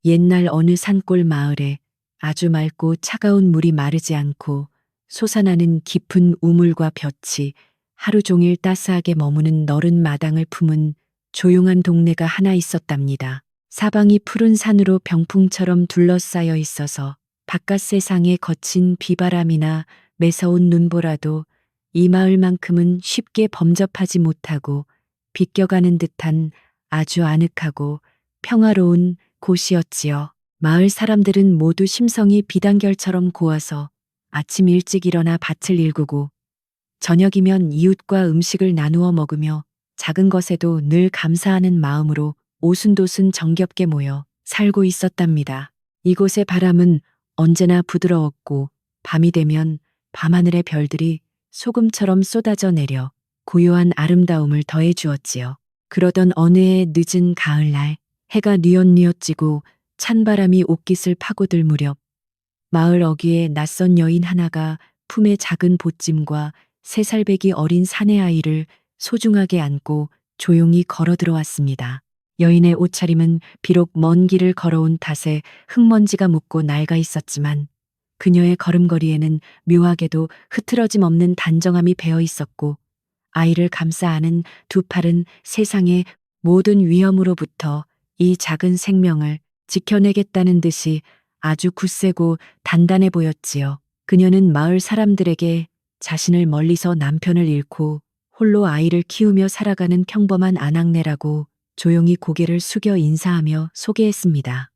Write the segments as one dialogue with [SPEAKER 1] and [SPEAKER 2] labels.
[SPEAKER 1] 옛날 어느 산골 마을에 아주 맑고 차가운 물이 마르지 않고 솟아나는 깊은 우물과 볕이 하루 종일 따스하게 머무는 너른 마당을 품은 조용한 동네가 하나 있었답니다. 사방이 푸른 산으로 병풍처럼 둘러싸여 있어서 바깥 세상에 거친 비바람이나 매서운 눈보라도 이 마을만큼은 쉽게 범접하지 못하고 비껴가는 듯한 아주 아늑하고 평화로운 곳이었지요. 마을 사람들은 모두 심성이 비단결처럼 고와서 아침 일찍 일어나 밭을 일구고 저녁이면 이웃과 음식을 나누어 먹으며 작은 것에도 늘 감사하는 마음으로 오순도순 정겹게 모여 살고 있었답니다. 이곳의 바람은 언제나 부드러웠고 밤이 되면 밤하늘의 별들이 소금처럼 쏟아져 내려 고요한 아름다움을 더해 주었지요. 그러던 어느 해 늦은 가을날 해가 뉘엿뉘엿 지고 찬바람이 옷깃을 파고들 무렵 마을 어귀에 낯선 여인 하나가 품에 작은 보찜과 3살배기 어린 사내 아이를 소중하게 안고 조용히 걸어 들어왔습니다. 여인의 옷차림은 비록 먼 길을 걸어온 탓에 흙먼지가 묻고 낡아 있었지만 그녀의 걸음걸이에는 묘하게도 흐트러짐 없는 단정함이 배어 있었고 아이를 감싸 안은 두 팔은 세상의 모든 위험으로부터 이 작은 생명을 지켜내겠다는 듯이 아주 굳세고 단단해 보였지요. 그녀는 마을 사람들에게 자신을 멀리서 남편을 잃고 홀로 아이를 키우며 살아가는 평범한 아낙네라고 조용히 고개를 숙여 인사하며 소개했습니다.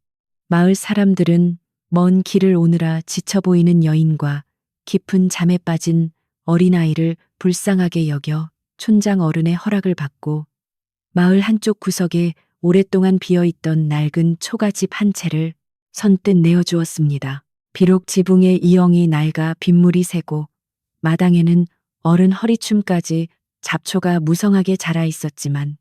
[SPEAKER 1] 마을 사람들은 먼 길을 오느라 지쳐 보이는 여인과 깊은 잠에 빠진 어린아이를 불쌍하게 여겨 촌장 어른의 허락을 받고 마을 한쪽 구석에 오랫동안 비어있던 낡은 초가집 한 채를 선뜻 내어주었습니다. 비록 지붕에 이엉이 낡아 빗물이 새고 마당에는 어른 허리춤까지 잡초가 무성하게 자라 있었지만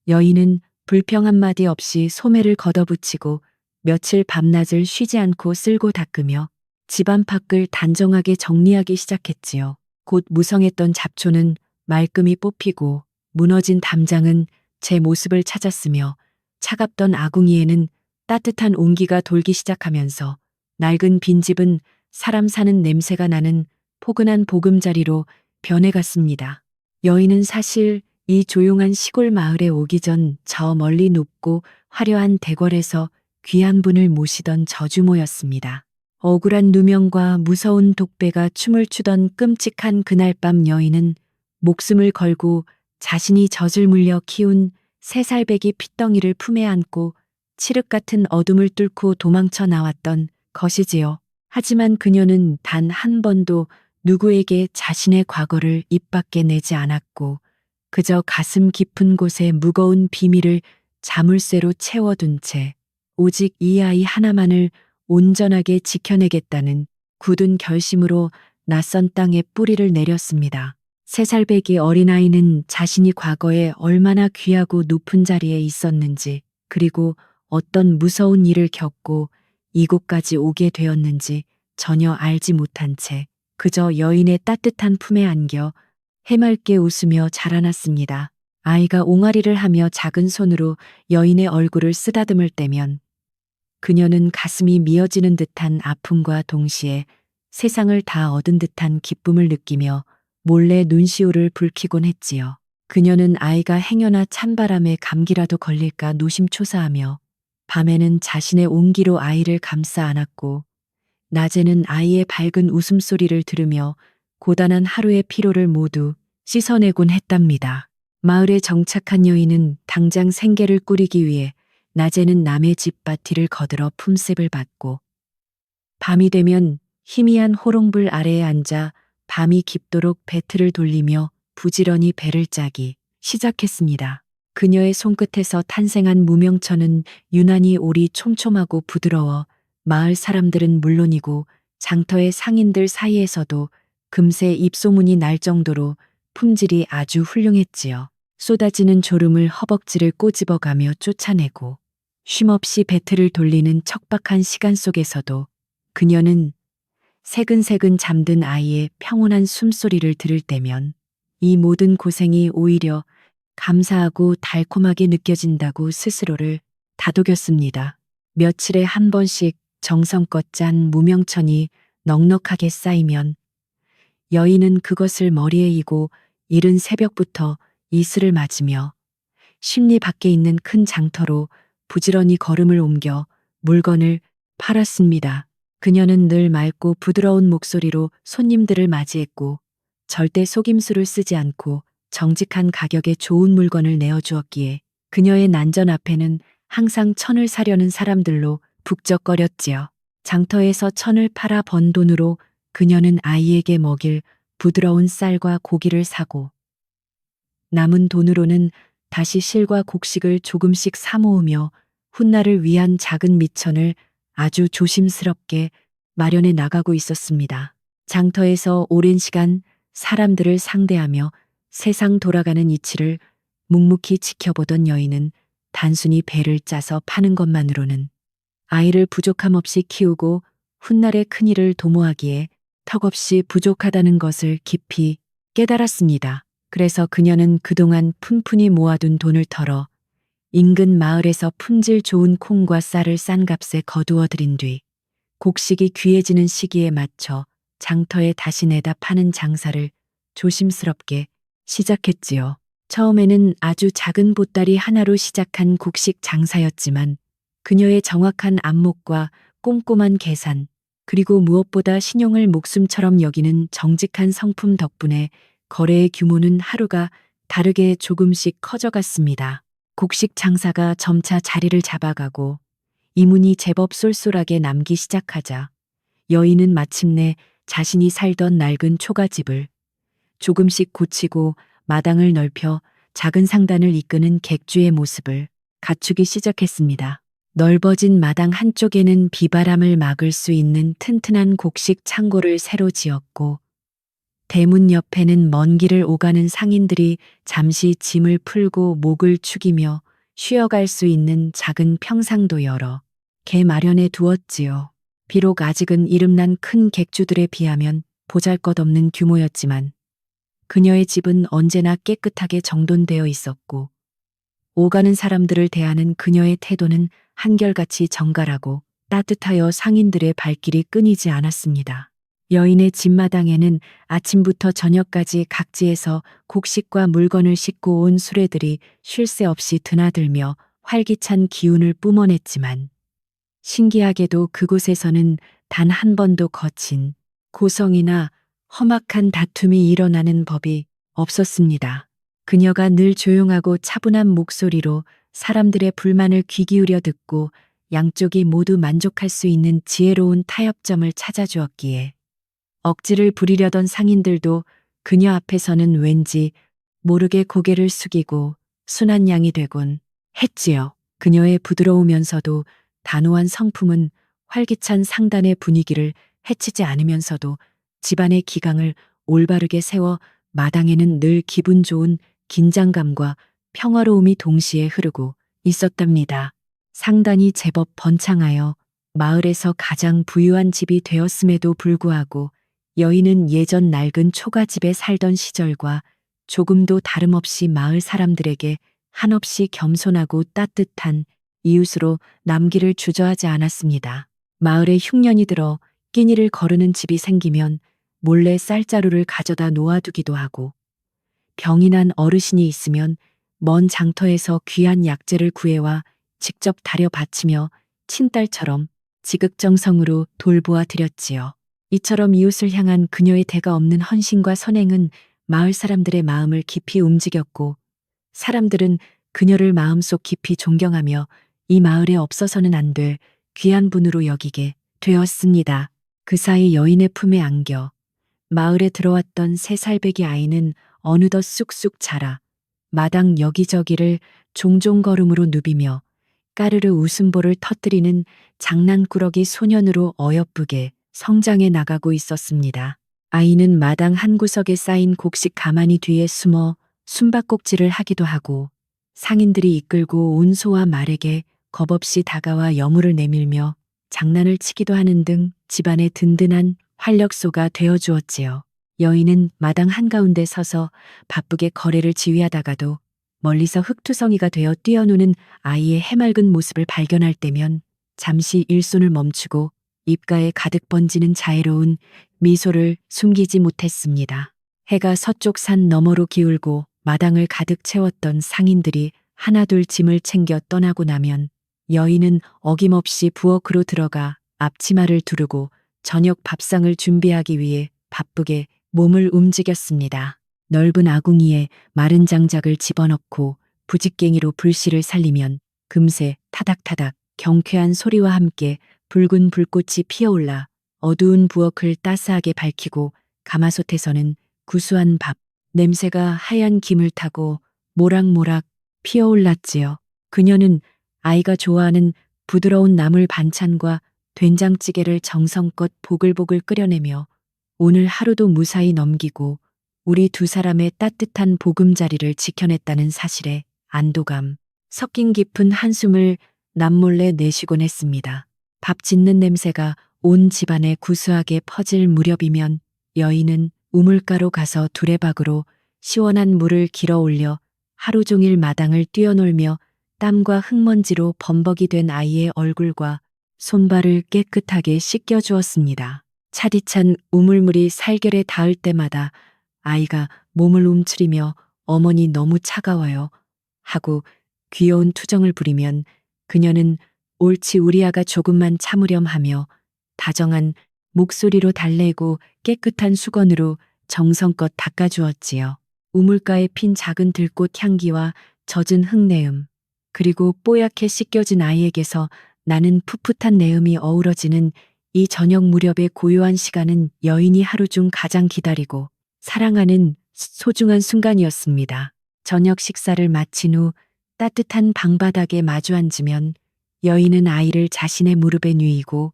[SPEAKER 1] 여인은 불평 한마디 없이 소매를 걷어붙이고 며칠 밤낮을 쉬지 않고 쓸고 닦으며 집 안팎을 단정하게 정리하기 시작했지요. 곧 무성했던 잡초는 말끔히 뽑히고 무너진 담장은 제 모습을 찾았으며 차갑던 아궁이에는 따뜻한 온기가 돌기 시작하면서 낡은 빈집은 사람 사는 냄새가 나는 포근한 보금자리로 변해갔습니다. 여인은 사실 이 조용한 시골 마을에 오기 전 저 멀리 높고 화려한 대궐에서 귀한 분을 모시던 저주모였습니다. 억울한 누명과 무서운 독배가 춤을 추던 끔찍한 그날 밤 여인은 목숨을 걸고 자신이 젖을 물려 키운 3살배기 핏덩이를 품에 안고 칠흑 같은 어둠을 뚫고 도망쳐 나왔던 것이지요. 하지만 그녀는 단 한 번도 누구에게 자신의 과거를 입 밖에 내지 않았고 그저 가슴 깊은 곳에 무거운 비밀을 자물쇠로 채워둔 채 오직 이 아이 하나만을 온전하게 지켜내겠다는 굳은 결심으로 낯선 땅에 뿌리를 내렸습니다. 3살배기 어린아이는 자신이 과거에 얼마나 귀하고 높은 자리에 있었는지 그리고 어떤 무서운 일을 겪고 이곳까지 오게 되었는지 전혀 알지 못한 채 그저 여인의 따뜻한 품에 안겨 해맑게 웃으며 자라났습니다. 아이가 옹알이를 하며 작은 손으로 여인의 얼굴을 쓰다듬을 때면 그녀는 가슴이 미어지는 듯한 아픔과 동시에 세상을 다 얻은 듯한 기쁨을 느끼며 몰래 눈시울을 붉히곤 했지요. 그녀는 아이가 행여나 찬바람에 감기라도 걸릴까 노심초사하며 밤에는 자신의 온기로 아이를 감싸 안았고 낮에는 아이의 밝은 웃음소리를 들으며 고단한 하루의 피로를 모두 씻어내곤 했답니다. 마을에 정착한 여인은 당장 생계를 꾸리기 위해 낮에는 남의 집밭 뒤를 거들어 품삯을 받고 밤이 되면 희미한 호롱불 아래에 앉아 밤이 깊도록 배틀을 돌리며 부지런히 배를 짜기 시작했습니다. 그녀의 손끝에서 탄생한 무명천은 유난히 올이 촘촘하고 부드러워 마을 사람들은 물론이고 장터의 상인들 사이에서도 금세 입소문이 날 정도로 품질이 아주 훌륭했지요. 쏟아지는 졸음을 허벅지를 꼬집어가며 쫓아내고 쉼없이 배틀을 돌리는 척박한 시간 속에서도 그녀는 새근새근 잠든 아이의 평온한 숨소리를 들을 때면 이 모든 고생이 오히려 감사하고 달콤하게 느껴진다고 스스로를 다독였습니다. 며칠에 한 번씩 정성껏 짠 무명천이 넉넉하게 쌓이면 여인은 그것을 머리에 이고 이른 새벽부터 이슬을 맞으며 심리 밖에 있는 큰 장터로 부지런히 걸음을 옮겨 물건을 팔았습니다. 그녀는 늘 맑고 부드러운 목소리로 손님들을 맞이했고 절대 속임수를 쓰지 않고 정직한 가격에 좋은 물건을 내어주었기에 그녀의 난전 앞에는 항상 천을 사려는 사람들로 북적거렸지요. 장터에서 천을 팔아 번 돈으로 그녀는 아이에게 먹일 부드러운 쌀과 고기를 사고 남은 돈으로는 다시 실과 곡식을 조금씩 사 모으며 훗날을 위한 작은 미천을 아주 조심스럽게 마련해 나가고 있었습니다. 장터에서 오랜 시간 사람들을 상대하며 세상 돌아가는 이치를 묵묵히 지켜보던 여인은 단순히 배를 짜서 파는 것만으로는 아이를 부족함 없이 키우고 훗날의 큰일을 도모하기에 턱없이 부족하다는 것을 깊이 깨달았습니다. 그래서 그녀는 그동안 푼푼히 모아둔 돈을 털어 인근 마을에서 품질 좋은 콩과 쌀을 싼 값에 거두어 들인 뒤 곡식이 귀해지는 시기에 맞춰 장터에 다시 내다 파는 장사를 조심스럽게 시작했지요. 처음에는 아주 작은 보따리 하나로 시작한 곡식 장사였지만 그녀의 정확한 안목과 꼼꼼한 계산, 그리고 무엇보다 신용을 목숨처럼 여기는 정직한 성품 덕분에 거래의 규모는 하루가 다르게 조금씩 커져갔습니다. 곡식 장사가 점차 자리를 잡아가고 이문이 제법 쏠쏠하게 남기 시작하자 여인은 마침내 자신이 살던 낡은 초가집을 조금씩 고치고 마당을 넓혀 작은 상단을 이끄는 객주의 모습을 갖추기 시작했습니다. 넓어진 마당 한쪽에는 비바람을 막을 수 있는 튼튼한 곡식 창고를 새로 지었고 대문 옆에는 먼 길을 오가는 상인들이 잠시 짐을 풀고 목을 축이며 쉬어갈 수 있는 작은 평상도 열어 개 마련해 두었지요. 비록 아직은 이름난 큰 객주들에 비하면 보잘것없는 규모였지만 그녀의 집은 언제나 깨끗하게 정돈되어 있었고 오가는 사람들을 대하는 그녀의 태도는 한결같이 정갈하고 따뜻하여 상인들의 발길이 끊이지 않았습니다. 여인의 집마당에는 아침부터 저녁까지 각지에서 곡식과 물건을 싣고 온 수레들이 쉴 새 없이 드나들며 활기찬 기운을 뿜어냈지만 신기하게도 그곳에서는 단 한 번도 거친 고성이나 험악한 다툼이 일어나는 법이 없었습니다. 그녀가 늘 조용하고 차분한 목소리로 사람들의 불만을 귀 기울여 듣고 양쪽이 모두 만족할 수 있는 지혜로운 타협점을 찾아주었기에 억지를 부리려던 상인들도 그녀 앞에서는 왠지 모르게 고개를 숙이고 순한 양이 되곤 했지요. 그녀의 부드러우면서도 단호한 성품은 활기찬 상단의 분위기를 해치지 않으면서도 집안의 기강을 올바르게 세워 마당에는 늘 기분 좋은 긴장감과 평화로움이 동시에 흐르고 있었답니다. 상단이 제법 번창하여 마을에서 가장 부유한 집이 되었음에도 불구하고 여인은 예전 낡은 초가집에 살던 시절과 조금도 다름없이 마을 사람들에게 한없이 겸손하고 따뜻한 이웃으로 남기를 주저하지 않았습니다. 마을에 흉년이 들어 끼니를 거르는 집이 생기면 몰래 쌀자루를 가져다 놓아두기도 하고 병이 난 어르신이 있으면 먼 장터에서 귀한 약재를 구해와 직접 다려 바치며 친딸처럼 지극정성으로 돌보아 드렸지요. 이처럼 이웃을 향한 그녀의 대가 없는 헌신과 선행은 마을 사람들의 마음을 깊이 움직였고 사람들은 그녀를 마음속 깊이 존경하며 이 마을에 없어서는 안 될 귀한 분으로 여기게 되었습니다. 그 사이 여인의 품에 안겨 마을에 들어왔던 3살배기 아이는 어느덧 쑥쑥 자라 마당 여기저기를 종종 걸음으로 누비며 까르르 웃음보를 터뜨리는 장난꾸러기 소년으로 어여쁘게 성장해 나가고 있었습니다. 아이는 마당 한 구석에 쌓인 곡식 가마니 뒤에 숨어 숨바꼭질을 하기도 하고 상인들이 이끌고 온 소와 말에게 겁없이 다가와 여물을 내밀며 장난을 치기도 하는 등 집안의 든든한 활력소가 되어주었지요. 여인은 마당 한가운데 서서 바쁘게 거래를 지휘하다가도 멀리서 흙투성이가 되어 뛰어노는 아이의 해맑은 모습을 발견할 때면 잠시 일손을 멈추고 입가에 가득 번지는 자애로운 미소를 숨기지 못했습니다. 해가 서쪽 산 너머로 기울고 마당을 가득 채웠던 상인들이 하나둘 짐을 챙겨 떠나고 나면 여인은 어김없이 부엌으로 들어가 앞치마를 두르고 저녁 밥상을 준비하기 위해 바쁘게 몸을 움직였습니다. 넓은 아궁이에 마른 장작을 집어넣고 부직갱이로 불씨를 살리면 금세 타닥타닥 경쾌한 소리와 함께 붉은 불꽃이 피어올라 어두운 부엌을 따스하게 밝히고 가마솥에서는 구수한 밥 냄새가 하얀 김을 타고 모락모락 피어올랐지요. 그녀는 아이가 좋아하는 부드러운 나물 반찬과 된장찌개를 정성껏 보글보글 끓여내며 오늘 하루도 무사히 넘기고 우리 두 사람의 따뜻한 보금자리를 지켜냈다는 사실에 안도감 섞인 깊은 한숨을 남몰래 내쉬곤 했습니다. 밥 짓는 냄새가 온 집안에 구수하게 퍼질 무렵이면 여인은 우물가로 가서 두레박으로 시원한 물을 길어 올려 하루 종일 마당을 뛰어놀며 땀과 흙먼지로 범벅이 된 아이의 얼굴과 손발을 깨끗하게 씻겨주었습니다. 차디찬 우물물이 살결에 닿을 때마다 아이가 몸을 움츠리며 어머니 너무 차가워요 하고 귀여운 투정을 부리면 그녀는 옳지 우리 아가 조금만 참으렴 하며 다정한 목소리로 달래고 깨끗한 수건으로 정성껏 닦아주었지요. 우물가에 핀 작은 들꽃 향기와 젖은 흙내음, 그리고 뽀얗게 씻겨진 아이에게서 나는 풋풋한 내음이 어우러지는 이 저녁 무렵의 고요한 시간은 여인이 하루 중 가장 기다리고 사랑하는 소중한 순간이었습니다. 저녁 식사를 마친 후 따뜻한 방바닥에 마주 앉으면 여인은 아이를 자신의 무릎에 누이고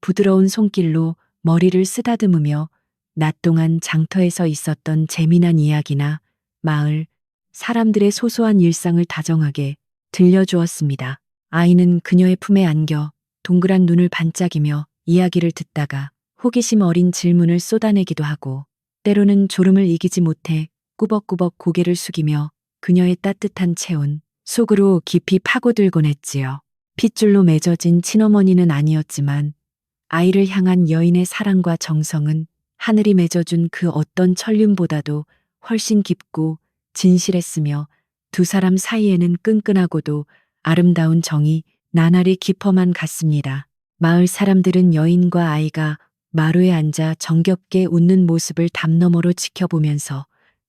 [SPEAKER 1] 부드러운 손길로 머리를 쓰다듬으며 낮 동안 장터에서 있었던 재미난 이야기나 마을 사람들의 소소한 일상을 다정하게 들려주었습니다. 아이는 그녀의 품에 안겨 동그란 눈을 반짝이며 이야기를 듣다가 호기심 어린 질문을 쏟아내기도 하고 때로는 졸음을 이기지 못해 꾸벅꾸벅 고개를 숙이며 그녀의 따뜻한 체온 속으로 깊이 파고들곤 했지요. 핏줄로 맺어진 친어머니는 아니었지만 아이를 향한 여인의 사랑과 정성은 하늘이 맺어준 그 어떤 천륜보다도 훨씬 깊고 진실했으며 두 사람 사이에는 끈끈하고도 아름다운 정이 나날이 깊어만 갔습니다. 마을 사람들은 여인과 아이가 마루에 앉아 정겹게 웃는 모습을 담너머로 지켜보면서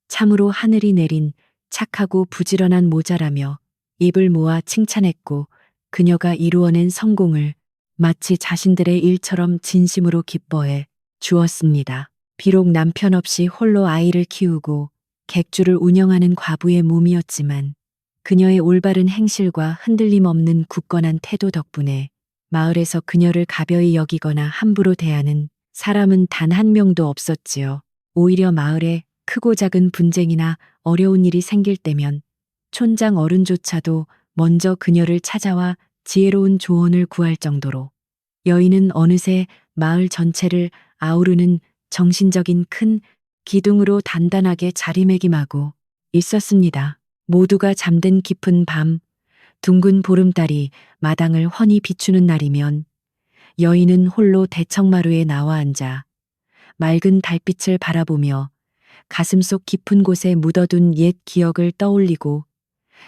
[SPEAKER 1] 참으로 하늘이 내린 착하고 부지런한 모자라며 입을 모아 칭찬했고 그녀가 이루어낸 성공을 마치 자신들의 일처럼 진심으로 기뻐해 주었습니다. 비록 남편 없이 홀로 아이를 키우고 객주를 운영하는 과부의 몸이었지만 그녀의 올바른 행실과 흔들림 없는 굳건한 태도 덕분에 마을에서 그녀를 가벼이 여기거나 함부로 대하는 사람은 단 한 명도 없었지요. 오히려 마을에 크고 작은 분쟁이나 어려운 일이 생길 때면 촌장 어른조차도 먼저 그녀를 찾아와 지혜로운 조언을 구할 정도로 여인은 어느새 마을 전체를 아우르는 정신적인 큰 기둥으로 단단하게 자리매김하고 있었습니다. 모두가 잠든 깊은 밤, 둥근 보름달이 마당을 훤히 비추는 날이면 여인은 홀로 대청마루에 나와 앉아 맑은 달빛을 바라보며 가슴속 깊은 곳에 묻어둔 옛 기억을 떠올리고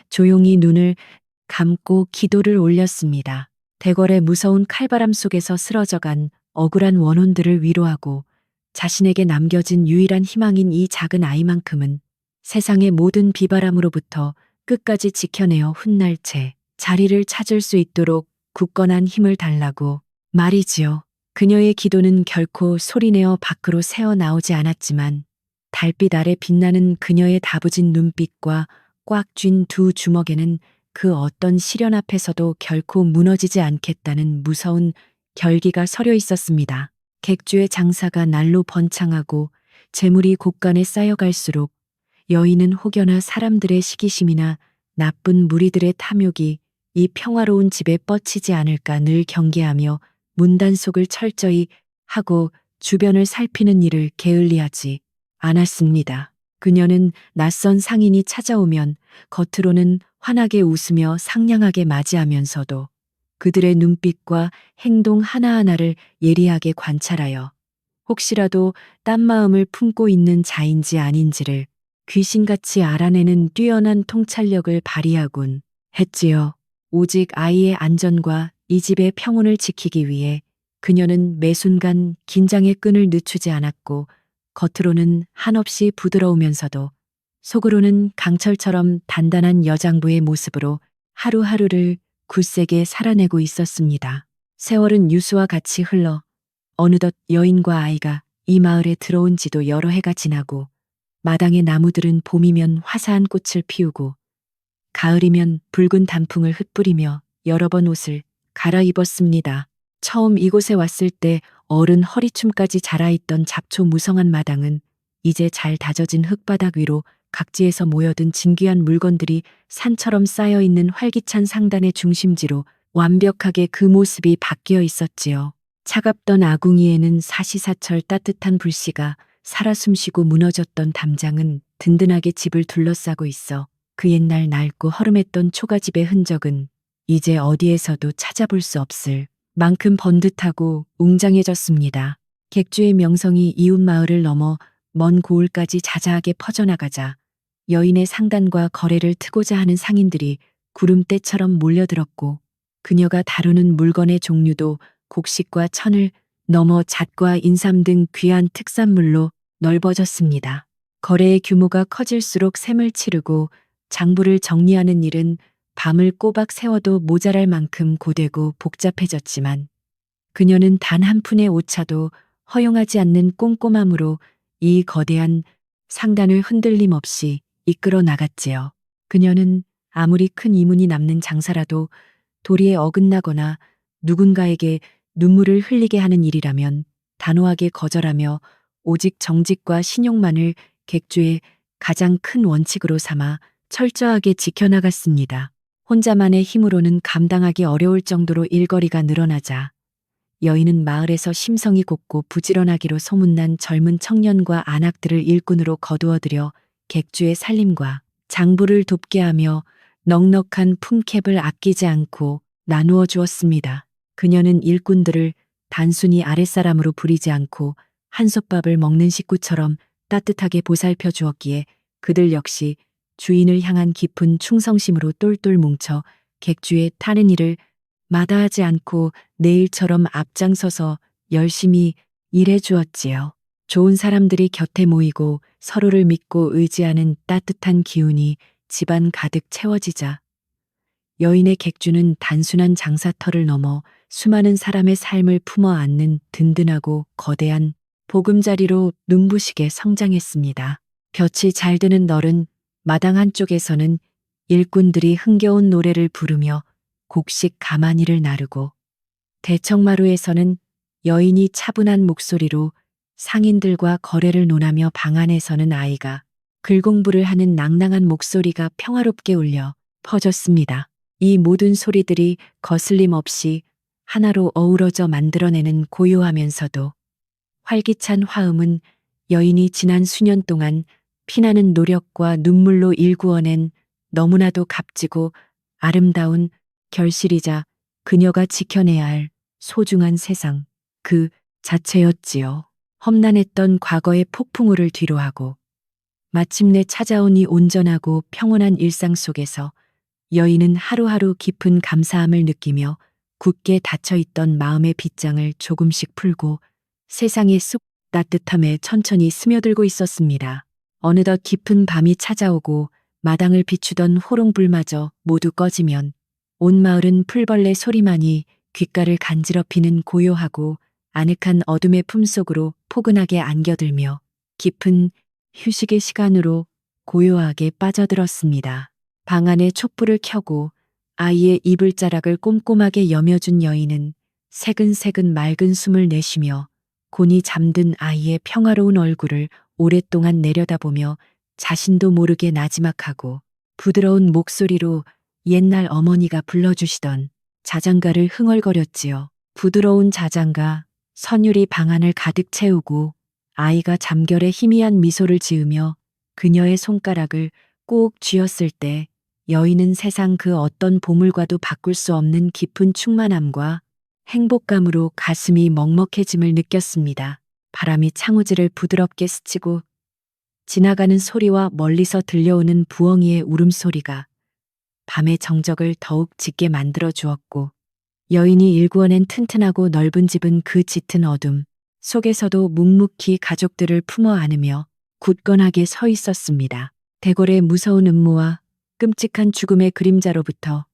[SPEAKER 1] 조용히 눈을 감고 기도를 올렸습니다. 대궐의 무서운 칼바람 속에서 쓰러져간 억울한 원혼들을 위로하고 자신에게 남겨진 유일한 희망인 이 작은 아이만큼은 세상의 모든 비바람으로부터 끝까지 지켜내어 훗날 채 자리를 찾을 수 있도록 굳건한 힘을 달라고 말이지요. 그녀의 기도는 결코 소리내어 밖으로 새어나오지 않았지만 달빛 아래 빛나는 그녀의 다부진 눈빛과 꽉 쥔 두 주먹에는 그 어떤 시련 앞에서도 결코 무너지지 않겠다는 무서운 결기가 서려 있었습니다. 객주의 장사가 날로 번창하고 재물이 곳간에 쌓여갈수록 여인은 혹여나 사람들의 시기심이나 나쁜 무리들의 탐욕이 이 평화로운 집에 뻗치지 않을까 늘 경계하며 문단속을 철저히 하고 주변을 살피는 일을 게을리하지 않았습니다. 그녀는 낯선 상인이 찾아오면 겉으로는 환하게 웃으며 상냥하게 맞이하면서도 그들의 눈빛과 행동 하나하나를 예리하게 관찰하여 혹시라도 딴 마음을 품고 있는 자인지 아닌지를 귀신같이 알아내는 뛰어난 통찰력을 발휘하곤 했지요. 오직 아이의 안전과 이 집의 평온을 지키기 위해 그녀는 매 순간 긴장의 끈을 늦추지 않았고 겉으로는 한없이 부드러우면서도 속으로는 강철처럼 단단한 여장부의 모습으로 하루하루를 굳세게 살아내고 있었습니다. 세월은 유수와 같이 흘러 어느덧 여인과 아이가 이 마을에 들어온 지도 여러 해가 지나고 마당의 나무들은 봄이면 화사한 꽃을 피우고 가을이면 붉은 단풍을 흩뿌리며 여러 번 옷을 갈아입었습니다. 처음 이곳에 왔을 때 어른 허리춤까지 자라있던 잡초 무성한 마당은 이제 잘 다져진 흙바닥 위로 각지에서 모여든 진귀한 물건들이 산처럼 쌓여있는 활기찬 상단의 중심지로 완벽하게 그 모습이 바뀌어 있었지요. 차갑던 아궁이에는 사시사철 따뜻한 불씨가 살아 숨쉬고 무너졌던 담장은 든든하게 집을 둘러싸고 있어 그 옛날 낡고 허름했던 초가집의 흔적은 이제 어디에서도 찾아볼 수 없을 만큼 번듯하고 웅장해졌습니다. 객주의 명성이 이웃 마을을 넘어 먼 고을까지 자자하게 퍼져나가자 여인의 상단과 거래를 트고자 하는 상인들이 구름대처럼 몰려들었고 그녀가 다루는 물건의 종류도 곡식과 천을 넘어 잣과 인삼 등 귀한 특산물로 넓어졌습니다. 거래의 규모가 커질수록 셈을 치르고 장부를 정리하는 일은 밤을 꼬박 세워도 모자랄 만큼 고되고 복잡해졌지만 그녀는 단 한 푼의 오차도 허용하지 않는 꼼꼼함으로 이 거대한 상단을 흔들림 없이 이끌어 나갔지요. 그녀는 아무리 큰 이문이 남는 장사라도 도리에 어긋나거나 누군가에게 눈물을 흘리게 하는 일이라면 단호하게 거절하며 오직 정직과 신용만을 객주의 가장 큰 원칙으로 삼아 철저하게 지켜나갔습니다. 혼자만의 힘으로는 감당하기 어려울 정도로 일거리가 늘어나자 여인은 마을에서 심성이 곱고 부지런하기로 소문난 젊은 청년과 안악들을 일꾼으로 거두어들여 객주의 살림과 장부를 돕게 하며 넉넉한 품캡을 아끼지 않고 나누어 주었습니다. 그녀는 일꾼들을 단순히 아랫사람으로 부리지 않고 한솥밥을 먹는 식구처럼 따뜻하게 보살펴 주었기에 그들 역시 주인을 향한 깊은 충성심으로 똘똘 뭉쳐 객주의 타는 일을 마다하지 않고 내일처럼 앞장서서 열심히 일해 주었지요. 좋은 사람들이 곁에 모이고 서로를 믿고 의지하는 따뜻한 기운이 집안 가득 채워지자 여인의 객주는 단순한 장사터를 넘어 수많은 사람의 삶을 품어 안는 든든하고 거대한 보금자리로 눈부시게 성장했습니다. 볕이 잘 드는 너른 마당 한쪽에서는 일꾼들이 흥겨운 노래를 부르며 곡식 가마니를 나르고 대청마루에서는 여인이 차분한 목소리로 상인들과 거래를 논하며 방 안에서는 아이가 글 공부를 하는 낭낭한 목소리가 평화롭게 울려 퍼졌습니다. 이 모든 소리들이 거슬림 없이 하나로 어우러져 만들어내는 고요하면서도 활기찬 화음은 여인이 지난 수년 동안 피나는 노력과 눈물로 일구어낸 너무나도 값지고 아름다운 결실이자 그녀가 지켜내야 할 소중한 세상 그 자체였지요. 험난했던 과거의 폭풍우를 뒤로하고 마침내 찾아온 이 온전하고 평온한 일상 속에서 여인은 하루하루 깊은 감사함을 느끼며 굳게 닫혀있던 마음의 빗장을 조금씩 풀고 세상의 쑥 따뜻함에 천천히 스며들고 있었습니다. 어느덧 깊은 밤이 찾아오고 마당을 비추던 호롱불마저 모두 꺼지면 온 마을은 풀벌레 소리만이 귓가를 간지럽히는 고요하고 아늑한 어둠의 품속으로 포근하게 안겨들며 깊은 휴식의 시간으로 고요하게 빠져들었습니다. 방 안에 촛불을 켜고 아이의 이불자락을 꼼꼼하게 여며준 여인은 새근새근 맑은 숨을 내쉬며 곤히 잠든 아이의 평화로운 얼굴을 오랫동안 내려다보며 자신도 모르게 나지막하고 부드러운 목소리로 옛날 어머니가 불러주시던 자장가를 흥얼거렸지요. 부드러운 자장가, 선율이 방 안을 가득 채우고 아이가 잠결에 희미한 미소를 지으며 그녀의 손가락을 꼭 쥐었을 때 여인은 세상 그 어떤 보물과도 바꿀 수 없는 깊은 충만함과 행복감으로 가슴이 먹먹해짐을 느꼈습니다. 바람이 창호지를 부드럽게 스치고 지나가는 소리와 멀리서 들려오는 부엉이의 울음소리가 밤의 정적을 더욱 짙게 만들어 주었고, 여인이 일구어낸 튼튼하고 넓은 집은 그 짙은 어둠 속에서도 묵묵히 가족들을 품어 안으며 굳건하게 서 있었습니다. 대궐의 무서운 음모와 끔찍한 죽음의 그림자로부터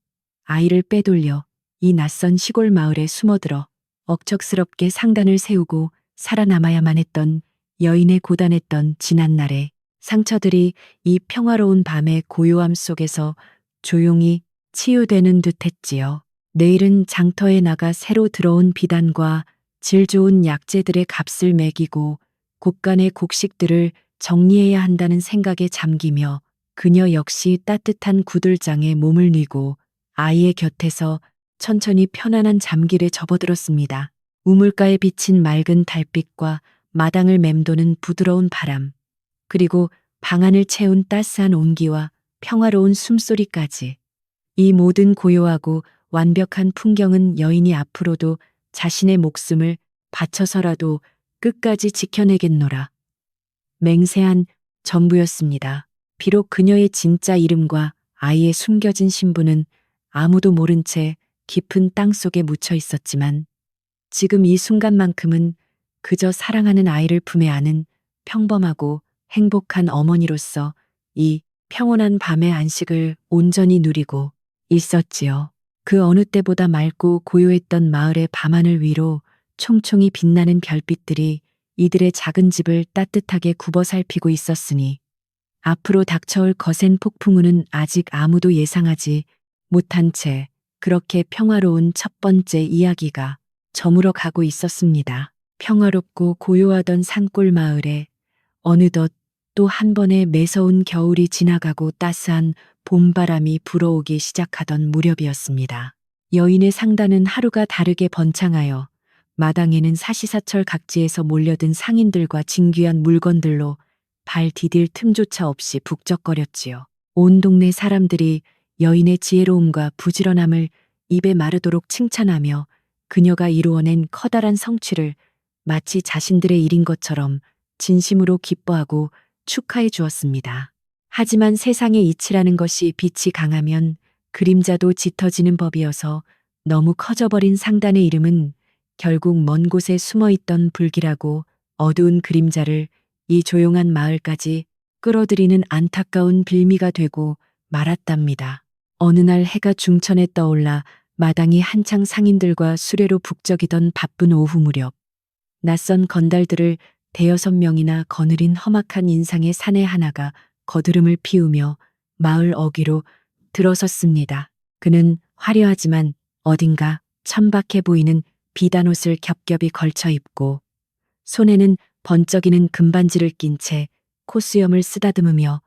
[SPEAKER 1] 아이를 빼돌려 이 낯선 시골 마을에 숨어들어 억척스럽게 상단을 세우고 살아남아야만 했던 여인의 고단했던 지난날의 상처들이 이 평화로운 밤의 고요함 속에서 조용히 치유되는 듯했지요. 내일은 장터에 나가 새로 들어온 비단과 질 좋은 약재들의 값을 매기고 곳간의 곡식들을 정리해야 한다는 생각에 잠기며 그녀 역시 따뜻한 구들장에 몸을 뉘고 아이의 곁에서 천천히 편안한 잠길에 접어들었습니다. 우물가에 비친 맑은 달빛과 마당을 맴도는 부드러운 바람, 그리고 방안을 채운 따스한 온기와 평화로운 숨소리까지. 이 모든 고요하고 완벽한 풍경은 여인이 앞으로도 자신의 목숨을 바쳐서라도 끝까지 지켜내겠노라 맹세한 전부였습니다. 비록 그녀의 진짜 이름과 아이의 숨겨진 신분은 아무도 모른 채 깊은 땅 속에 묻혀 있었지만, 지금 이 순간만큼은 그저 사랑하는 아이를 품에 안은 평범하고 행복한 어머니로서 이 평온한 밤의 안식을 온전히 누리고 있었지요. 그 어느 때보다 맑고 고요했던 마을의 밤하늘 위로 총총히 빛나는 별빛들이 이들의 작은 집을 따뜻하게 굽어 살피고 있었으니, 앞으로 닥쳐올 거센 폭풍우는 아직 아무도 예상하지 못한 채 그렇게 평화로운 첫 번째 이야기가 저물어 가고 있었습니다. 평화롭고 고요하던 산골 마을에 어느덧 또 한 번의 매서운 겨울이 지나가고 따스한 봄바람이 불어오기 시작하던 무렵이었습니다. 여인의 상단은 하루가 다르게 번창하여 마당에는 사시사철 각지에서 몰려든 상인들과 진귀한 물건들로 발 디딜 틈조차 없이 북적거렸지요. 온 동네 사람들이 여인의 지혜로움과 부지런함을 입에 마르도록 칭찬하며 그녀가 이루어낸 커다란 성취를 마치 자신들의 일인 것처럼 진심으로 기뻐하고 축하해 주었습니다. 하지만 세상의 이치라는 것이 빛이 강하면 그림자도 짙어지는 법이어서 너무 커져버린 상단의 이름은 결국 먼 곳에 숨어있던 불길하고 어두운 그림자를 이 조용한 마을까지 끌어들이는 안타까운 빌미가 되고 말았답니다. 어느 날 해가 중천에 떠올라 마당이 한창 상인들과 수레로 북적이던 바쁜 오후 무렵, 낯선 건달들을 대여섯 명이나 거느린 험악한 인상의 사내 하나가 거드름을 피우며 마을 어귀로 들어섰습니다. 그는 화려하지만 어딘가 천박해 보이는 비단옷을 겹겹이 걸쳐 입고 손에는 번쩍이는 금반지를 낀 채 콧수염을 쓰다듬으며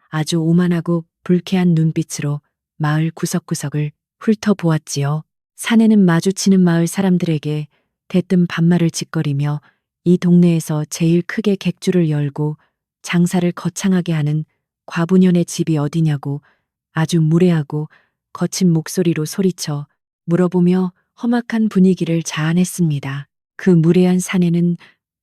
[SPEAKER 1] 아주 오만하고 불쾌한 눈빛으로 마을 구석구석을 훑어보았지요. 사내는 마주치는 마을 사람들에게 대뜸 반말을 짓거리며 이 동네에서 제일 크게 객주를 열고 장사를 거창하게 하는 과부년의 집이 어디냐고 아주 무례하고 거친 목소리로 소리쳐 물어보며 험악한 분위기를 자아냈습니다. 그 무례한 사내는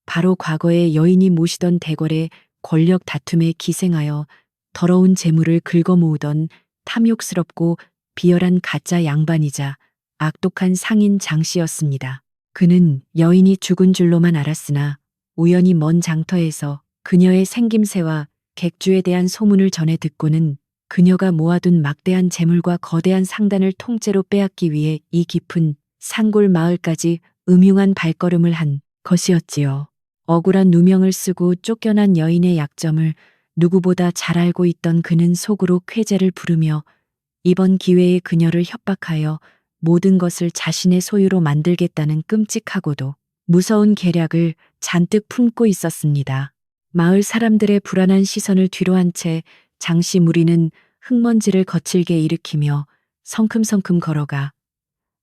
[SPEAKER 1] 바로 과거에 여인이 모시던 대궐의 권력 다툼에 기생하여 더러운 재물을 긁어모으던 탐욕스럽고 비열한 가짜 양반이자 악독한 상인 장 씨였습니다. 그는 여인이 죽은 줄로만 알았으나 우연히 먼 장터에서 그녀의 생김새와 객주에 대한 소문을 전해 듣고는 그녀가 모아둔 막대한 재물과 거대한 상단을 통째로 빼앗기 위해 이 깊은 산골 마을까지 음흉한 발걸음을 한 것이었지요. 억울한 누명을 쓰고 쫓겨난 여인의 약점을 누구보다 잘 알고 있던 그는 속으로 쾌재를 부르며 이번 기회에 그녀를 협박하여 모든 것을 자신의 소유로 만들겠다는 끔찍하고도 무서운 계략을 잔뜩 품고 있었습니다. 마을 사람들의 불안한 시선을 뒤로한 채 장씨 무리는 흙먼지를 거칠게 일으키며 성큼성큼 걸어가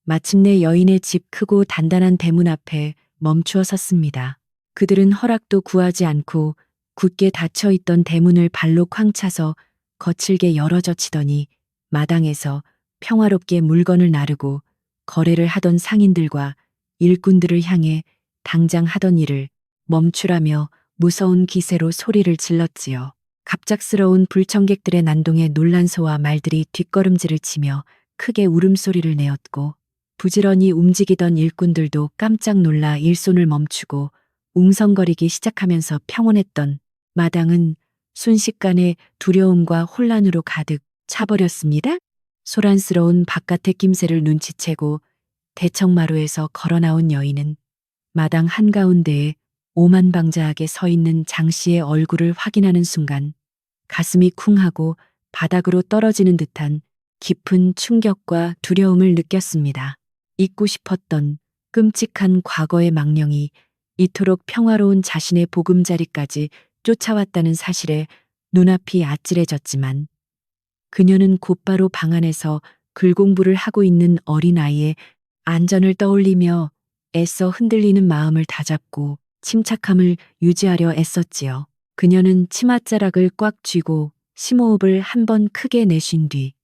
[SPEAKER 1] 마침내 여인의 집 크고 단단한 대문 앞에 멈추어 섰습니다. 그들은 허락도 구하지 않고 굳게 닫혀있던 대문을 발로 쾅 차서 거칠게 열어젖히더니 마당에서 평화롭게 물건을 나르고 거래를 하던 상인들과 일꾼들을 향해 당장 하던 일을 멈추라며 무서운 기세로 소리를 질렀지요. 갑작스러운 불청객들의 난동에 놀란 소와 말들이 뒷걸음질을 치며 크게 울음소리를 내었고 부지런히 움직이던 일꾼들도 깜짝 놀라 일손을 멈추고 웅성거리기 시작하면서 평온했던 마당은 순식간에 두려움과 혼란으로 가득 차버렸습니다. 소란스러운 바깥의 낌새를 눈치채고 대청마루에서 걸어나온 여인은 마당 한가운데에 오만방자하게 서 있는 장 씨의 얼굴을 확인하는 순간 가슴이 쿵하고 바닥으로 떨어지는 듯한 깊은 충격과 두려움을 느꼈습니다. 잊고 싶었던 끔찍한 과거의 망령이 이토록 평화로운 자신의 보금자리까지 쫓아왔다는 사실에 눈앞이 아찔해졌지만 그녀는 곧바로 방 안에서 글공부를 하고 있는 어린아이의 안전을 떠올리며 애써 흔들리는 마음을 다잡고 침착함을 유지하려 애썼지요. 그녀는 치맛자락을 꽉 쥐고 심호흡을 한 번 크게 내쉰 뒤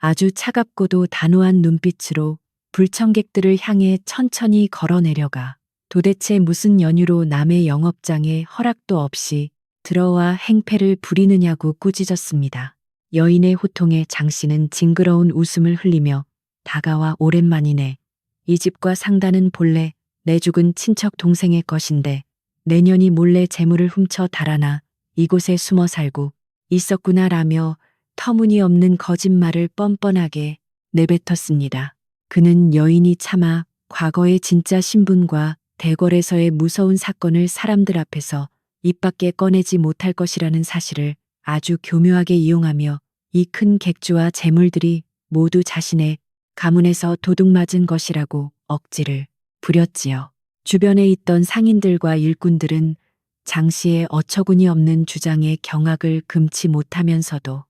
[SPEAKER 1] 아주 차갑고도 단호한 눈빛으로 불청객들을 향해 천천히 걸어 내려가 도대체 무슨 연유로 남의 영업장에 허락도 없이 들어와 행패를 부리느냐고 꾸짖었습니다. 여인의 호통에 장 씨는 징그러운 웃음을 흘리며 다가와 오랜만이네. 이 집과 상단은 본래 내 죽은 친척 동생의 것인데 내년이 몰래 재물을 훔쳐 달아나 이곳에 숨어 살고 있었구나라며 터무니없는 거짓말을 뻔뻔하게 내뱉었습니다. 그는 여인이 차마 과거의 진짜 신분과 대궐에서의 무서운 사건을 사람들 앞에서 입 밖에 꺼내지 못할 것이라는 사실을 아주 교묘하게 이용하며 이 큰 객주와 재물들이 모두 자신의 가문에서 도둑맞은 것이라고 억지를 부렸지요. 주변에 있던 상인들과 일꾼들은 장 씨의 어처구니 없는 주장에 경악을 금치 못하면서도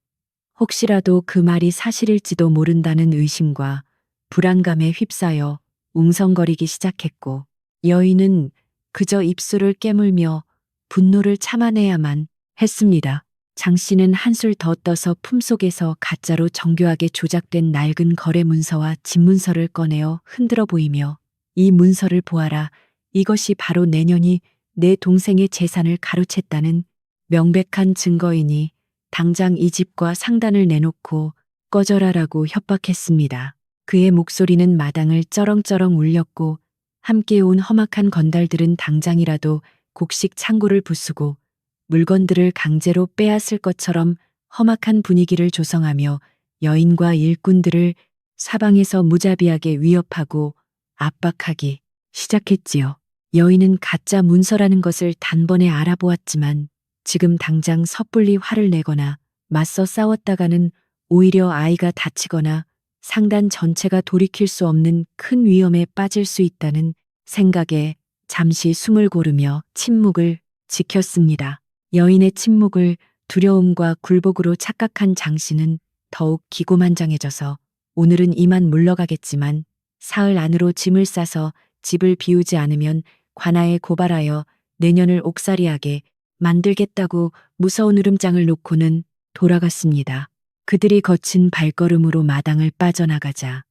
[SPEAKER 1] 혹시라도 그 말이 사실일지도 모른다는 의심과 불안감에 휩싸여 웅성거리기 시작했고 여인은 그저 입술을 깨물며 분노를 참아내야만 했습니다. 장 씨는 한술 더 떠서 품속에서 가짜로 정교하게 조작된 낡은 거래 문서와 집문서를 꺼내어 흔들어 보이며 이 문서를 보아라. 이것이 바로 내년이 내 동생의 재산을 가로챘다는 명백한 증거이니 당장 이 집과 상단을 내놓고 꺼져라라고 협박했습니다. 그의 목소리는 마당을 쩌렁쩌렁 울렸고 함께 온 험악한 건달들은 당장이라도 곡식 창고를 부수고 물건들을 강제로 빼앗을 것처럼 험악한 분위기를 조성하며 여인과 일꾼들을 사방에서 무자비하게 위협하고 압박하기 시작했지요. 여인은 가짜 문서라는 것을 단번에 알아보았지만 지금 당장 섣불리 화를 내거나 맞서 싸웠다가는 오히려 아이가 다치거나 상단 전체가 돌이킬 수 없는 큰 위험에 빠질 수 있다는 생각에 잠시 숨을 고르며 침묵을 지켰습니다. 여인의 침묵을 두려움과 굴복으로 착각한 장 씨는 더욱 기고만장해져서 오늘은 이만 물러가겠지만 사흘 안으로 짐을 싸서 집을 비우지 않으면 관아에 고발하여 내년을 옥살이하게 만들겠다고 무서운 으름장을 놓고는 돌아갔습니다. 그들이 거친 발걸음으로 마당을 빠져나가자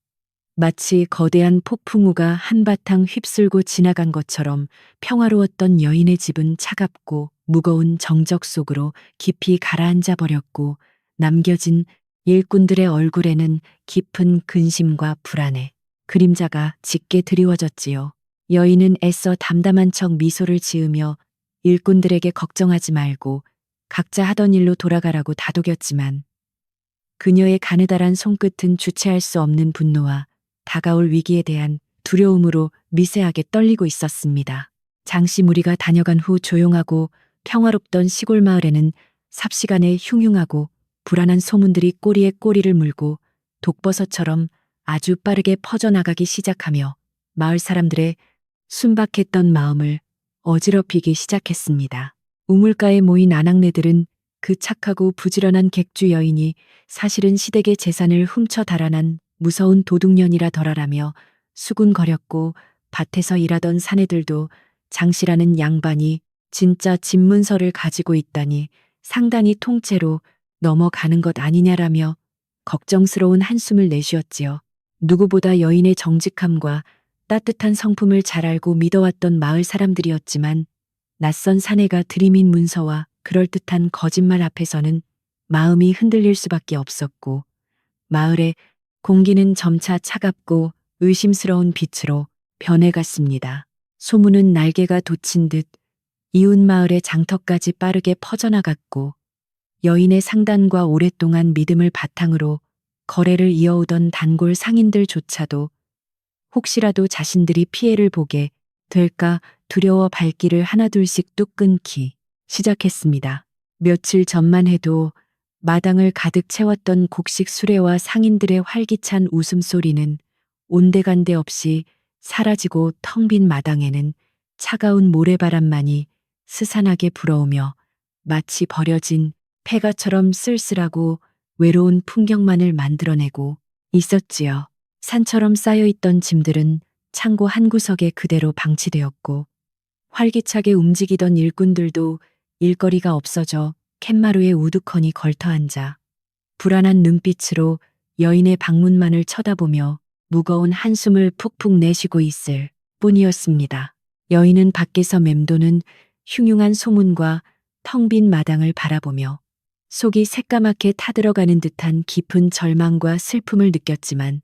[SPEAKER 1] 마치 거대한 폭풍우가 한바탕 휩쓸고 지나간 것처럼 평화로웠던 여인의 집은 차갑고 무거운 정적 속으로 깊이 가라앉아 버렸고 남겨진 일꾼들의 얼굴에는 깊은 근심과 불안의 그림자가 짙게 드리워졌지요. 여인은 애써 담담한 척 미소를 지으며 일꾼들에게 걱정하지 말고 각자 하던 일로 돌아가라고 다독였지만 그녀의 가느다란 손끝은 주체할 수 없는 분노와 다가올 위기에 대한 두려움으로 미세하게 떨리고 있었습니다. 장씨 무리가 다녀간 후 조용하고 평화롭던 시골 마을에는 삽시간에 흉흉하고 불안한 소문들이 꼬리에 꼬리를 물고 독버섯처럼 아주 빠르게 퍼져나가기 시작하며 마을 사람들의 순박했던 마음을 어지럽히기 시작했습니다. 우물가에 모인 아낙네들은 그 착하고 부지런한 객주 여인이 사실은 시댁의 재산을 훔쳐 달아난 무서운 도둑년이라 덜하라며 수군거렸고 밭에서 일하던 사내들도 장씨라는 양반이 진짜 집문서를 가지고 있다니 상단이 통째로 넘어가는 것 아니냐라며 걱정스러운 한숨을 내쉬었지요. 누구보다 여인의 정직함과 따뜻한 성품을 잘 알고 믿어왔던 마을 사람들이었지만 낯선 사내가 들이민 문서와 그럴듯한 거짓말 앞에서는 마음이 흔들릴 수밖에 없었고 마을의 공기는 점차 차갑고 의심스러운 빛으로 변해갔습니다. 소문은 날개가 돋친 듯 이웃 마을의 장터까지 빠르게 퍼져나갔고 여인의 상단과 오랫동안 믿음을 바탕으로 거래를 이어오던 단골 상인들조차도 혹시라도 자신들이 피해를 보게 될까 두려워 발길을 하나둘씩 뚝 끊기 시작했습니다. 며칠 전만 해도 마당을 가득 채웠던 곡식 수레와 상인들의 활기찬 웃음소리는 온데간데 없이 사라지고 텅 빈 마당에는 차가운 모래바람만이 스산하게 불어오며 마치 버려진 폐가처럼 쓸쓸하고 외로운 풍경만을 만들어내고 있었지요. 산처럼 쌓여있던 짐들은 창고 한 구석에 그대로 방치되었고 활기차게 움직이던 일꾼들도 일거리가 없어져 캔마루에 우두커니 걸터앉아 불안한 눈빛으로 여인의 방문만을 쳐다보며 무거운 한숨을 푹푹 내쉬고 있을 뿐이었습니다. 여인은 밖에서 맴도는 흉흉한 소문과 텅 빈 마당을 바라보며 속이 새까맣게 타들어가는 듯한 깊은 절망과 슬픔을 느꼈지만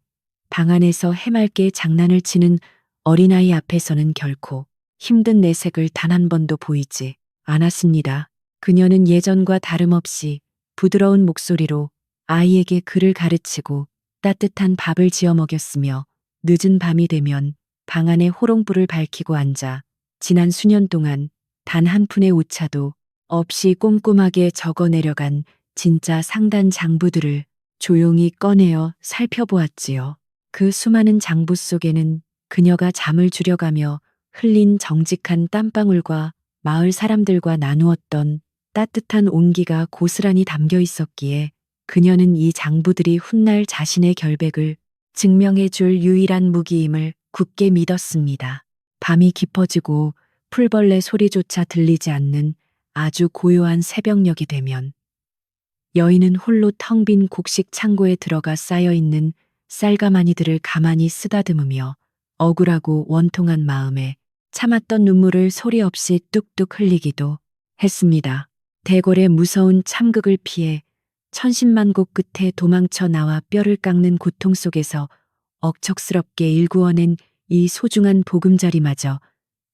[SPEAKER 1] 방 안에서 해맑게 장난을 치는 어린아이 앞에서는 결코 힘든 내색을 단 한 번도 보이지 않았습니다. 그녀는 예전과 다름없이 부드러운 목소리로 아이에게 글을 가르치고 따뜻한 밥을 지어 먹였으며 늦은 밤이 되면 방 안에 호롱불을 밝히고 앉아 지난 수년 동안 단 한 푼의 오차도 없이 꼼꼼하게 적어 내려간 진짜 상단 장부들을 조용히 꺼내어 살펴보았지요. 그 수많은 장부 속에는 그녀가 잠을 줄여가며 흘린 정직한 땀방울과 마을 사람들과 나누었던 따뜻한 온기가 고스란히 담겨 있었기에 그녀는 이 장부들이 훗날 자신의 결백을 증명해 줄 유일한 무기임을 굳게 믿었습니다. 밤이 깊어지고 풀벌레 소리조차 들리지 않는 아주 고요한 새벽녘이 되면 여인은 홀로 텅 빈 곡식 창고에 들어가 쌓여있는 쌀가마니들을 가만히 쓰다듬으며 억울하고 원통한 마음에 참았던 눈물을 소리 없이 뚝뚝 흘리기도 했습니다. 대궐의 무서운 참극을 피해 천신만고 끝에 도망쳐 나와 뼈를 깎는 고통 속에서 억척스럽게 일구어낸 이 소중한 보금자리마저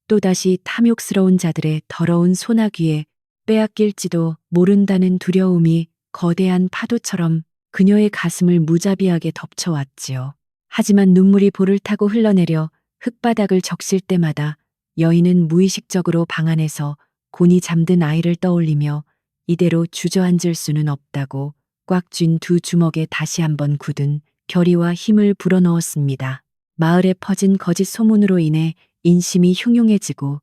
[SPEAKER 1] 또다시 탐욕스러운 자들의 더러운 소나귀에 빼앗길지도 모른다는 두려움이 거대한 파도처럼 그녀의 가슴을 무자비하게 덮쳐왔지요. 하지만 눈물이 볼을 타고 흘러내려 흙바닥을 적실 때마다 여인은 무의식적으로 방 안에서 곤히 잠든 아이를 떠올리며 이대로 주저앉을 수는 없다고 꽉 쥔 두 주먹에 다시 한번 굳은 결의와 힘을 불어넣었습니다. 마을에 퍼진 거짓 소문으로 인해 인심이 흉흉해지고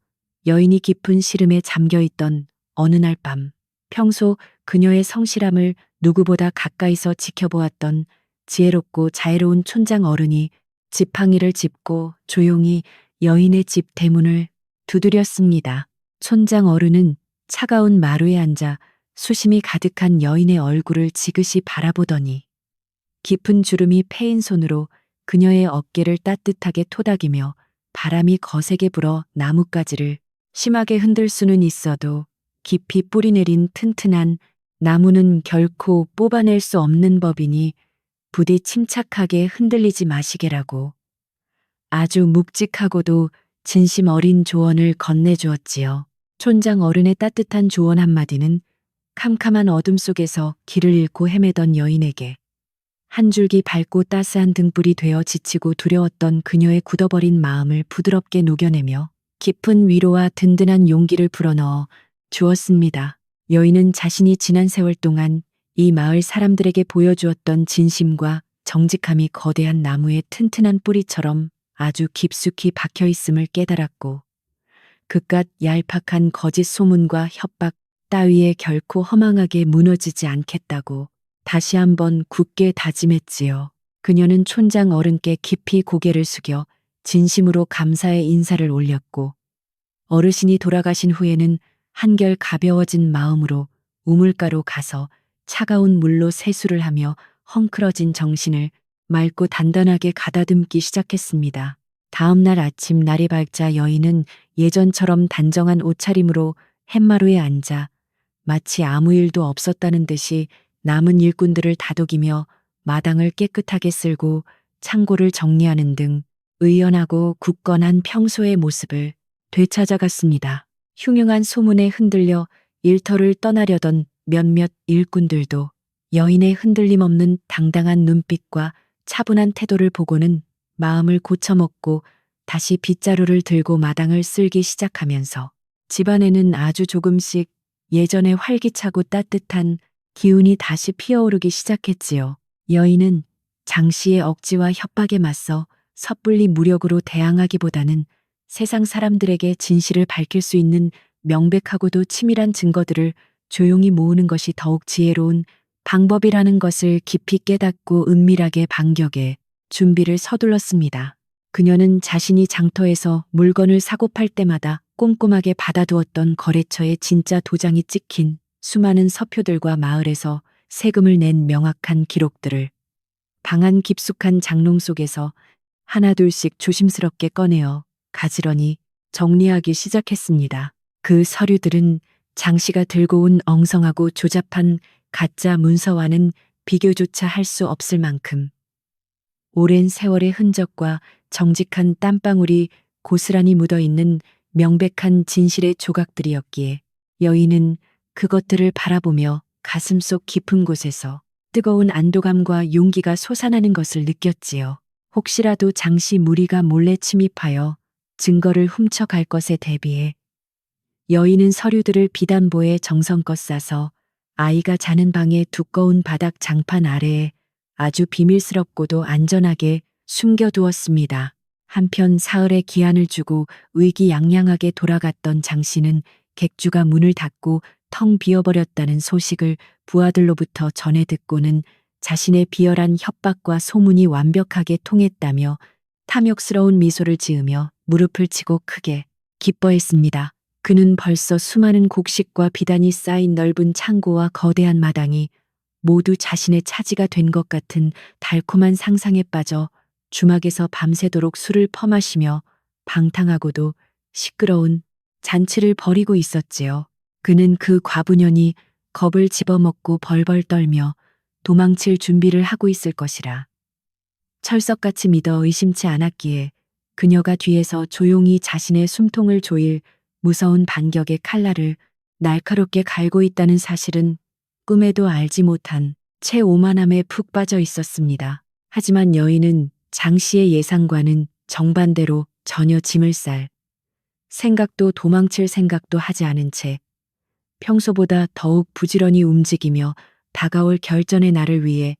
[SPEAKER 1] 여인이 깊은 시름에 잠겨있던 어느 날 밤, 평소 그녀의 성실함을 누구보다 가까이서 지켜보았던 지혜롭고 자애로운 촌장 어른이 지팡이를 짚고 조용히 여인의 집 대문을 두드렸습니다. 촌장 어른은 차가운 마루에 앉아 수심이 가득한 여인의 얼굴을 지그시 바라보더니 깊은 주름이 패인 손으로 그녀의 어깨를 따뜻하게 토닥이며 바람이 거세게 불어 나뭇가지를 심하게 흔들 수는 있어도 깊이 뿌리내린 튼튼한 나무는 결코 뽑아낼 수 없는 법이니 부디 침착하게 흔들리지 마시게라고 아주 묵직하고도 진심 어린 조언을 건네주었지요. 촌장 어른의 따뜻한 조언 한마디는 캄캄한 어둠 속에서 길을 잃고 헤매던 여인에게 한 줄기 밝고 따스한 등불이 되어 지치고 두려웠던 그녀의 굳어버린 마음을 부드럽게 녹여내며 깊은 위로와 든든한 용기를 불어넣어 주었습니다. 여인은 자신이 지난 세월 동안 이 마을 사람들에게 보여주었던 진심과 정직함이 거대한 나무의 튼튼한 뿌리처럼 아주 깊숙이 박혀 있음을 깨달았고 그깟 얄팍한 거짓 소문과 협박 따위에 결코 허망하게 무너지지 않겠다고 다시 한번 굳게 다짐했지요. 그녀는 촌장 어른께 깊이 고개를 숙여 진심으로 감사의 인사를 올렸고 어르신이 돌아가신 후에는 한결 가벼워진 마음으로 우물가로 가서 차가운 물로 세수를 하며 헝클어진 정신을 맑고 단단하게 가다듬기 시작했습니다. 다음 날 아침 날이 밝자 여인은 예전처럼 단정한 옷차림으로 햇마루에 앉아 마치 아무 일도 없었다는 듯이 남은 일꾼들을 다독이며 마당을 깨끗하게 쓸고 창고를 정리하는 등 의연하고 굳건한 평소의 모습을 되찾아갔습니다. 흉흉한 소문에 흔들려 일터를 떠나려던 몇몇 일꾼들도 여인의 흔들림 없는 당당한 눈빛과 차분한 태도를 보고는 마음을 고쳐먹고 다시 빗자루를 들고 마당을 쓸기 시작하면서 집안에는 아주 조금씩 예전의 활기차고 따뜻한 기운이 다시 피어오르기 시작했지요. 여인은 장 씨의 억지와 협박에 맞서 섣불리 무력으로 대항하기보다는 세상 사람들에게 진실을 밝힐 수 있는 명백하고도 치밀한 증거들을 조용히 모으는 것이 더욱 지혜로운 방법이라는 것을 깊이 깨닫고 은밀하게 반격에 준비를 서둘렀습니다. 그녀는 자신이 장터에서 물건을 사고 팔 때마다 꼼꼼하게 받아두었던 거래처의 진짜 도장이 찍힌 수많은 서표들과 마을에서 세금을 낸 명확한 기록들을 방 안 깊숙한 장롱 속에서 하나둘씩 조심스럽게 꺼내어 가지런히 정리하기 시작했습니다. 그 서류들은 장 씨가 들고 온 엉성하고 조잡한 가짜 문서와는 비교조차 할 수 없을 만큼 오랜 세월의 흔적과 정직한 땀방울이 고스란히 묻어있는 명백한 진실의 조각들이었기에 여인은 그것들을 바라보며 가슴속 깊은 곳에서 뜨거운 안도감과 용기가 솟아나는 것을 느꼈지요. 혹시라도 장씨 무리가 몰래 침입하여 증거를 훔쳐갈 것에 대비해 여인은 서류들을 비단보에 정성껏 싸서 아이가 자는 방의 두꺼운 바닥 장판 아래에 아주 비밀스럽고도 안전하게 숨겨두었습니다. 한편 사흘의 기한을 주고 의기양양하게 돌아갔던 장 씨는 객주가 문을 닫고 텅 비어버렸다는 소식을 부하들로부터 전해 듣고는 자신의 비열한 협박과 소문이 완벽하게 통했다며 탐욕스러운 미소를 지으며 무릎을 치고 크게 기뻐했습니다. 그는 벌써 수많은 곡식과 비단이 쌓인 넓은 창고와 거대한 마당이 모두 자신의 차지가 된 것 같은 달콤한 상상에 빠져 주막에서 밤새도록 술을 퍼마시며 방탕하고도 시끄러운 잔치를 벌이고 있었지요. 그는 그 과부년이 겁을 집어먹고 벌벌 떨며 도망칠 준비를 하고 있을 것이라 철석같이 믿어 의심치 않았기에 그녀가 뒤에서 조용히 자신의 숨통을 조일 무서운 반격의 칼날을 날카롭게 갈고 있다는 사실은 꿈에도 알지 못한 채 오만함에 푹 빠져 있었습니다. 하지만 여인은 장 씨의 예상과는 정반대로 전혀 짐을 쌀 생각도 도망칠 생각도 하지 않은 채 평소보다 더욱 부지런히 움직이며 다가올 결전의 날을 위해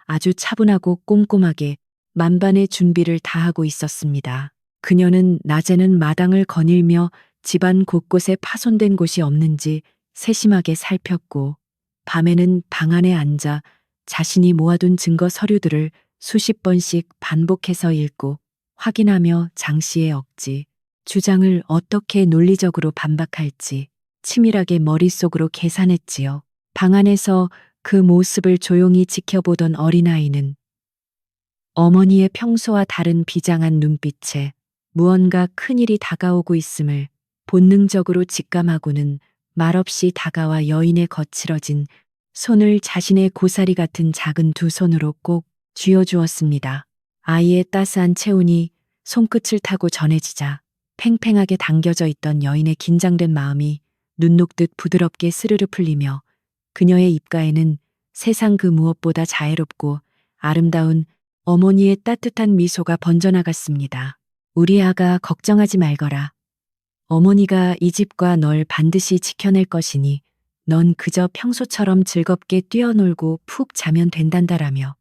[SPEAKER 1] 아주 차분하고 꼼꼼하게 만반의 준비를 다하고 있었습니다. 그녀는 낮에는 마당을 거닐며 집안 곳곳에 파손된 곳이 없는지 세심하게 살폈고 밤에는 방 안에 앉아 자신이 모아둔 증거 서류들을 수십 번씩 반복해서 읽고 확인하며 장 씨의 억지, 주장을 어떻게 논리적으로 반박할지 치밀하게 머릿속으로 계산했지요. 방 안에서 그 모습을 조용히 지켜보던 어린아이는 어머니의 평소와 다른 비장한 눈빛에 무언가 큰일이 다가오고 있음을 본능적으로 직감하고는 말없이 다가와 여인의 거칠어진 손을 자신의 고사리 같은 작은 두 손으로 꼭 쥐어주었습니다. 아이의 따스한 체온이 손끝을 타고 전해지자 팽팽하게 당겨져 있던 여인의 긴장된 마음이 눈 녹듯 부드럽게 스르르 풀리며 그녀의 입가에는 세상 그 무엇보다 자애롭고 아름다운 어머니의 따뜻한 미소가 번져나갔습니다. 우리 아가 걱정하지 말거라. 어머니가 이 집과 널 반드시 지켜낼 것이니 넌 그저 평소처럼 즐겁게 뛰어놀고 푹 자면 된단다라며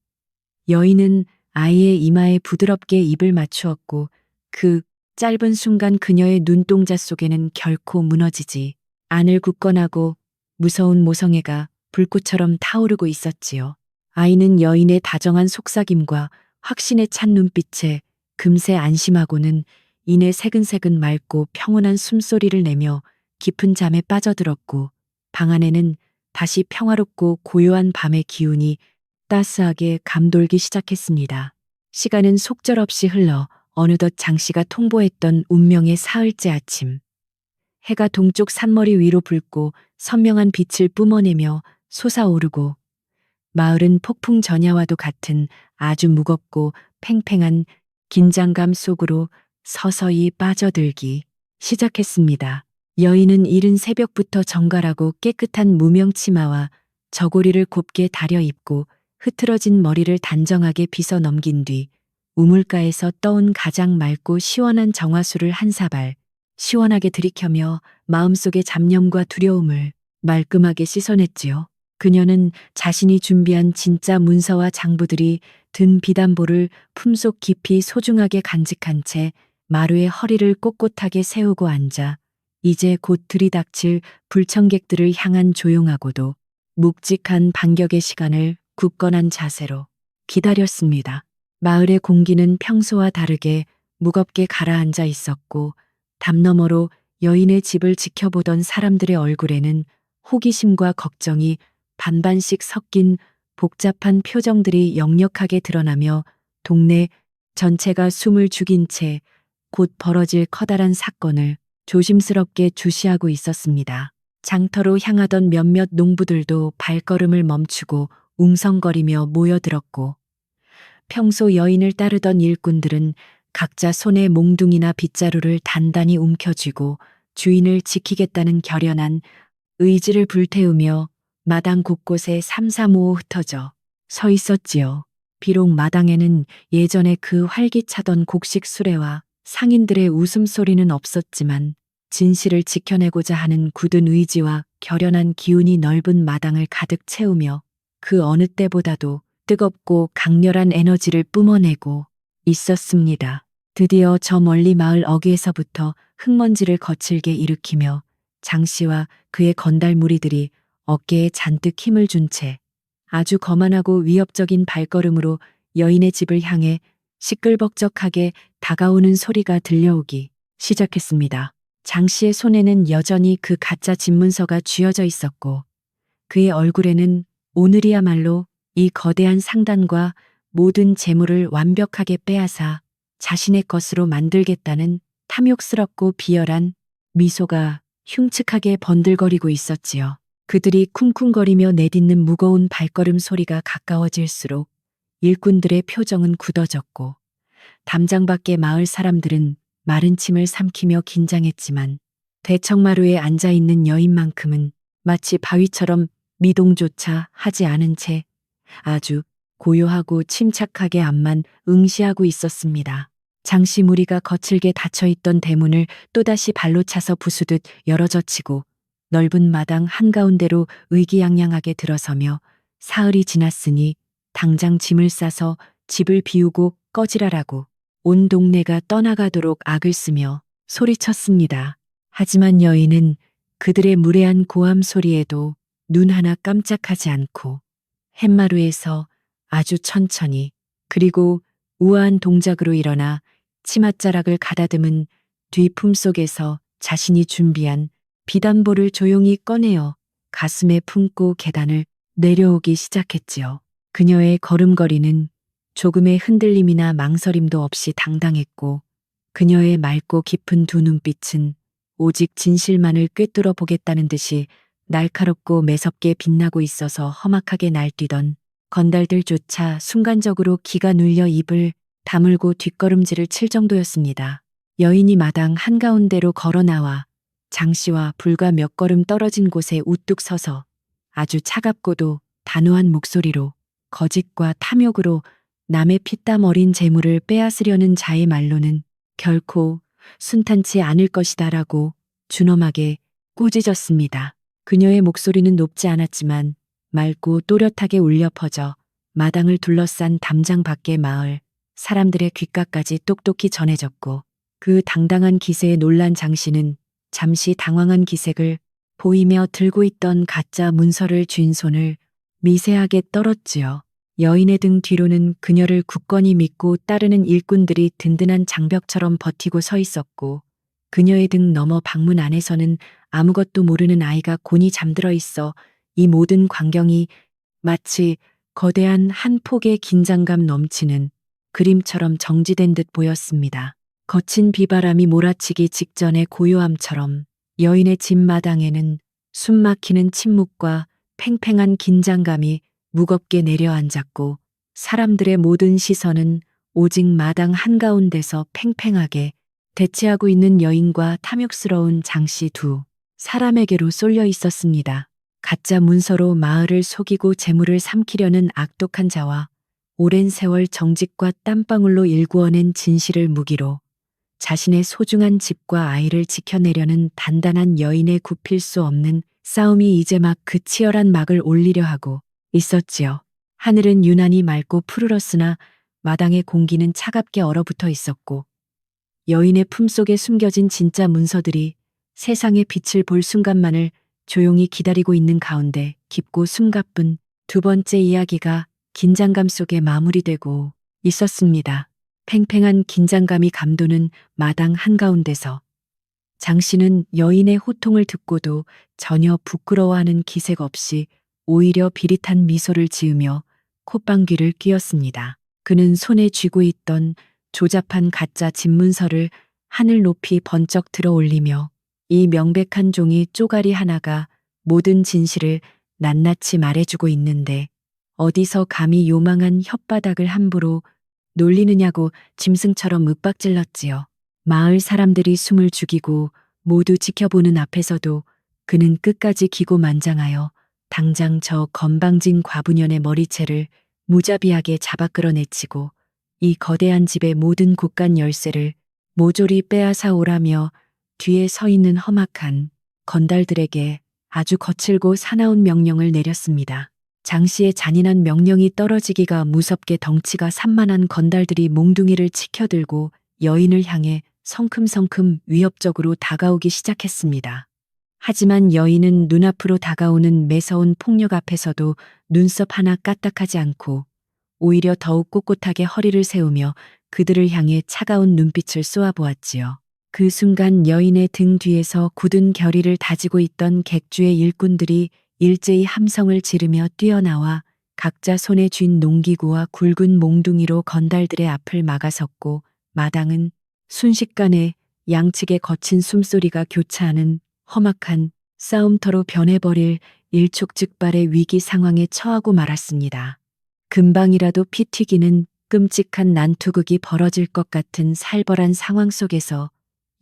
[SPEAKER 1] 여인은 아이의 이마에 부드럽게 입을 맞추었고 그 짧은 순간 그녀의 눈동자 속에는 결코 무너지지 않을 굳건하고 무서운 모성애가 불꽃처럼 타오르고 있었지요. 아이는 여인의 다정한 속삭임과 확신에 찬 눈빛에 금세 안심하고는 이내 새근새근 맑고 평온한 숨소리를 내며 깊은 잠에 빠져들었고 방 안에는 다시 평화롭고 고요한 밤의 기운이 따스하게 감돌기 시작했습니다. 시간은 속절없이 흘러 어느덧 장씨가 통보했던 운명의 사흘째 아침. 해가 동쪽 산머리 위로 붉고 선명한 빛을 뿜어내며 솟아오르고 마을은 폭풍 전야와도 같은 아주 무겁고 팽팽한 긴장감 속으로 서서히 빠져들기 시작했습니다. 여인은 이른 새벽부터 정갈하고 깨끗한 무명 치마와 저고리를 곱게 다려 입고 흐트러진 머리를 단정하게 빗어 넘긴 뒤 우물가에서 떠온 가장 맑고 시원한 정화수를 한 사발 시원하게 들이켜며 마음속의 잡념과 두려움을 말끔하게 씻어냈지요. 그녀는 자신이 준비한 진짜 문서와 장부들이 든 비단보를 품속 깊이 소중하게 간직한 채 마루에 허리를 꼿꼿하게 세우고 앉아 이제 곧 들이닥칠 불청객들을 향한 조용하고도 묵직한 반격의 시간을 굳건한 자세로 기다렸습니다. 마을의 공기는 평소와 다르게 무겁게 가라앉아 있었고 담 너머로 여인의 집을 지켜보던 사람들의 얼굴에는 호기심과 걱정이 반반씩 섞인 복잡한 표정들이 역력하게 드러나며 동네 전체가 숨을 죽인 채 곧 벌어질 커다란 사건을 조심스럽게 주시하고 있었습니다. 장터로 향하던 몇몇 농부들도 발걸음을 멈추고 웅성거리며 모여들었고 평소 여인을 따르던 일꾼들은 각자 손에 몽둥이나 빗자루를 단단히 움켜쥐고 주인을 지키겠다는 결연한 의지를 불태우며 마당 곳곳에 삼삼오오 흩어져 서 있었지요. 비록 마당에는 예전에 그 활기차던 곡식 수레와 상인들의 웃음소리는 없었지만 진실을 지켜내고자 하는 굳은 의지와 결연한 기운이 넓은 마당을 가득 채우며 그 어느 때보다도 뜨겁고 강렬한 에너지를 뿜어내고 있었습니다. 드디어 저 멀리 마을 어귀에서부터 흙먼지를 거칠게 일으키며 장씨와 그의 건달 무리들이 어깨에 잔뜩 힘을 준 채 아주 거만하고 위협적인 발걸음으로 여인의 집을 향해 시끌벅적하게 다가오는 소리가 들려오기 시작했습니다. 장씨의 손에는 여전히 그 가짜 집문서가 쥐어져 있었고 그의 얼굴에는 오늘이야말로 이 거대한 상단과 모든 재물을 완벽하게 빼앗아 자신의 것으로 만들겠다는 탐욕스럽고 비열한 미소가 흉측하게 번들거리고 있었지요. 그들이 쿵쿵거리며 내딛는 무거운 발걸음 소리가 가까워질수록 일꾼들의 표정은 굳어졌고 담장 밖의 마을 사람들은 마른 침을 삼키며 긴장했지만 대청마루에 앉아있는 여인만큼은 마치 바위처럼 미동조차 하지 않은 채 아주 고요하고 침착하게 앞만 응시하고 있었습니다. 장씨 무리가 거칠게 닫혀있던 대문을 또다시 발로 차서 부수듯 열어젖히고 넓은 마당 한가운데로 의기양양하게 들어서며 사흘이 지났으니 당장 짐을 싸서 집을 비우고 꺼지라라고 온 동네가 떠나가도록 악을 쓰며 소리쳤습니다. 하지만 여인은 그들의 무례한 고함 소리에도 눈 하나 깜짝하지 않고 햇마루에서 아주 천천히 그리고 우아한 동작으로 일어나 치맛자락을 가다듬은 뒤품 속에서 자신이 준비한 비단보를 조용히 꺼내어 가슴에 품고 계단을 내려오기 시작했지요. 그녀의 걸음걸이는 조금의 흔들림이나 망설임도 없이 당당했고 그녀의 맑고 깊은 두 눈빛은 오직 진실만을 꿰뚫어 보겠다는 듯이 날카롭고 매섭게 빛나고 있어서 험악하게 날뛰던 건달들조차 순간적으로 기가 눌려 입을 다물고 뒷걸음질을 칠 정도였습니다. 여인이 마당 한가운데로 걸어 나와 장씨와 불과 몇 걸음 떨어진 곳에 우뚝 서서 아주 차갑고도 단호한 목소리로 거짓과 탐욕으로 남의 피땀 어린 재물을 빼앗으려는 자의 말로는 결코 순탄치 않을 것이다라고 준엄하게 꾸짖었습니다. 그녀의 목소리는 높지 않았지만 맑고 또렷하게 울려 퍼져 마당을 둘러싼 담장 밖의 마을 사람들의 귓가까지 똑똑히 전해졌고 그 당당한 기세에 놀란 장씨는 잠시 당황한 기색을 보이며 들고 있던 가짜 문서를 쥔 손을 미세하게 떨었지요. 여인의 등 뒤로는 그녀를 굳건히 믿고 따르는 일꾼들이 든든한 장벽처럼 버티고 서 있었고 그녀의 등 너머 방문 안에서는 아무것도 모르는 아이가 곤히 잠들어 있어 이 모든 광경이 마치 거대한 한 폭의 긴장감 넘치는 그림처럼 정지된 듯 보였습니다. 거친 비바람이 몰아치기 직전의 고요함처럼 여인의 집 마당에는 숨막히는 침묵과 팽팽한 긴장감이 무겁게 내려앉았고 사람들의 모든 시선은 오직 마당 한가운데서 팽팽하게 대치하고 있는 여인과 탐욕스러운 장씨 두 사람에게로 쏠려 있었습니다. 가짜 문서로 마을을 속이고 재물을 삼키려는 악독한 자와 오랜 세월 정직과 땀방울로 일구어낸 진실을 무기로 자신의 소중한 집과 아이를 지켜내려는 단단한 여인의 굽힐 수 없는 싸움이 이제 막 그 치열한 막을 올리려 하고 있었지요. 하늘은 유난히 맑고 푸르렀으나 마당의 공기는 차갑게 얼어붙어 있었고 여인의 품속에 숨겨진 진짜 문서들이 세상의 빛을 볼 순간만을 조용히 기다리고 있는 가운데 깊고 숨가쁜 두 번째 이야기가 긴장감 속에 마무리되고 있었습니다. 팽팽한 긴장감이 감도는 마당 한가운데서 장씨는 여인의 호통을 듣고도 전혀 부끄러워하는 기색 없이 오히려 비릿한 미소를 지으며 콧방귀를 뀌었습니다. 그는 손에 쥐고 있던 조잡한 가짜 집문서를 하늘 높이 번쩍 들어 올리며 이 명백한 종이 쪼가리 하나가 모든 진실을 낱낱이 말해주고 있는데 어디서 감히 요망한 혓바닥을 함부로 놀리느냐고 짐승처럼 윽박질렀지요. 마을 사람들이 숨을 죽이고 모두 지켜보는 앞에서도 그는 끝까지 기고만장하여 당장 저 건방진 과부년의 머리채를 무자비하게 잡아 끌어내치고 이 거대한 집의 모든 곳간 열쇠를 모조리 빼앗아 오라며 뒤에 서 있는 험악한 건달들에게 아주 거칠고 사나운 명령을 내렸습니다. 장씨의 잔인한 명령이 떨어지기가 무섭게 덩치가 산만한 건달들이 몽둥이를 치켜들고 여인을 향해 성큼성큼 위협적으로 다가오기 시작했습니다. 하지만 여인은 눈앞으로 다가오는 매서운 폭력 앞에서도 눈썹 하나 까딱하지 않고 오히려 더욱 꼿꼿하게 허리를 세우며 그들을 향해 차가운 눈빛을 쏘아보았지요. 그 순간 여인의 등 뒤에서 굳은 결의를 다지고 있던 객주의 일꾼들이 일제히 함성을 지르며 뛰어나와 각자 손에 쥔 농기구와 굵은 몽둥이로 건달들의 앞을 막아섰고 마당은 순식간에 양측의 거친 숨소리가 교차하는 험악한 싸움터로 변해버릴 일촉즉발의 위기 상황에 처하고 말았습니다. 금방이라도 피 튀기는 끔찍한 난투극이 벌어질 것 같은 살벌한 상황 속에서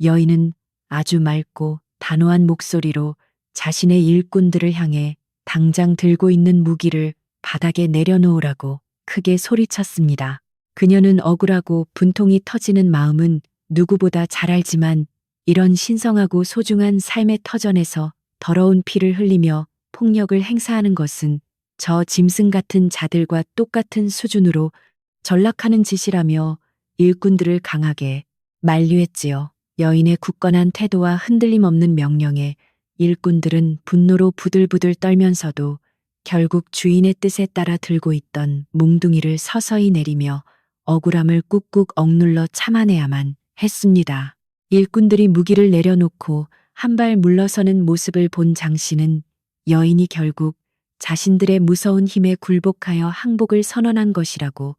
[SPEAKER 1] 여인은 아주 맑고 단호한 목소리로 자신의 일꾼들을 향해 당장 들고 있는 무기를 바닥에 내려놓으라고 크게 소리쳤습니다. 그녀는 억울하고 분통이 터지는 마음은 누구보다 잘 알지만 이런 신성하고 소중한 삶의 터전에서 더러운 피를 흘리며 폭력을 행사하는 것은 저 짐승 같은 자들과 똑같은 수준으로 전락하는 짓이라며 일꾼들을 강하게 만류했지요. 여인의 굳건한 태도와 흔들림 없는 명령에 일꾼들은 분노로 부들부들 떨면서도 결국 주인의 뜻에 따라 들고 있던 몽둥이를 서서히 내리며 억울함을 꾹꾹 억눌러 참아내야만 했습니다. 일꾼들이 무기를 내려놓고 한 발 물러서는 모습을 본 장씨는 여인이 결국 자신들의 무서운 힘에 굴복하여 항복을 선언한 것이라고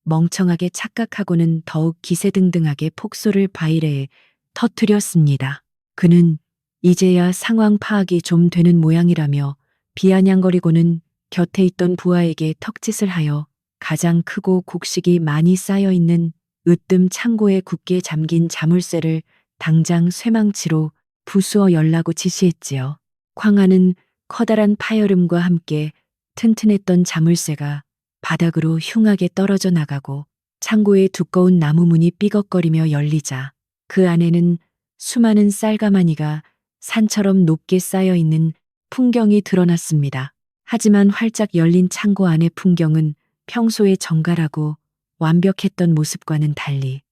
[SPEAKER 1] 멍청하게 착각하고는 더욱 기세등등하게 폭소를 바이레에 터뜨렸습니다. 그는 이제야 상황 파악이 좀 되는 모양이라며 비아냥거리고는 곁에 있던 부하에게 턱짓을 하여 가장 크고 곡식이 많이 쌓여 있는 으뜸 창고에 굳게 잠긴 자물쇠를 당장 쇠망치로 부수어 열라고 지시했지요. 쾅하는 커다란 파열음과 함께 튼튼했던 자물쇠가 바닥으로 흉하게 떨어져 나가고 창고의 두꺼운 나무 문이 삐걱거리며 열리자 그 안에는 수많은 쌀가마니가 산처럼 높게 쌓여 있는 풍경이 드러났습니다. 하지만 활짝 열린 창고 안의 풍경은 평소에 정갈하고 완벽했던 모습과는 달리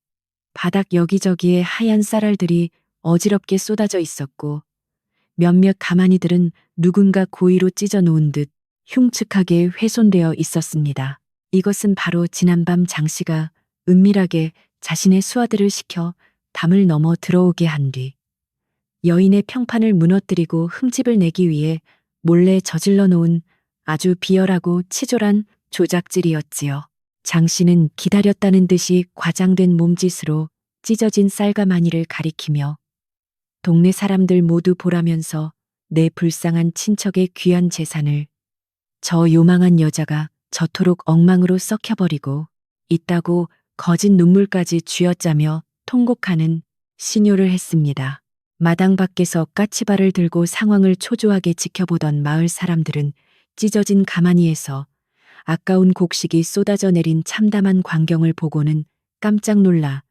[SPEAKER 1] 바닥 여기저기에 하얀 쌀알들이 어지럽게 쏟아져 있었고 몇몇 가마니들은 누군가 고의로 찢어 놓은 듯 흉측하게 훼손되어 있었습니다. 이것은 바로 지난밤 장씨가 은밀하게 자신의 수하들을 시켜 담을 넘어 들어오게 한 뒤 여인의 평판을 무너뜨리고 흠집을 내기 위해 몰래 저질러 놓은 아주 비열하고 치졸한 조작질이었지요. 장 씨는 기다렸다는 듯이 과장된 몸짓으로 찢어진 쌀가마니를 가리키며 동네 사람들 모두 보라면서 내 불쌍한 친척의 귀한 재산을 저 요망한 여자가 저토록 엉망으로 썩혀버리고 있다고 거짓 눈물까지 쥐어짜며 통곡하는 신요를 했습니다. 마당 밖에서 까치발을 들고 상황을 초조하게 지켜보던 마을 사람들은 찢어진 가마니에서 아까운 곡식이 쏟아져 내린 참담한 광경을 보고는 깜짝 놀라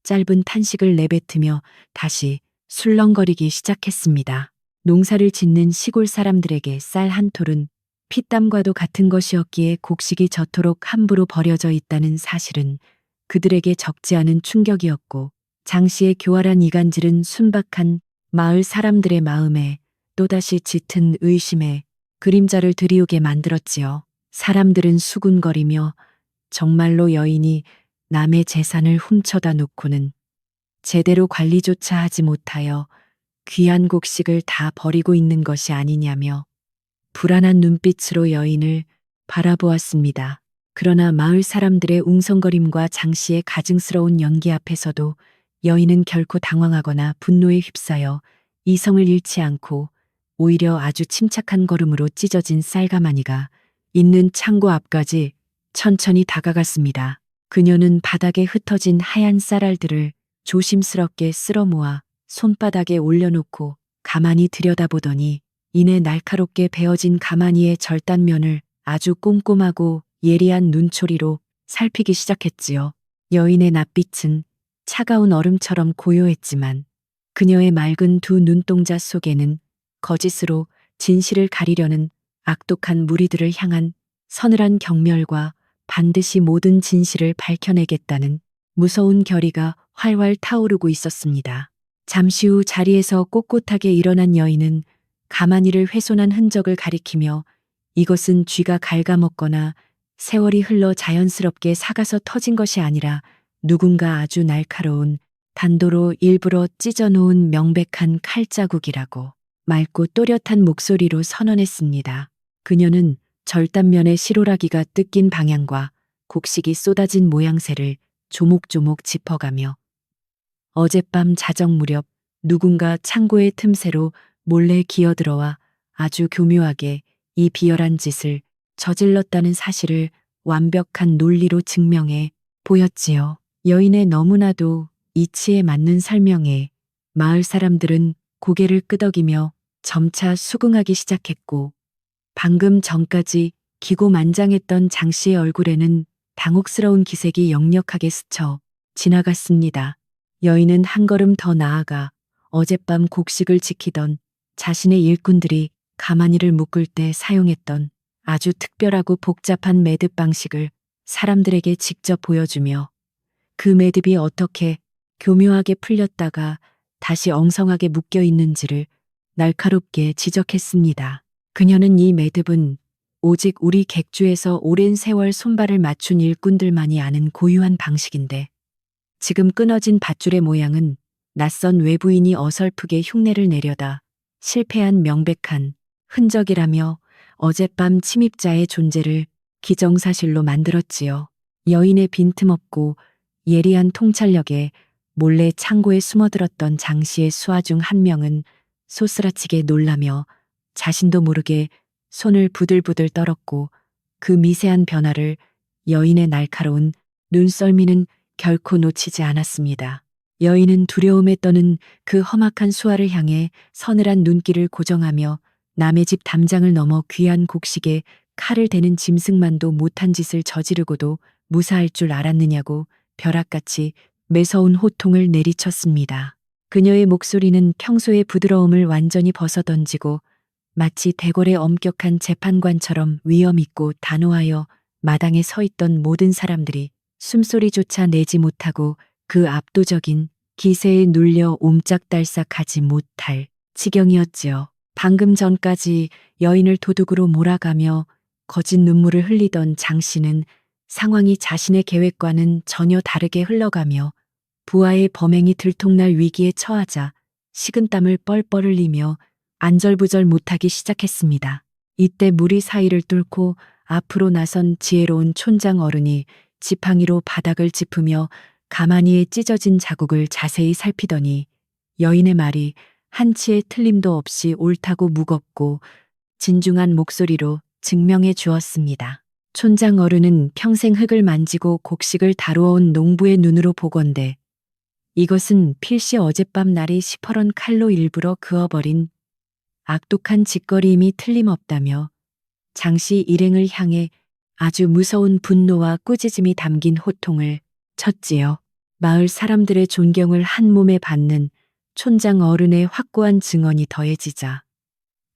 [SPEAKER 1] 짧은 탄식을 내뱉으며 다시 술렁거리기 시작했습니다. 농사를 짓는 시골 사람들에게 쌀 한 톨은 피땀과도 같은 것이었기에 곡식이 저토록 함부로 버려져 있다는 사실은 그들에게 적지 않은 충격이었고 장 씨의 교활한 이간질은 순박한 마을 사람들의 마음에 또다시 짙은 의심의 그림자를 드리우게 만들었지요. 사람들은 수군거리며 정말로 여인이 남의 재산을 훔쳐다 놓고는 제대로 관리조차 하지 못하여 귀한 곡식을 다 버리고 있는 것이 아니냐며 불안한 눈빛으로 여인을 바라보았습니다. 그러나 마을 사람들의 웅성거림과 장 씨의 가증스러운 연기 앞에서도 여인은 결코 당황하거나 분노에 휩싸여 이성을 잃지 않고 오히려 아주 침착한 걸음으로 찢어진 쌀가마니가 있는 창고 앞까지 천천히 다가갔습니다. 그녀는 바닥에 흩어진 하얀 쌀알들을 조심스럽게 쓸어 모아 손바닥에 올려놓고 가만히 들여다보더니 이내 날카롭게 베어진 가마니의 절단면을 아주 꼼꼼하고 예리한 눈초리로 살피기 시작했지요. 여인의 낯빛은 차가운 얼음처럼 고요했지만 그녀의 맑은 두 눈동자 속에는 거짓으로 진실을 가리려는 악독한 무리들을 향한 서늘한 경멸과 반드시 모든 진실을 밝혀내겠다는 무서운 결의가 활활 타오르고 있었습니다. 잠시 후 자리에서 꼿꼿하게 일어난 여인은 가마니를 훼손한 흔적을 가리키며 이것은 쥐가 갉아먹거나 세월이 흘러 자연스럽게 삭아서 터진 것이 아니라 누군가 아주 날카로운 단도로 일부러 찢어놓은 명백한 칼자국이라고 맑고 또렷한 목소리로 선언했습니다. 그녀는 절단면의 실오라기가 뜯긴 방향과 곡식이 쏟아진 모양새를 조목조목 짚어가며 어젯밤 자정 무렵 누군가 창고의 틈새로 몰래 기어들어와 아주 교묘하게 이 비열한 짓을 저질렀다는 사실을 완벽한 논리로 증명해 보였지요. 여인의 너무나도 이치에 맞는 설명에 마을 사람들은 고개를 끄덕이며 점차 수긍하기 시작했고 방금 전까지 기고만장했던 장 씨의 얼굴에는 당혹스러운 기색이 역력하게 스쳐 지나갔습니다. 여인은 한 걸음 더 나아가 어젯밤 곡식을 지키던 자신의 일꾼들이 가마니를 묶을 때 사용했던 아주 특별하고 복잡한 매듭 방식을 사람들에게 직접 보여주며 그 매듭이 어떻게 교묘하게 풀렸다가 다시 엉성하게 묶여 있는지를 날카롭게 지적했습니다. 그녀는 이 매듭은 오직 우리 객주에서 오랜 세월 손발을 맞춘 일꾼들만이 아는 고유한 방식인데 지금 끊어진 밧줄의 모양은 낯선 외부인이 어설프게 흉내를 내려다 실패한 명백한 흔적이라며 어젯밤 침입자의 존재를 기정사실로 만들었지요. 여인의 빈틈없고 예리한 통찰력에 몰래 창고에 숨어들었던 장 씨의 수하 중 한 명은 소스라치게 놀라며 자신도 모르게 손을 부들부들 떨었고 그 미세한 변화를 여인의 날카로운 눈썰미는 결코 놓치지 않았습니다. 여인은 두려움에 떠는 그 험악한 수하를 향해 서늘한 눈길을 고정하며 남의 집 담장을 넘어 귀한 곡식에 칼을 대는 짐승만도 못한 짓을 저지르고도 무사할 줄 알았느냐고 벼락같이 매서운 호통을 내리쳤습니다. 그녀의 목소리는 평소의 부드러움을 완전히 벗어던지고 마치 대궐의 엄격한 재판관처럼 위엄있고 단호하여 마당에 서 있던 모든 사람들이 숨소리조차 내지 못하고 그 압도적인 기세에 눌려 옴짝달싹하지 못할 지경이었지요. 방금 전까지 여인을 도둑으로 몰아가며 거짓 눈물을 흘리던 장 씨는 상황이 자신의 계획과는 전혀 다르게 흘러가며 부하의 범행이 들통날 위기에 처하자 식은땀을 뻘뻘 흘리며 안절부절 못하기 시작했습니다. 이때 무리 사이를 뚫고 앞으로 나선 지혜로운 촌장 어른이 지팡이로 바닥을 짚으며 가마니에 찢어진 자국을 자세히 살피더니 여인의 말이 한치의 틀림도 없이 옳다고 무겁고 진중한 목소리로 증명해 주었습니다. 촌장 어른은 평생 흙을 만지고 곡식을 다루어온 농부의 눈으로 보건대 이것은 필시 어젯밤 날이 시퍼런 칼로 일부러 그어버린 악독한 짓거리임이 틀림없다며 장씨 일행을 향해 아주 무서운 분노와 꾸짖음이 담긴 호통을 쳤지요. 마을 사람들의 존경을 한 몸에 받는 촌장 어른의 확고한 증언이 더해지자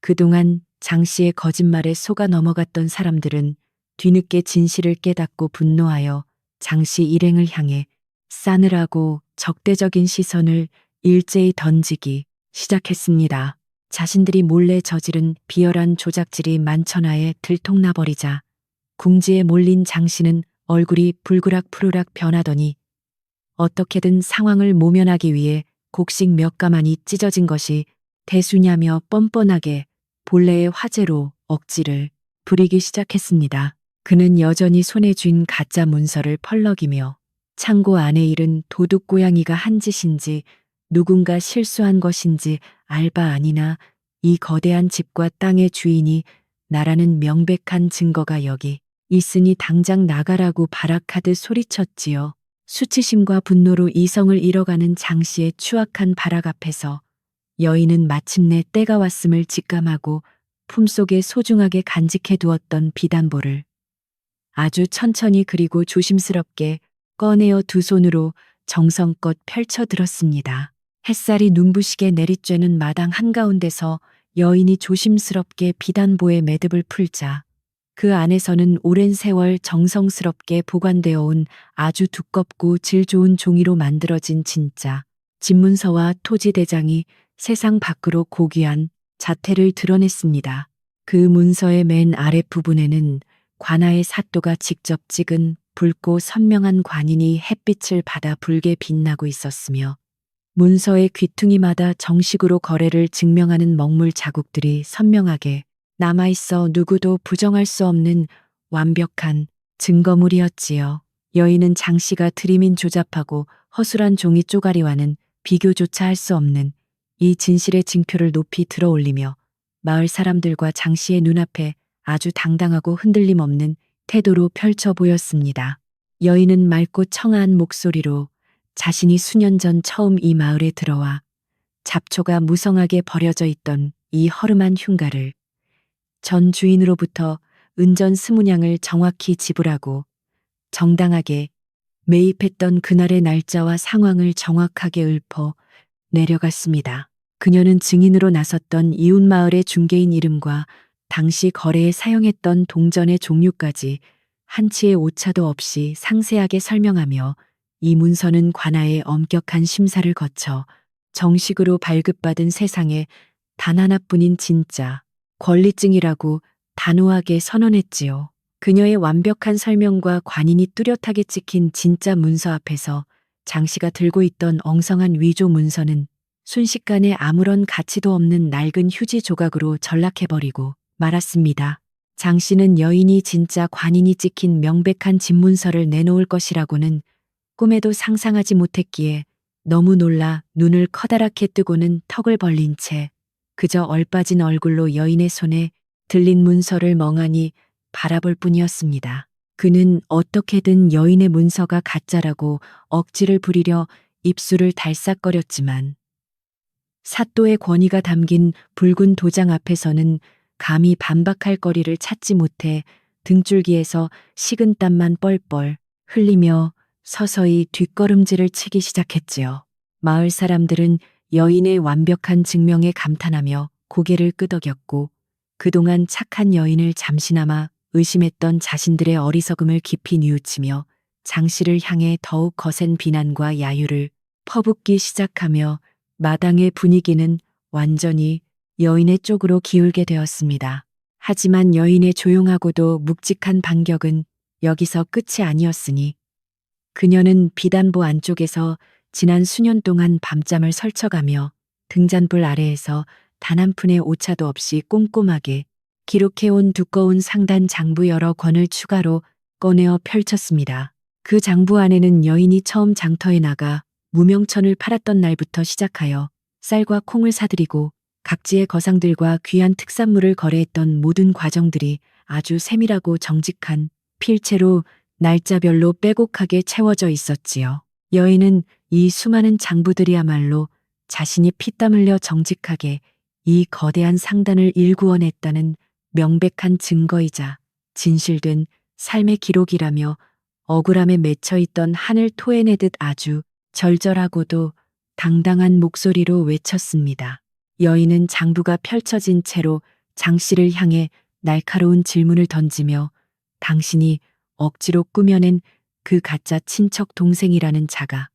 [SPEAKER 1] 그동안 장씨의 거짓말에 속아 넘어갔던 사람들은 뒤늦게 진실을 깨닫고 분노하여 장씨 일행을 향해 싸늘하고 적대적인 시선을 일제히 던지기 시작했습니다. 자신들이 몰래 저지른 비열한 조작질이 만천하에 들통나버리자 궁지에 몰린 장씨는 얼굴이 불그락푸르락 변하더니 어떻게든 상황을 모면하기 위해 곡식 몇 가마니 찢어진 것이 대수냐며 뻔뻔하게 본래의 화제로 억지를 부리기 시작했습니다. 그는 여전히 손에 쥔 가짜 문서를 펄럭이며 창고 안에 일은 도둑 고양이가 한 짓인지 누군가 실수한 것인지 알 바 아니나 이 거대한 집과 땅의 주인이 나라는 명백한 증거가 여기 있으니 당장 나가라고 발악하듯 소리쳤지요. 수치심과 분노로 이성을 잃어가는 장씨의 추악한 발악 앞에서 여인은 마침내 때가 왔음을 직감하고 품속에 소중하게 간직해 두었던 비단보를 아주 천천히 그리고 조심스럽게 꺼내어 두 손으로 정성껏 펼쳐 들었습니다. 햇살이 눈부시게 내리쬐는 마당 한가운데서 여인이 조심스럽게 비단보의 매듭을 풀자 그 안에서는 오랜 세월 정성스럽게 보관되어 온 아주 두껍고 질 좋은 종이로 만들어진 진짜 집문서와 토지대장이 세상 밖으로 고귀한 자태를 드러냈습니다. 그 문서의 맨 아랫부분에는 관아의 사또가 직접 찍은 붉고 선명한 관인이 햇빛을 받아 붉게 빛나고 있었으며 문서의 귀퉁이마다 정식으로 거래를 증명하는 먹물 자국들이 선명하게 남아있어 누구도 부정할 수 없는 완벽한 증거물이었지요. 여인은 장씨가 들이민 조잡하고 허술한 종이 쪼가리와는 비교조차 할 수 없는 이 진실의 징표를 높이 들어 올리며 마을 사람들과 장씨의 눈앞에 아주 당당하고 흔들림 없는 태도로 펼쳐 보였습니다. 여인은 맑고 청아한 목소리로 자신이 수년 전 처음 이 마을에 들어와 잡초가 무성하게 버려져 있던 이 허름한 흉가를 전 주인으로부터 은전 20냥을 정확히 지불하고 정당하게 매입했던 그날의 날짜와 상황을 정확하게 읊어 내려갔습니다. 그녀는 증인으로 나섰던 이웃마을의 중개인 이름과 당시 거래에 사용했던 동전의 종류까지 한치의 오차도 없이 상세하게 설명하며 이 문서는 관아의 엄격한 심사를 거쳐 정식으로 발급받은 세상에 단 하나뿐인 진짜 권리증이라고 단호하게 선언했지요. 그녀의 완벽한 설명과 관인이 뚜렷하게 찍힌 진짜 문서 앞에서 장씨가 들고 있던 엉성한 위조 문서는 순식간에 아무런 가치도 없는 낡은 휴지 조각으로 전락해버리고 말았습니다. 장씨는 여인이 진짜 관인이 찍힌 명백한 집문서를 내놓을 것이라고는 꿈에도 상상하지 못했기에 너무 놀라 눈을 커다랗게 뜨고는 턱을 벌린 채 그저 얼빠진 얼굴로 여인의 손에 들린 문서를 멍하니 바라볼 뿐이었습니다. 그는 어떻게든 여인의 문서가 가짜라고 억지를 부리려 입술을 달싹거렸지만 사또의 권위가 담긴 붉은 도장 앞에서는 감히 반박할 거리를 찾지 못해 등줄기에서 식은 땀만 뻘뻘 흘리며 서서히 뒷걸음질을 치기 시작했지요. 마을 사람들은 여인의 완벽한 증명에 감탄하며 고개를 끄덕였고 그동안 착한 여인을 잠시나마 의심했던 자신들의 어리석음을 깊이 뉘우치며 장씨를 향해 더욱 거센 비난과 야유를 퍼붓기 시작하며 마당의 분위기는 완전히 여인의 쪽으로 기울게 되었습니다. 하지만 여인의 조용하고도 묵직한 반격은 여기서 끝이 아니었으니 그녀는 비단보 안쪽에서 지난 수년 동안 밤잠을 설쳐가며 등잔불 아래에서 단 한 푼의 오차도 없이 꼼꼼하게 기록해온 두꺼운 상단 장부 여러 권을 추가로 꺼내어 펼쳤습니다. 그 장부 안에는 여인이 처음 장터에 나가 무명천을 팔았던 날부터 시작하여 쌀과 콩을 사들이고 각지의 거상들과 귀한 특산물을 거래했던 모든 과정들이 아주 세밀하고 정직한 필체로 날짜별로 빼곡하게 채워져 있었지요. 여인은 이 수많은 장부들이야말로 자신이 피땀 흘려 정직하게 이 거대한 상단을 일구어냈다는 명백한 증거이자 진실된 삶의 기록이라며 억울함에 맺혀있던 한을 토해내듯 아주 절절하고도 당당한 목소리로 외쳤습니다. 여인은 장부가 펼쳐진 채로 장 씨를 향해 날카로운 질문을 던지며 당신이 억지로 꾸며낸 그 가짜 친척 동생이라는 자가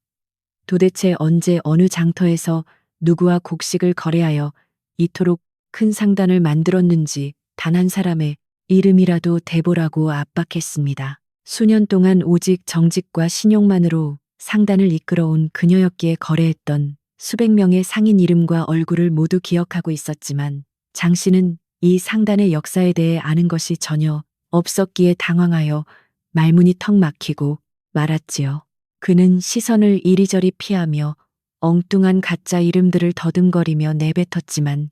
[SPEAKER 1] 도대체 언제 어느 장터에서 누구와 곡식을 거래하여 이토록 큰 상단을 만들었는지 단 한 사람의 이름이라도 대보라고 압박했습니다. 수년 동안 오직 정직과 신용만으로 상단을 이끌어온 그녀였기에 거래했던 수백 명의 상인 이름과 얼굴을 모두 기억하고 있었지만 장 씨는 이 상단의 역사에 대해 아는 것이 전혀 없었기에 당황하여 말문이 턱 막히고 말았지요. 그는 시선을 이리저리 피하며 엉뚱한 가짜 이름들을 더듬거리며 내뱉었지만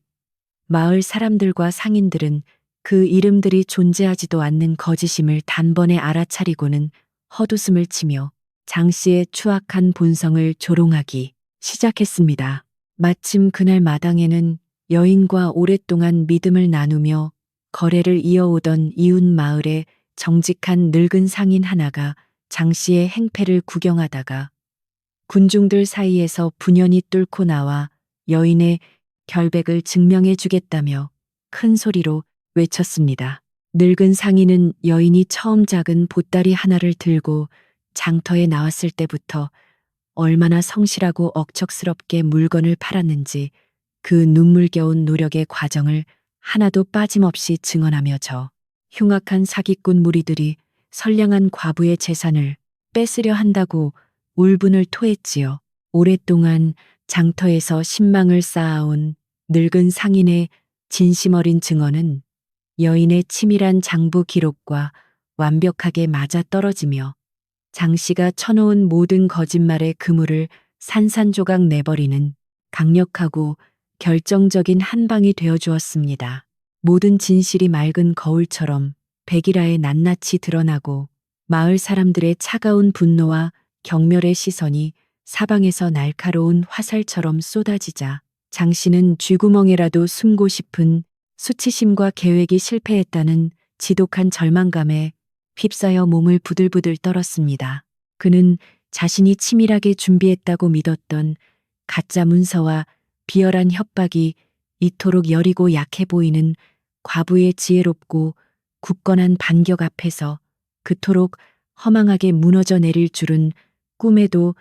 [SPEAKER 1] 마을 사람들과 상인들은 그 이름들이 존재하지도 않는 거짓임을 단번에 알아차리고는 헛웃음을 치며 장 씨의 추악한 본성을 조롱하기 시작했습니다. 마침 그날 마당에는 여인과 오랫동안 믿음을 나누며 거래를 이어오던 이웃 마을의 정직한 늙은 상인 하나가 장 씨의 행패를 구경하다가 군중들 사이에서 분연히 뚫고 나와 여인의 결백을 증명해 주겠다며 큰 소리로 외쳤습니다. 늙은 상인은 여인이 처음 작은 보따리 하나를 들고 장터에 나왔을 때부터 얼마나 성실하고 억척스럽게 물건을 팔았는지 그 눈물겨운 노력의 과정을 하나도 빠짐없이 증언하며 저 흉악한 사기꾼 무리들이 선량한 과부의 재산을 뺏으려 한다고 울분을 토했지요. 오랫동안 장터에서 신망을 쌓아온 늙은 상인의 진심 어린 증언은 여인의 치밀한 장부 기록과 완벽하게 맞아떨어지며 장 씨가 쳐놓은 모든 거짓말의 그물을 산산조각 내버리는 강력하고 결정적인 한 방이 되어 주었습니다. 모든 진실이 맑은 거울처럼 백일하에 낱낱이 드러나고 마을 사람들의 차가운 분노와 경멸의 시선이 사방에서 날카로운 화살처럼 쏟아지자 장 씨는 쥐구멍에라도 숨고 싶은 수치심과 계획이 실패했다는 지독한 절망감에 휩싸여 몸을 부들부들 떨었습니다. 그는 자신이 치밀하게 준비했다고 믿었던 가짜 문서와 비열한 협박이 이토록 여리고 약해 보이는 과부의 지혜롭고 굳건한 반격 앞에서 그토록 허망하게 무너져 내릴 줄은 꿈에도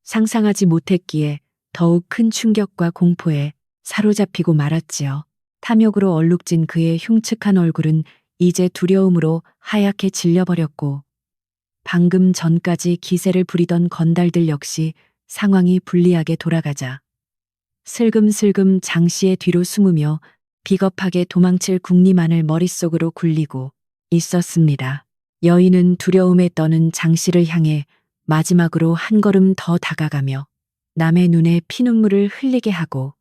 [SPEAKER 1] 상상하지 못했기에 더욱 큰 충격과 공포에 사로잡히고 말았지요. 탐욕으로 얼룩진 그의 흉측한 얼굴은 이제 두려움으로 하얗게 질려버렸고 방금 전까지 기세를 부리던 건달들 역시 상황이 불리하게 돌아가자 슬금슬금 장 씨의 뒤로 숨으며 비겁하게 도망칠 궁리만을 머릿속으로 굴리고 있었습니다. 여인은 두려움에 떠는 장 씨를 향해 마지막으로 한 걸음 더 다가가며 남의 눈에 피눈물을 흘리게 하고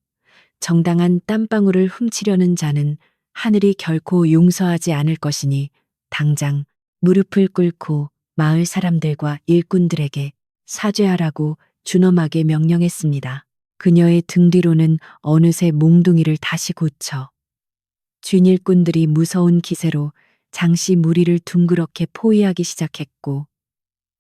[SPEAKER 1] 정당한 땀방울을 훔치려는 자는 하늘이 결코 용서하지 않을 것이니 당장 무릎을 꿇고 마을 사람들과 일꾼들에게 사죄하라고 준엄하게 명령했습니다. 그녀의 등 뒤로는 어느새 몽둥이를 다시 고쳐 쥔일꾼들이 무서운 기세로 장씨 무리를 둥그렇게 포위하기 시작했고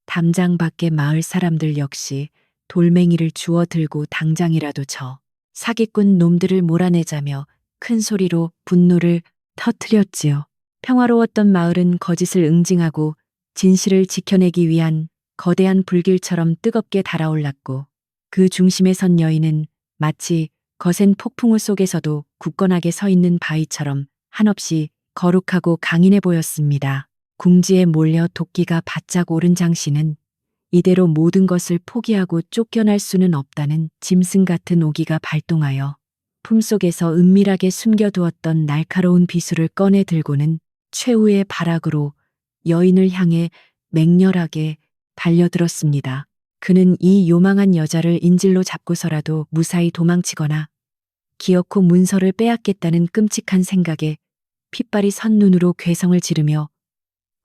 [SPEAKER 1] 담장 밖의 마을 사람들 역시 돌멩이를 주워 들고 당장이라도 저 사기꾼 놈들을 몰아내자며 큰 소리로 분노를 터뜨렸지요. 평화로웠던 마을은 거짓을 응징하고 진실을 지켜내기 위한 거대한 불길처럼 뜨겁게 달아올랐고 그 중심에 선 여인은 마치 거센 폭풍우 속에서도 굳건하게 서 있는 바위처럼 한없이 거룩하고 강인해 보였습니다. 궁지에 몰려 도끼가 바짝 오른 장 씨는 이대로 모든 것을 포기하고 쫓겨날 수는 없다는 짐승 같은 오기가 발동하여 품속에서 은밀하게 숨겨두었던 날카로운 비수를 꺼내 들고는 최후의 발악으로 여인을 향해 맹렬하게 달려들었습니다. 그는 이 요망한 여자를 인질로 잡고서라도 무사히 도망치거나 기어코 문서를 빼앗겠다는 끔찍한 생각에 핏발이 선 눈으로 괴성을 지르며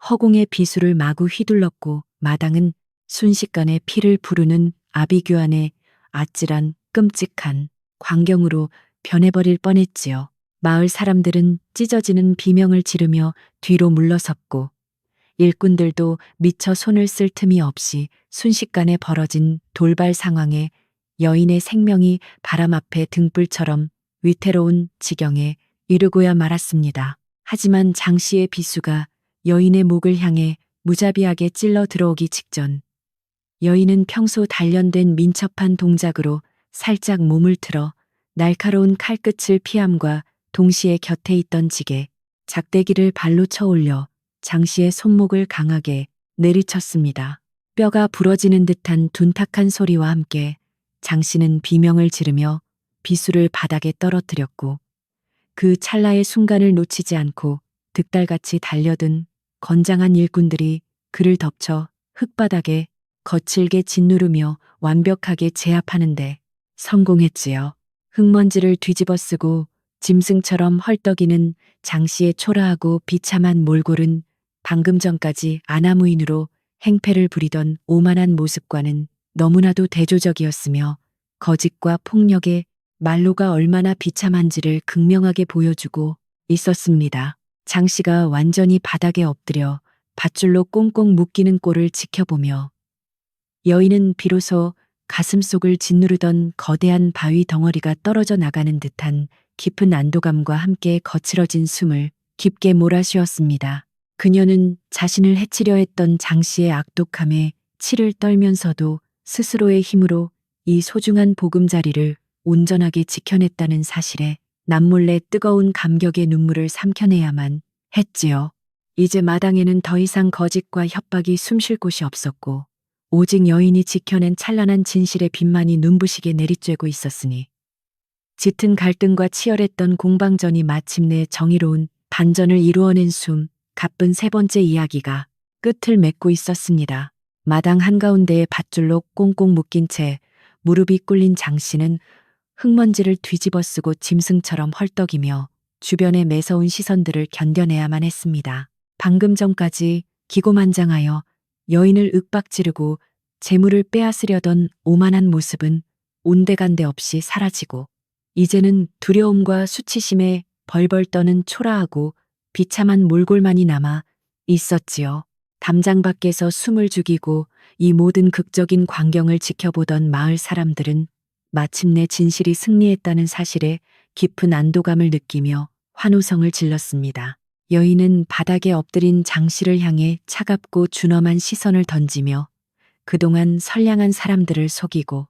[SPEAKER 1] 허공의 비수를 마구 휘둘렀고 마당은 순식간에 피를 부르는 아비규환의 아찔한 끔찍한 광경으로 변해버릴 뻔했지요. 마을 사람들은 찢어지는 비명을 지르며 뒤로 물러섰고 일꾼들도 미처 손을 쓸 틈이 없이 순식간에 벌어진 돌발 상황에 여인의 생명이 바람 앞에 등불처럼 위태로운 지경에 이르고야 말았습니다. 하지만 장 씨의 비수가 여인의 목을 향해 무자비하게 찔러 들어오기 직전 여인은 평소 단련된 민첩한 동작으로 살짝 몸을 틀어 날카로운 칼끝을 피함과 동시에 곁에 있던 지게, 작대기를 발로 쳐올려 장 씨의 손목을 강하게 내리쳤습니다. 뼈가 부러지는 듯한 둔탁한 소리와 함께 장 씨는 비명을 지르며 비수를 바닥에 떨어뜨렸고 그 찰나의 순간을 놓치지 않고 득달같이 달려든 건장한 일꾼들이 그를 덮쳐 흙바닥에 거칠게 짓누르며 완벽하게 제압하는데 성공했지요. 흙먼지를 뒤집어 쓰고 짐승처럼 헐떡이는 장 씨의 초라하고 비참한 몰골은 방금 전까지 아나무인으로 행패를 부리던 오만한 모습과는 너무나도 대조적이었으며 거짓과 폭력의 말로가 얼마나 비참한지를 극명하게 보여주고 있었습니다. 장 씨가 완전히 바닥에 엎드려 밧줄로 꽁꽁 묶이는 꼴을 지켜보며 여인은 비로소 가슴속을 짓누르던 거대한 바위 덩어리가 떨어져 나가는 듯한 깊은 안도감과 함께 거칠어진 숨을 깊게 몰아쉬었습니다. 그녀는 자신을 해치려 했던 장 씨의 악독함에 치를 떨면서도 스스로의 힘으로 이 소중한 보금자리를 온전하게 지켜냈다는 사실에 남몰래 뜨거운 감격의 눈물을 삼켜내야만 했지요. 이제 마당에는 더 이상 거짓과 협박이 숨쉴 곳이 없었고 오직 여인이 지켜낸 찬란한 진실의 빛만이 눈부시게 내리쬐고 있었으니 짙은 갈등과 치열했던 공방전이 마침내 정의로운 반전을 이루어낸 가쁜 세 번째 이야기가 끝을 맺고 있었습니다. 마당 한가운데에 밧줄로 꽁꽁 묶인 채 무릎이 꿇린 장 씨는 흙먼지를 뒤집어 쓰고 짐승처럼 헐떡이며 주변의 매서운 시선들을 견뎌내야만 했습니다. 방금 전까지 기고만장하여 여인을 윽박지르고 재물을 빼앗으려던 오만한 모습은 온데간데 없이 사라지고 이제는 두려움과 수치심에 벌벌 떠는 초라하고 비참한 몰골만이 남아 있었지요. 담장 밖에서 숨을 죽이고 이 모든 극적인 광경을 지켜보던 마을 사람들은 마침내 진실이 승리했다는 사실에 깊은 안도감을 느끼며 환호성을 질렀습니다. 여인은 바닥에 엎드린 장 씨를 향해 차갑고 준엄한 시선을 던지며 그동안 선량한 사람들을 속이고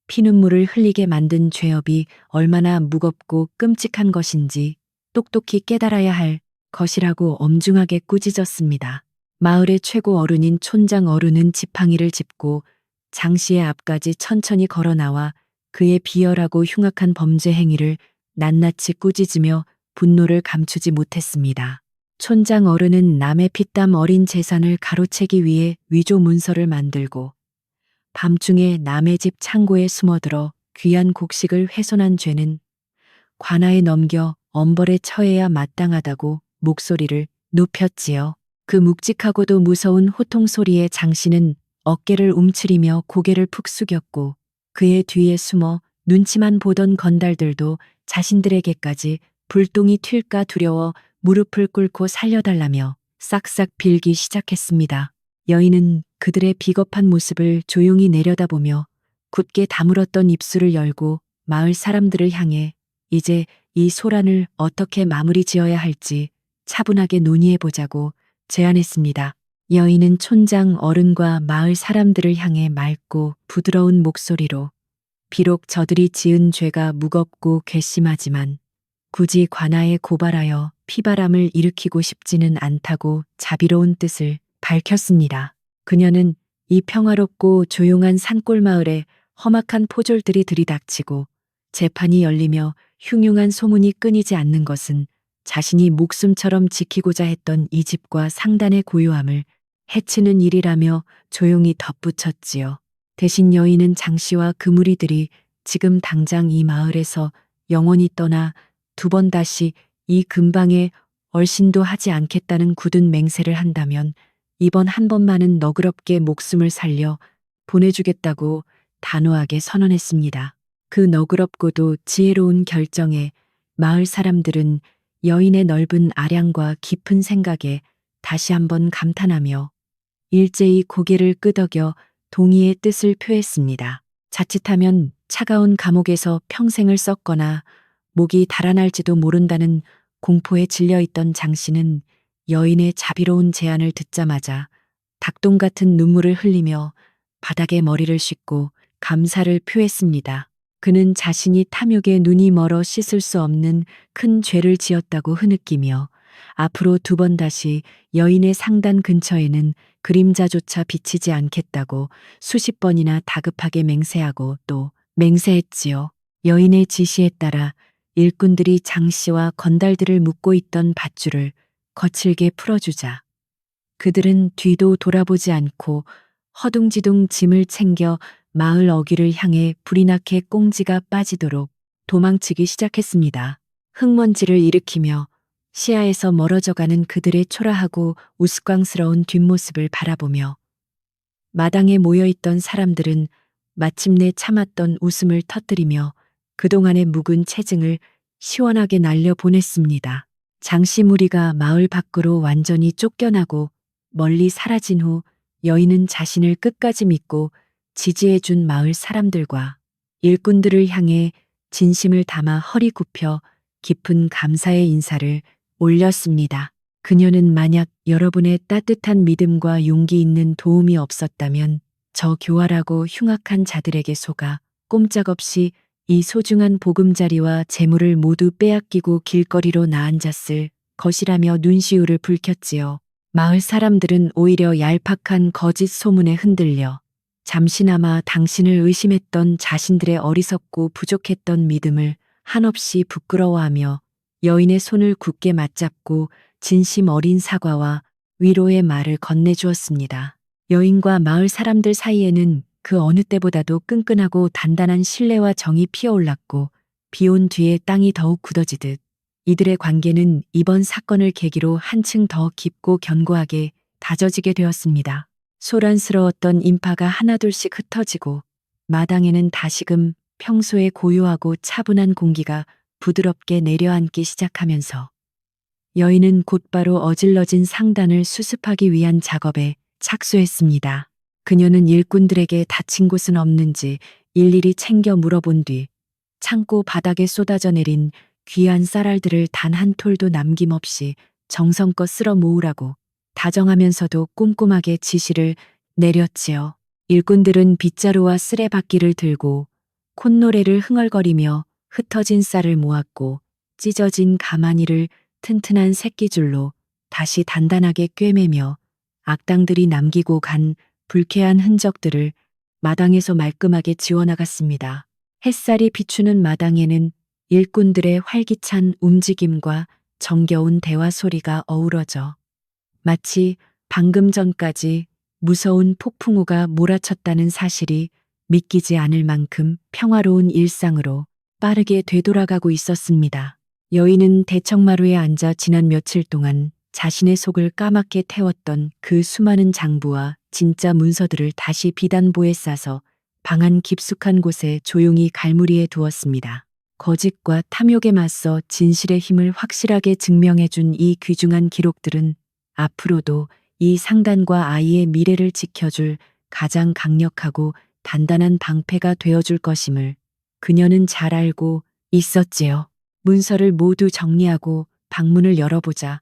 [SPEAKER 1] 피눈물을 흘리게 만든 죄업이 얼마나 무겁고 끔찍한 것인지 똑똑히 깨달아야 할 것이라고 엄중하게 꾸짖었습니다. 마을의 최고 어른인 촌장 어른은 지팡이를 짚고 장 씨의 앞까지 천천히 걸어 나와 그의 비열하고 흉악한 범죄 행위를 낱낱이 꾸짖으며 분노를 감추지 못했습니다. 촌장 어른은 남의 피땀 어린 재산을 가로채기 위해 위조 문서를 만들고 밤중에 남의 집 창고에 숨어들어 귀한 곡식을 훼손한 죄는 관아에 넘겨 엄벌에 처해야 마땅하다고 목소리를 높였지요. 그 묵직하고도 무서운 호통 소리에 장 씨는 어깨를 움츠리며 고개를 푹 숙였고 그의 뒤에 숨어 눈치만 보던 건달들도 자신들에게까지 불똥이 튈까 두려워 무릎을 꿇고 살려달라며 싹싹 빌기 시작했습니다. 여인은 그들의 비겁한 모습을 조용히 내려다보며 굳게 다물었던 입술을 열고 마을 사람들을 향해 이제 이 소란을 어떻게 마무리 지어야 할지 차분하게 논의해보자고 제안했습니다. 여인은 촌장 어른과 마을 사람들을 향해 맑고 부드러운 목소리로 비록 저들이 지은 죄가 무겁고 괘씸하지만 굳이 관아에 고발하여 피바람을 일으키고 싶지는 않다고 자비로운 뜻을 밝혔습니다. 그녀는 이 평화롭고 조용한 산골 마을에 험악한 포졸들이 들이닥치고 재판이 열리며 흉흉한 소문이 끊이지 않는 것은 자신이 목숨처럼 지키고자 했던 이 집과 상단의 고요함을 해치는 일이라며 조용히 덧붙였지요. 대신 여인은 장 씨와 그 무리들이 지금 당장 이 마을에서 영원히 떠나 두 번 다시 이 근방에 얼씬도 하지 않겠다는 굳은 맹세를 한다면 이번 한 번만은 너그럽게 목숨을 살려 보내주겠다고 단호하게 선언했습니다. 그 너그럽고도 지혜로운 결정에 마을 사람들은 여인의 넓은 아량과 깊은 생각에 다시 한번 감탄하며 일제히 고개를 끄덕여 동의의 뜻을 표했습니다. 자칫하면 차가운 감옥에서 평생을 썩거나 목이 달아날지도 모른다는 공포에 질려있던 장 씨는 여인의 자비로운 제안을 듣자마자 닭똥 같은 눈물을 흘리며 바닥에 머리를 씻고 감사를 표했습니다. 그는 자신이 탐욕에 눈이 멀어 씻을 수 없는 큰 죄를 지었다고 흐느끼며 앞으로 두 번 다시 여인의 상단 근처에는 그림자조차 비치지 않겠다고 수십 번이나 다급하게 맹세하고 또 맹세했지요. 여인의 지시에 따라 일꾼들이 장 씨와 건달들을 묶고 있던 밧줄을 거칠게 풀어주자 그들은 뒤도 돌아보지 않고 허둥지둥 짐을 챙겨 마을 어귀를 향해 불이 나게 꽁지가 빠지도록 도망치기 시작했습니다. 흙먼지를 일으키며 시야에서 멀어져가는 그들의 초라하고 우스꽝스러운 뒷모습을 바라보며 마당에 모여있던 사람들은 마침내 참았던 웃음을 터뜨리며 그동안의 묵은 체증을 시원하게 날려보냈습니다. 장씨 무리가 마을 밖으로 완전히 쫓겨나고 멀리 사라진 후 여인은 자신을 끝까지 믿고 지지해준 마을 사람들과 일꾼들을 향해 진심을 담아 허리 굽혀 깊은 감사의 인사를 올렸습니다. 그녀는 만약 여러분의 따뜻한 믿음과 용기 있는 도움이 없었다면 저 교활하고 흉악한 자들에게 속아 꼼짝없이 이 소중한 보금자리와 재물을 모두 빼앗기고 길거리로 나앉았을 것이라며 눈시울을 붉혔지요. 마을 사람들은 오히려 얄팍한 거짓 소문에 흔들려 잠시나마 당신을 의심했던 자신들의 어리석고 부족했던 믿음을 한없이 부끄러워하며 여인의 손을 굳게 맞잡고 진심 어린 사과와 위로의 말을 건네주었습니다. 여인과 마을 사람들 사이에는 그 어느 때보다도 끈끈하고 단단한 신뢰와 정이 피어올랐고 비온 뒤에 땅이 더욱 굳어지듯 이들의 관계는 이번 사건을 계기로 한층 더 깊고 견고하게 다져지게 되었습니다. 소란스러웠던 인파가 하나둘씩 흩어지고 마당에는 다시금 평소의 고요하고 차분한 공기가 부드럽게 내려앉기 시작하면서 여인은 곧바로 어질러진 상단을 수습하기 위한 작업에 착수했습니다. 그녀는 일꾼들에게 다친 곳은 없는지 일일이 챙겨 물어본 뒤 창고 바닥에 쏟아져 내린 귀한 쌀알들을 단 한 톨도 남김없이 정성껏 쓸어 모으라고 다정하면서도 꼼꼼하게 지시를 내렸지요. 일꾼들은 빗자루와 쓰레받기를 들고 콧노래를 흥얼거리며 흩어진 쌀을 모았고 찢어진 가마니를 튼튼한 새끼줄로 다시 단단하게 꿰매며 악당들이 남기고 간 불쾌한 흔적들을 마당에서 말끔하게 지워나갔습니다. 햇살이 비추는 마당에는 일꾼들의 활기찬 움직임과 정겨운 대화 소리가 어우러져 마치 방금 전까지 무서운 폭풍우가 몰아쳤다는 사실이 믿기지 않을 만큼 평화로운 일상으로 빠르게 되돌아가고 있었습니다. 여인은 대청마루에 앉아 지난 며칠 동안 자신의 속을 까맣게 태웠던 그 수많은 장부와 진짜 문서들을 다시 비단보에 싸서 방 안 깊숙한 곳에 조용히 갈무리해 두었습니다. 거짓과 탐욕에 맞서 진실의 힘을 확실하게 증명해준 이 귀중한 기록들은 앞으로도 이 상단과 아이의 미래를 지켜줄 가장 강력하고 단단한 방패가 되어줄 것임을 그녀는 잘 알고 있었지요. 문서를 모두 정리하고 방문을 열어보자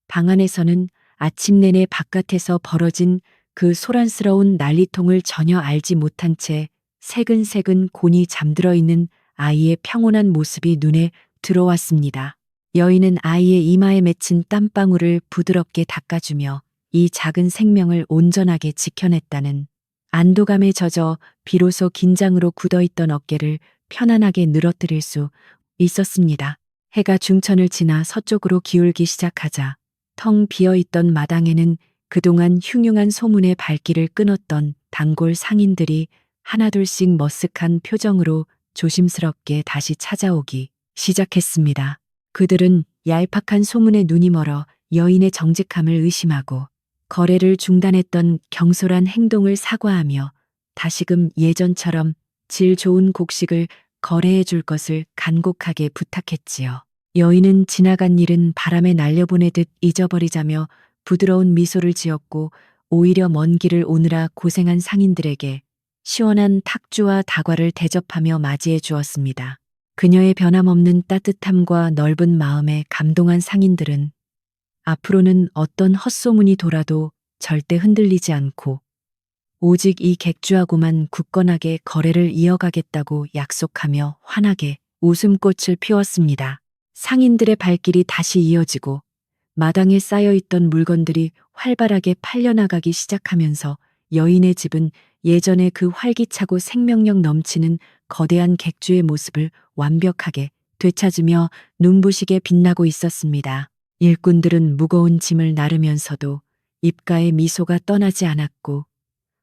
[SPEAKER 1] 방 안에서는 아침 내내 바깥에서 벌어진 그 소란스러운 난리통을 전혀 알지 못한 채 새근새근 곤히 잠들어 있는 아이의 평온한 모습이 눈에 들어왔습니다. 여인은 아이의 이마에 맺힌 땀방울을 부드럽게 닦아주며 이 작은 생명을 온전하게 지켜냈다는 안도감에 젖어 비로소 긴장으로 굳어있던 어깨를 편안하게 늘어뜨릴 수 있었습니다. 해가 중천을 지나 서쪽으로 기울기 시작하자 텅 비어있던 마당에는 그동안 흉흉한 소문의 발길을 끊었던 단골 상인들이 하나둘씩 머쓱한 표정으로 조심스럽게 다시 찾아오기 시작했습니다. 그들은 얄팍한 소문에 눈이 멀어 여인의 정직함을 의심하고 거래를 중단했던 경솔한 행동을 사과하며 다시금 예전처럼 질 좋은 곡식을 거래해 줄 것을 간곡하게 부탁했지요. 여인은 지나간 일은 바람에 날려보내듯 잊어버리자며 부드러운 미소를 지었고 오히려 먼 길을 오느라 고생한 상인들에게 시원한 탁주와 다과를 대접하며 맞이해 주었습니다. 그녀의 변함없는 따뜻함과 넓은 마음에 감동한 상인들은 앞으로는 어떤 헛소문이 돌아도 절대 흔들리지 않고 오직 이 객주하고만 굳건하게 거래를 이어가겠다고 약속하며 환하게 웃음꽃을 피웠습니다. 상인들의 발길이 다시 이어지고 마당에 쌓여있던 물건들이 활발하게 팔려나가기 시작하면서 여인의 집은 예전의 그 활기차고 생명력 넘치는 거대한 객주의 모습을 완벽하게 되찾으며 눈부시게 빛나고 있었습니다. 일꾼들은 무거운 짐을 나르면서도 입가에 미소가 떠나지 않았고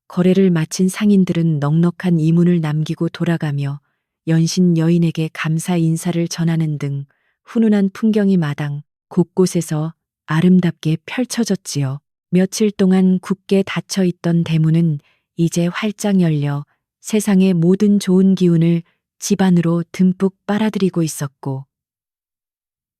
[SPEAKER 1] 거래를 마친 상인들은 넉넉한 이문을 남기고 돌아가며 연신 여인에게 감사 인사를 전하는 등 훈훈한 풍경이 마당 곳곳에서 아름답게 펼쳐졌지요. 며칠 동안 굳게 닫혀있던 대문은 이제 활짝 열려 세상의 모든 좋은 기운을 집 안으로 듬뿍 빨아들이고 있었고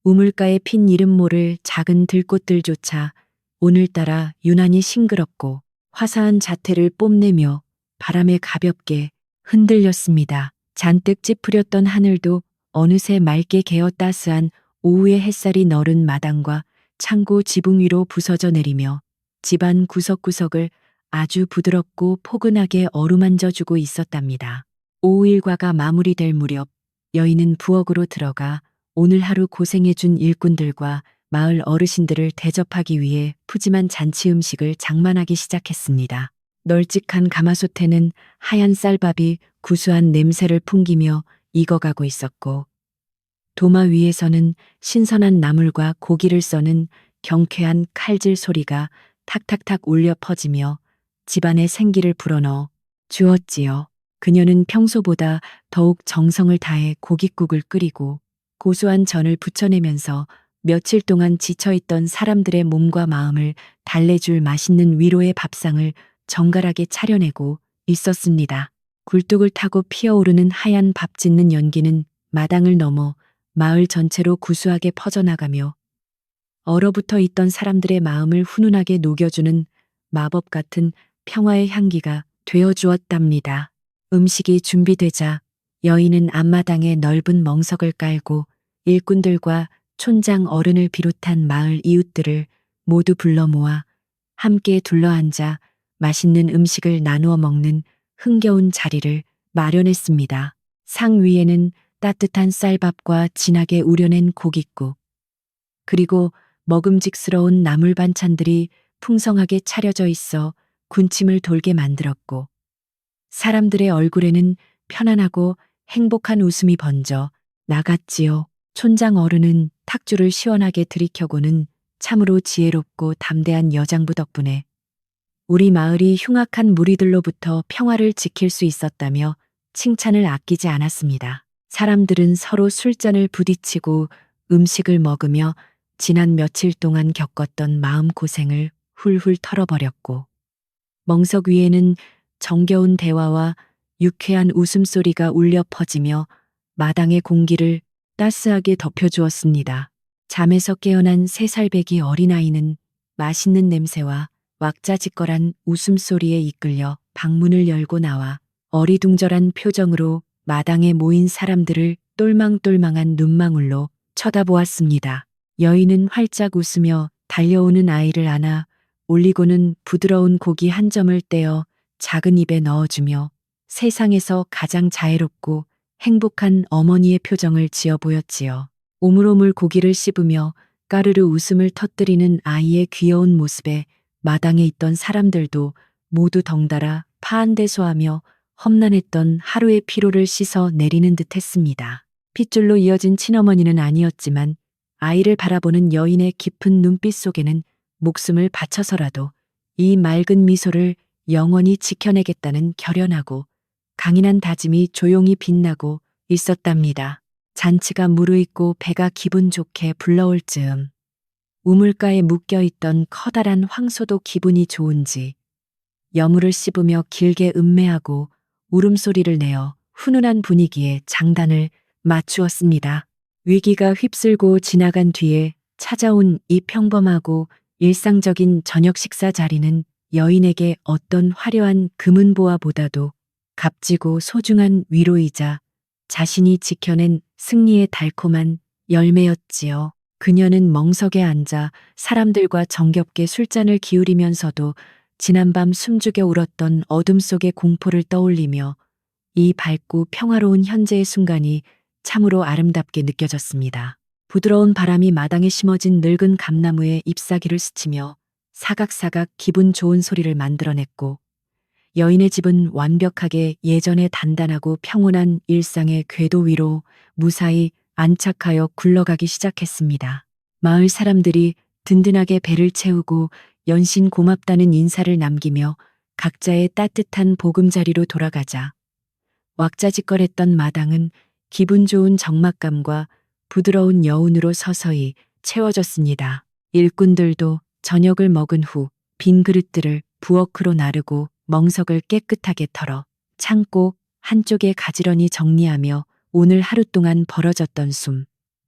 [SPEAKER 1] 우물가에 핀 이름 모를 작은 들꽃들조차 오늘따라 유난히 싱그럽고 화사한 자태를 뽐내며 바람에 가볍게 흔들렸습니다. 잔뜩 찌푸렸던 하늘도 어느새 맑게 개어 따스한 오후의 햇살이 너른 마당과 창고 지붕 위로 부서져 내리며 집안 구석구석을 아주 부드럽고 포근하게 어루만져주고 있었답니다. 오후 일과가 마무리될 무렵 여인은 부엌으로 들어가 오늘 하루 고생해준 일꾼들과 마을 어르신들을 대접하기 위해 푸짐한 잔치 음식을 장만하기 시작했습니다. 널찍한 가마솥에는 하얀 쌀밥이 구수한 냄새를 풍기며 익어가고 있었고 도마 위에서는 신선한 나물과 고기를 써는 경쾌한 칼질 소리가 탁탁탁 울려 퍼지며 집안에 생기를 불어넣어 주었지요. 그녀는 평소보다 더욱 정성을 다해 고깃국을 끓이고 고소한 전을 부쳐내면서 며칠 동안 지쳐있던 사람들의 몸과 마음을 달래줄 맛있는 위로의 밥상을 정갈하게 차려내고 있었습니다. 굴뚝을 타고 피어오르는 하얀 밥 짓는 연기는 마당을 넘어 마을 전체로 구수하게 퍼져나가며 얼어붙어 있던 사람들의 마음을 훈훈하게 녹여주는 마법 같은 평화의 향기가 되어주었답니다. 음식이 준비되자 여인은 앞마당에 넓은 멍석을 깔고 일꾼들과 촌장 어른을 비롯한 마을 이웃들을 모두 불러 모아 함께 둘러앉아 맛있는 음식을 나누어 먹는 흥겨운 자리를 마련했습니다. 상 위에는 따뜻한 쌀밥과 진하게 우려낸 고깃국, 그리고 먹음직스러운 나물 반찬들이 풍성하게 차려져 있어 군침을 돌게 만들었고 사람들의 얼굴에는 편안하고 행복한 웃음이 번져 나갔지요. 촌장 어른은 탁주를 시원하게 들이켜고는 참으로 지혜롭고 담대한 여장부 덕분에 우리 마을이 흉악한 무리들로부터 평화를 지킬 수 있었다며 칭찬을 아끼지 않았습니다. 사람들은 서로 술잔을 부딪히고 음식을 먹으며 지난 며칠 동안 겪었던 마음고생을 훌훌 털어버렸고 멍석 위에는 정겨운 대화와 유쾌한 웃음소리가 울려 퍼지며 마당의 공기를 따스하게 덮여주었습니다. 잠에서 깨어난 3살배기 어린아이는 맛있는 냄새와 왁자지껄한 웃음소리에 이끌려 방문을 열고 나와 어리둥절한 표정으로 마당에 모인 사람들을 똘망똘망한 눈망울로 쳐다보았습니다. 여인은 활짝 웃으며 달려오는 아이를 안아 올리고는 부드러운 고기 한 점을 떼어 작은 입에 넣어주며 세상에서 가장 자애롭고 행복한 어머니의 표정을 지어 보였지요. 오물오물 고기를 씹으며 까르르 웃음을 터뜨리는 아이의 귀여운 모습에 마당에 있던 사람들도 모두 덩달아 파한대소하며 험난했던 하루의 피로를 씻어 내리는 듯 했습니다. 핏줄로 이어진 친어머니는 아니었지만 아이를 바라보는 여인의 깊은 눈빛 속에는 목숨을 바쳐서라도 이 맑은 미소를 영원히 지켜내겠다는 결연하고 강인한 다짐이 조용히 빛나고 있었답니다. 잔치가 무르익고 배가 기분 좋게 불러올 즈음 우물가에 묶여있던 커다란 황소도 기분이 좋은지 여물을 씹으며 길게 음매하고 울음소리를 내어 훈훈한 분위기에 장단을 맞추었습니다. 위기가 휩쓸고 지나간 뒤에 찾아온 이 평범하고 일상적인 저녁 식사 자리는 여인에게 어떤 화려한 금은보화보다도 값지고 소중한 위로이자 자신이 지켜낸 승리의 달콤한 열매였지요. 그녀는 멍석에 앉아 사람들과 정겹게 술잔을 기울이면서도 지난밤 숨죽여 울었던 어둠 속의 공포를 떠올리며 이 밝고 평화로운 현재의 순간이 참으로 아름답게 느껴졌습니다. 부드러운 바람이 마당에 심어진 늙은 감나무에 잎사귀를 스치며 사각사각 기분 좋은 소리를 만들어냈고 여인의 집은 완벽하게 예전의 단단하고 평온한 일상의 궤도 위로 무사히 안착하여 굴러가기 시작했습니다. 마을 사람들이 든든하게 배를 채우고 연신 고맙다는 인사를 남기며 각자의 따뜻한 보금자리로 돌아가자 왁자지껄했던 마당은 기분 좋은 적막감과 부드러운 여운으로 서서히 채워졌습니다. 일꾼들도 저녁을 먹은 후 빈 그릇들을 부엌으로 나르고 멍석을 깨끗하게 털어 창고 한쪽에 가지런히 정리하며 오늘 하루 동안 벌어졌던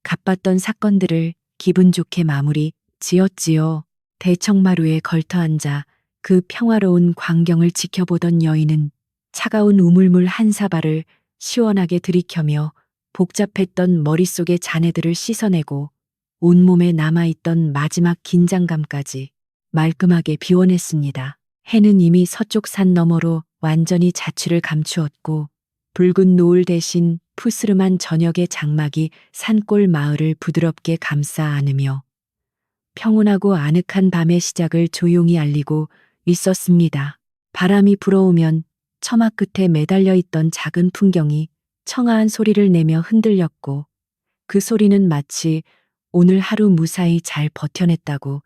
[SPEAKER 1] 갚았던 사건들을 기분 좋게 마무리 지었지요. 대청마루에 걸터앉아 그 평화로운 광경을 지켜보던 여인은 차가운 우물물 한 사발을 시원하게 들이켜며 복잡했던 머릿속의 잔해들을 씻어내고 온몸에 남아있던 마지막 긴장감까지 말끔하게 비워냈습니다. 해는 이미 서쪽 산 너머로 완전히 자취를 감추었고 붉은 노을 대신 푸스름한 저녁의 장막이 산골 마을을 부드럽게 감싸 안으며 평온하고 아늑한 밤의 시작을 조용히 알리고 있었습니다. 바람이 불어오면 처마 끝에 매달려 있던 작은 풍경이 청아한 소리를 내며 흔들렸고 그 소리는 마치 오늘 하루 무사히 잘 버텨냈다고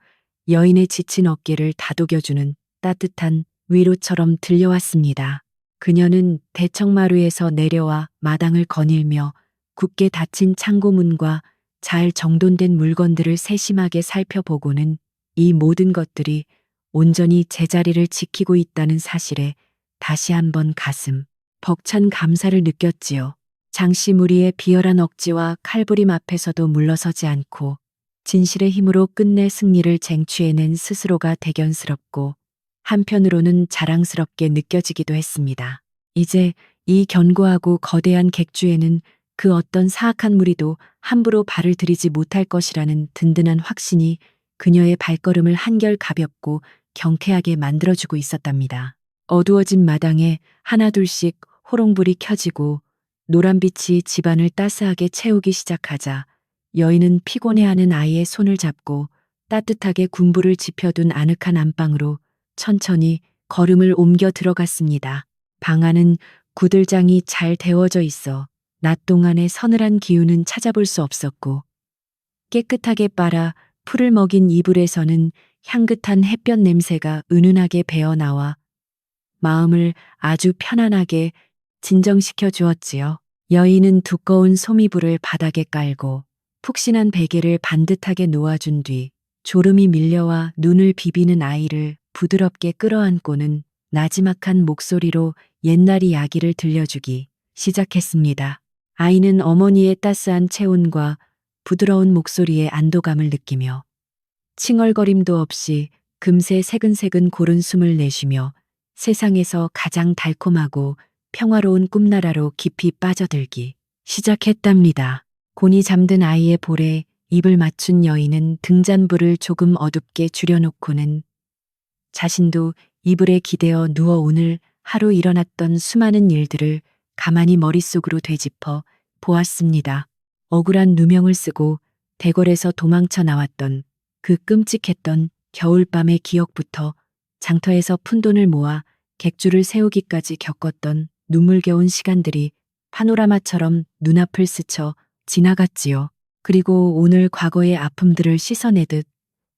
[SPEAKER 1] 여인의 지친 어깨를 다독여주는 따뜻한 위로처럼 들려왔습니다. 그녀는 대청마루에서 내려와 마당을 거닐며 굳게 닫힌 창고문과 잘 정돈된 물건들을 세심하게 살펴보고는 이 모든 것들이 온전히 제자리를 지키고 있다는 사실에 다시 한번 가슴 벅찬 감사를 느꼈지요. 장씨 무리의 비열한 억지와 칼부림 앞에서도 물러서지 않고 진실의 힘으로 끝내 승리를 쟁취해낸 스스로가 대견스럽고 한편으로는 자랑스럽게 느껴지기도 했습니다. 이제 이 견고하고 거대한 객주에는 그 어떤 사악한 무리도 함부로 발을 들이지 못할 것이라는 든든한 확신이 그녀의 발걸음을 한결 가볍고 경쾌하게 만들어주고 있었답니다. 어두워진 마당에 하나둘씩 호롱불이 켜지고 노란빛이 집안을 따스하게 채우기 시작하자 여인은 피곤해하는 아이의 손을 잡고 따뜻하게 군부를 지펴둔 아늑한 안방으로 천천히 걸음을 옮겨 들어갔습니다. 방 안은 구들장이 잘 데워져 있어 낮 동안의 서늘한 기운은 찾아볼 수 없었고 깨끗하게 빨아 풀을 먹인 이불에서는 향긋한 햇볕 냄새가 은은하게 배어나와 마음을 아주 편안하게 진정시켜 주었지요. 여인은 두꺼운 소미불을 바닥에 깔고 푹신한 베개를 반듯하게 놓아준 뒤 졸음이 밀려와 눈을 비비는 아이를 부드럽게 끌어안고는 나지막한 목소리로 옛날 이야기를 들려주기 시작했습니다. 아이는 어머니의 따스한 체온과 부드러운 목소리에 안도감을 느끼며 칭얼거림도 없이 금세 새근새근 고른 숨을 내쉬며 세상에서 가장 달콤하고 평화로운 꿈나라로 깊이 빠져들기 시작했답니다. 곤히 잠든 아이의 볼에 입을 맞춘 여인은 등잔불을 조금 어둡게 줄여놓고는 자신도 이불에 기대어 누워 오늘 하루 일어났던 수많은 일들을 가만히 머릿속으로 되짚어 보았습니다. 억울한 누명을 쓰고 대궐에서 도망쳐 나왔던 그 끔찍했던 겨울밤의 기억부터 장터에서 푼돈을 모아 객주를 세우기까지 겪었던 눈물겨운 시간들이 파노라마처럼 눈앞을 스쳐 지나갔지요. 그리고 오늘 과거의 아픔들을 씻어내듯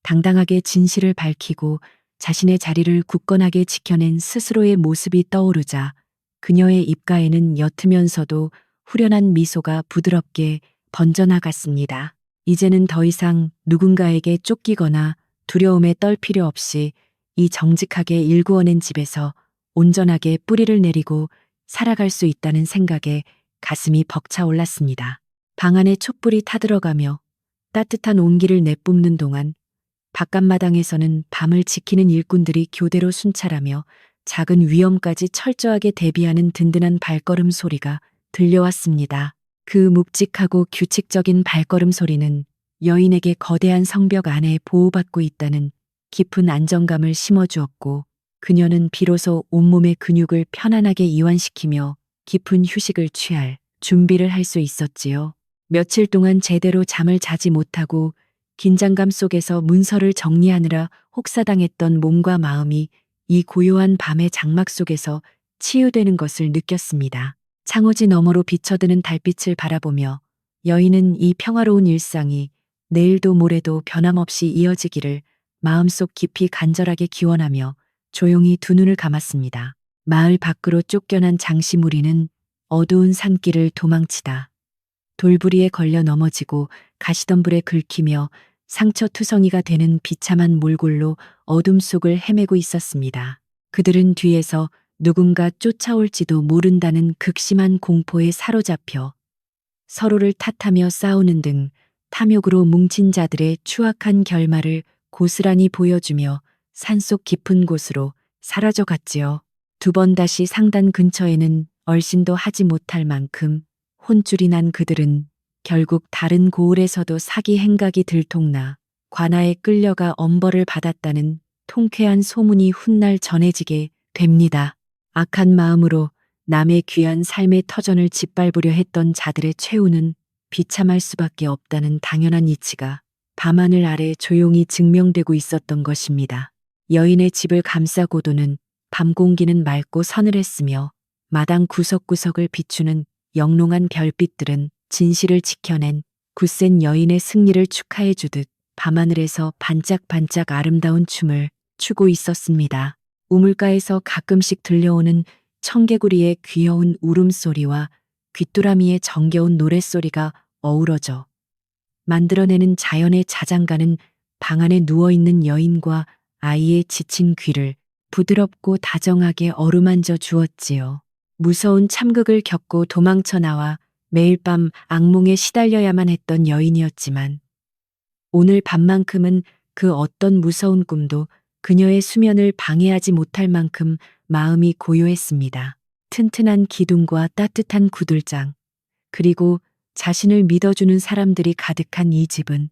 [SPEAKER 1] 당당하게 진실을 밝히고 자신의 자리를 굳건하게 지켜낸 스스로의 모습이 떠오르자 그녀의 입가에는 옅으면서도 후련한 미소가 부드럽게 번져나갔습니다. 이제는 더 이상 누군가에게 쫓기거나 두려움에 떨 필요 없이 이 정직하게 일구어낸 집에서 온전하게 뿌리를 내리고 살아갈 수 있다는 생각에 가슴이 벅차올랐습니다. 방 안에 촛불이 타들어가며 따뜻한 온기를 내뿜는 동안 바깥마당에서는 밤을 지키는 일꾼들이 교대로 순찰하며 작은 위험까지 철저하게 대비하는 든든한 발걸음 소리가 들려왔습니다. 그 묵직하고 규칙적인 발걸음 소리는 여인에게 거대한 성벽 안에 보호받고 있다는 깊은 안정감을 심어주었고 그녀는 비로소 온몸의 근육을 편안하게 이완시키며 깊은 휴식을 취할 준비를 할 수 있었지요. 며칠 동안 제대로 잠을 자지 못하고 긴장감 속에서 문서를 정리하느라 혹사당했던 몸과 마음이 이 고요한 밤의 장막 속에서 치유되는 것을 느꼈습니다. 창호지 너머로 비쳐드는 달빛을 바라보며 여인은 이 평화로운 일상이 내일도 모레도 변함없이 이어지기를 마음속 깊이 간절하게 기원하며 조용히 두 눈을 감았습니다. 마을 밖으로 쫓겨난 장시무리는 어두운 산길을 도망치다 돌부리에 걸려 넘어지고 가시덤불에 긁히며 상처투성이가 되는 비참한 몰골로 어둠 속을 헤매고 있었습니다. 그들은 뒤에서 누군가 쫓아올지도 모른다는 극심한 공포에 사로잡혀 서로를 탓하며 싸우는 등 탐욕으로 뭉친 자들의 추악한 결말을 고스란히 보여주며 산속 깊은 곳으로 사라져 갔지요. 두 번 다시 상단 근처에는 얼씬도 하지 못할 만큼 혼쭐이 난 그들은 결국 다른 고을에서도 사기 행각이 들통나 관아에 끌려가 엄벌을 받았다는 통쾌한 소문이 훗날 전해지게 됩니다. 악한 마음으로 남의 귀한 삶의 터전을 짓밟으려 했던 자들의 최후는 비참할 수밖에 없다는 당연한 이치가 밤하늘 아래 조용히 증명되고 있었던 것입니다. 여인의 집을 감싸고도는 밤 공기는 맑고 서늘했으며 마당 구석구석을 비추는 영롱한 별빛들은 진실을 지켜낸 굳센 여인의 승리를 축하해 주듯 밤하늘에서 반짝반짝 아름다운 춤을 추고 있었습니다. 우물가에서 가끔씩 들려오는 청개구리의 귀여운 울음소리와 귀뚜라미의 정겨운 노랫소리가 어우러져 만들어내는 자연의 자장가는 방 안에 누워있는 여인과 아이의 지친 귀를 부드럽고 다정하게 어루만져 주었지요. 무서운 참극을 겪고 도망쳐 나와 매일 밤 악몽에 시달려야만 했던 여인이었지만 오늘 밤만큼은 그 어떤 무서운 꿈도 그녀의 수면을 방해하지 못할 만큼 마음이 고요했습니다. 튼튼한 기둥과 따뜻한 구들장, 그리고 자신을 믿어주는 사람들이 가득한 이 집은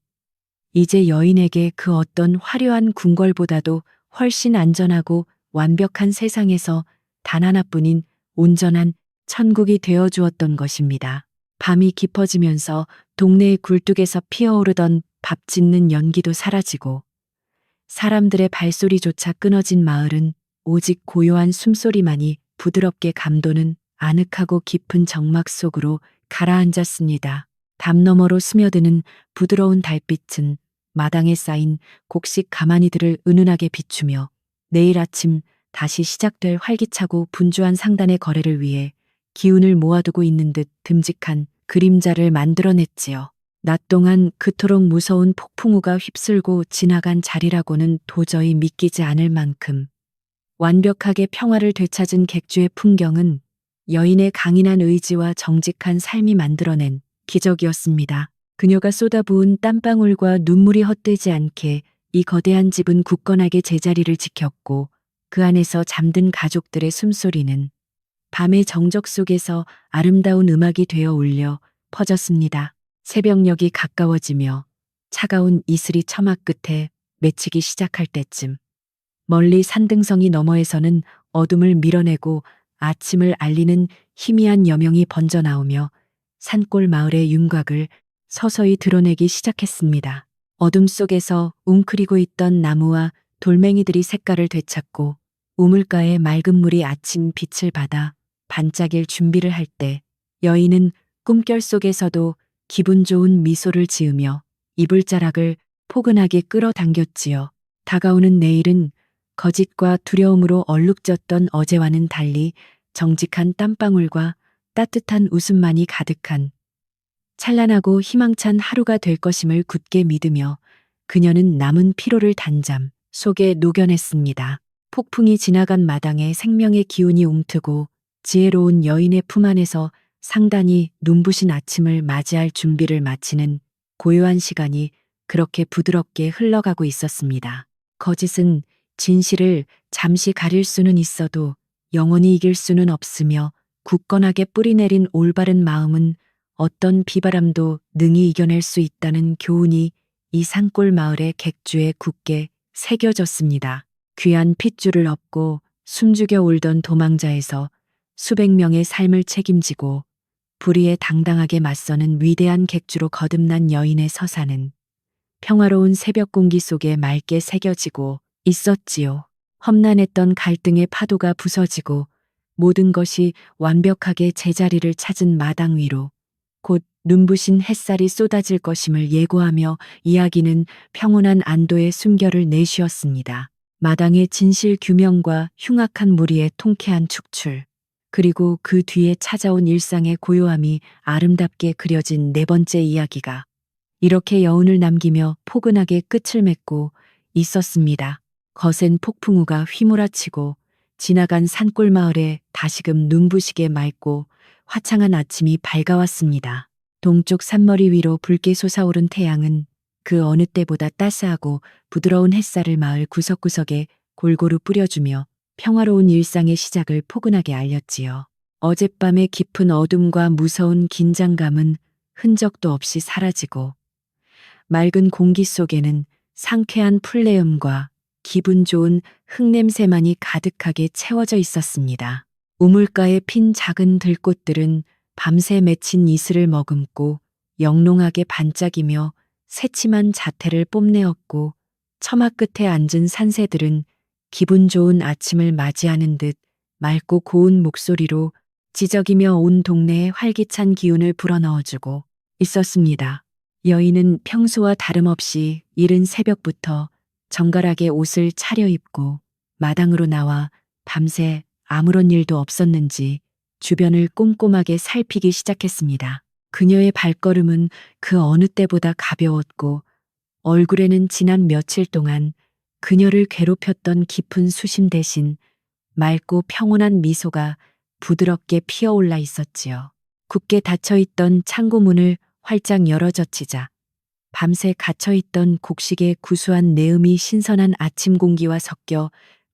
[SPEAKER 1] 이제 여인에게 그 어떤 화려한 궁궐보다도 훨씬 안전하고 완벽한 세상에서 단 하나뿐인 온전한 천국이 되어 주었던 것입니다. 밤이 깊어지면서 동네의 굴뚝에서 피어오르던 밥 짓는 연기도 사라지고 사람들의 발소리조차 끊어진 마을은 오직 고요한 숨소리만이 부드럽게 감도는 아늑하고 깊은 정막 속으로 가라앉았습니다. 담 너머로 스며드는 부드러운 달빛은 마당에 쌓인 곡식 가마니들을 은은하게 비추며 내일 아침 다시 시작될 활기차고 분주한 상단의 거래를 위해 기운을 모아두고 있는 듯 듬직한 그림자를 만들어냈지요. 낮 동안 그토록 무서운 폭풍우가 휩쓸고 지나간 자리라고는 도저히 믿기지 않을 만큼 완벽하게 평화를 되찾은 객주의 풍경은 여인의 강인한 의지와 정직한 삶이 만들어낸 기적이었습니다. 그녀가 쏟아부은 땀방울과 눈물이 헛되지 않게 이 거대한 집은 굳건하게 제자리를 지켰고 그 안에서 잠든 가족들의 숨소리는 밤의 정적 속에서 아름다운 음악이 되어 울려 퍼졌습니다. 새벽녘이 가까워지며 차가운 이슬이 처막 끝에 맺히기 시작할 때쯤 멀리 산등성이 너머에서는 어둠을 밀어내고 아침을 알리는 희미한 여명이 번져나오며 산골 마을의 윤곽을 서서히 드러내기 시작했습니다. 어둠 속에서 웅크리고 있던 나무와 돌멩이들이 색깔을 되찾고 우물가의 맑은 물이 아침 빛을 받아 반짝일 준비를 할 때 여인은 꿈결 속에서도 기분 좋은 미소를 지으며 이불자락을 포근하게 끌어당겼지요. 다가오는 내일은 거짓과 두려움으로 얼룩졌던 어제와는 달리 정직한 땀방울과 따뜻한 웃음만이 가득한 찬란하고 희망찬 하루가 될 것임을 굳게 믿으며 그녀는 남은 피로를 단잠 속에 녹여냈습니다. 폭풍이 지나간 마당에 생명의 기운이 움트고 지혜로운 여인의 품 안에서 상단이 눈부신 아침을 맞이할 준비를 마치는 고요한 시간이 그렇게 부드럽게 흘러가고 있었습니다. 거짓은 진실을 잠시 가릴 수는 있어도 영원히 이길 수는 없으며 굳건하게 뿌리내린 올바른 마음은 어떤 비바람도 능히 이겨낼 수 있다는 교훈이 이 산골 마을의 객주에 굳게 새겨졌습니다. 귀한 핏줄을 얻고 숨죽여 울던 도망자에서 수백 명의 삶을 책임지고 불의에 당당하게 맞서는 위대한 객주로 거듭난 여인의 서사는 평화로운 새벽 공기 속에 맑게 새겨지고 있었지요. 험난했던 갈등의 파도가 부서지고 모든 것이 완벽하게 제자리를 찾은 마당 위로 곧 눈부신 햇살이 쏟아질 것임을 예고하며 이야기는 평온한 안도의 숨결을 내쉬었습니다. 마당의 진실 규명과 흉악한 무리의 통쾌한 축출, 그리고 그 뒤에 찾아온 일상의 고요함이 아름답게 그려진 네 번째 이야기가 이렇게 여운을 남기며 포근하게 끝을 맺고 있었습니다. 거센 폭풍우가 휘몰아치고 지나간 산골 마을에 다시금 눈부시게 맑고 화창한 아침이 밝아왔습니다. 동쪽 산머리 위로 붉게 솟아오른 태양은 그 어느 때보다 따스하고 부드러운 햇살을 마을 구석구석에 골고루 뿌려주며 평화로운 일상의 시작을 포근하게 알렸지요. 어젯밤의 깊은 어둠과 무서운 긴장감은 흔적도 없이 사라지고 맑은 공기 속에는 상쾌한 풀내음과 기분 좋은 흙냄새만이 가득하게 채워져 있었습니다. 우물가에 핀 작은 들꽃들은 밤새 맺힌 이슬을 머금고 영롱하게 반짝이며 새침한 자태를 뽐내었고 처마 끝에 앉은 산새들은 기분 좋은 아침을 맞이하는 듯 맑고 고운 목소리로 지저귀며 온 동네에 활기찬 기운을 불어넣어주고 있었습니다. 여인은 평소와 다름없이 이른 새벽부터 정갈하게 옷을 차려입고 마당으로 나와 밤새 아무런 일도 없었는지 주변을 꼼꼼하게 살피기 시작했습니다. 그녀의 발걸음은 그 어느 때보다 가벼웠고 얼굴에는 지난 며칠 동안 그녀를 괴롭혔던 깊은 수심 대신 맑고 평온한 미소가 부드럽게 피어올라 있었지요. 굳게 닫혀있던 창고 문을 활짝 열어젖히자 밤새 갇혀있던 곡식의 구수한 내음이 신선한 아침 공기와 섞여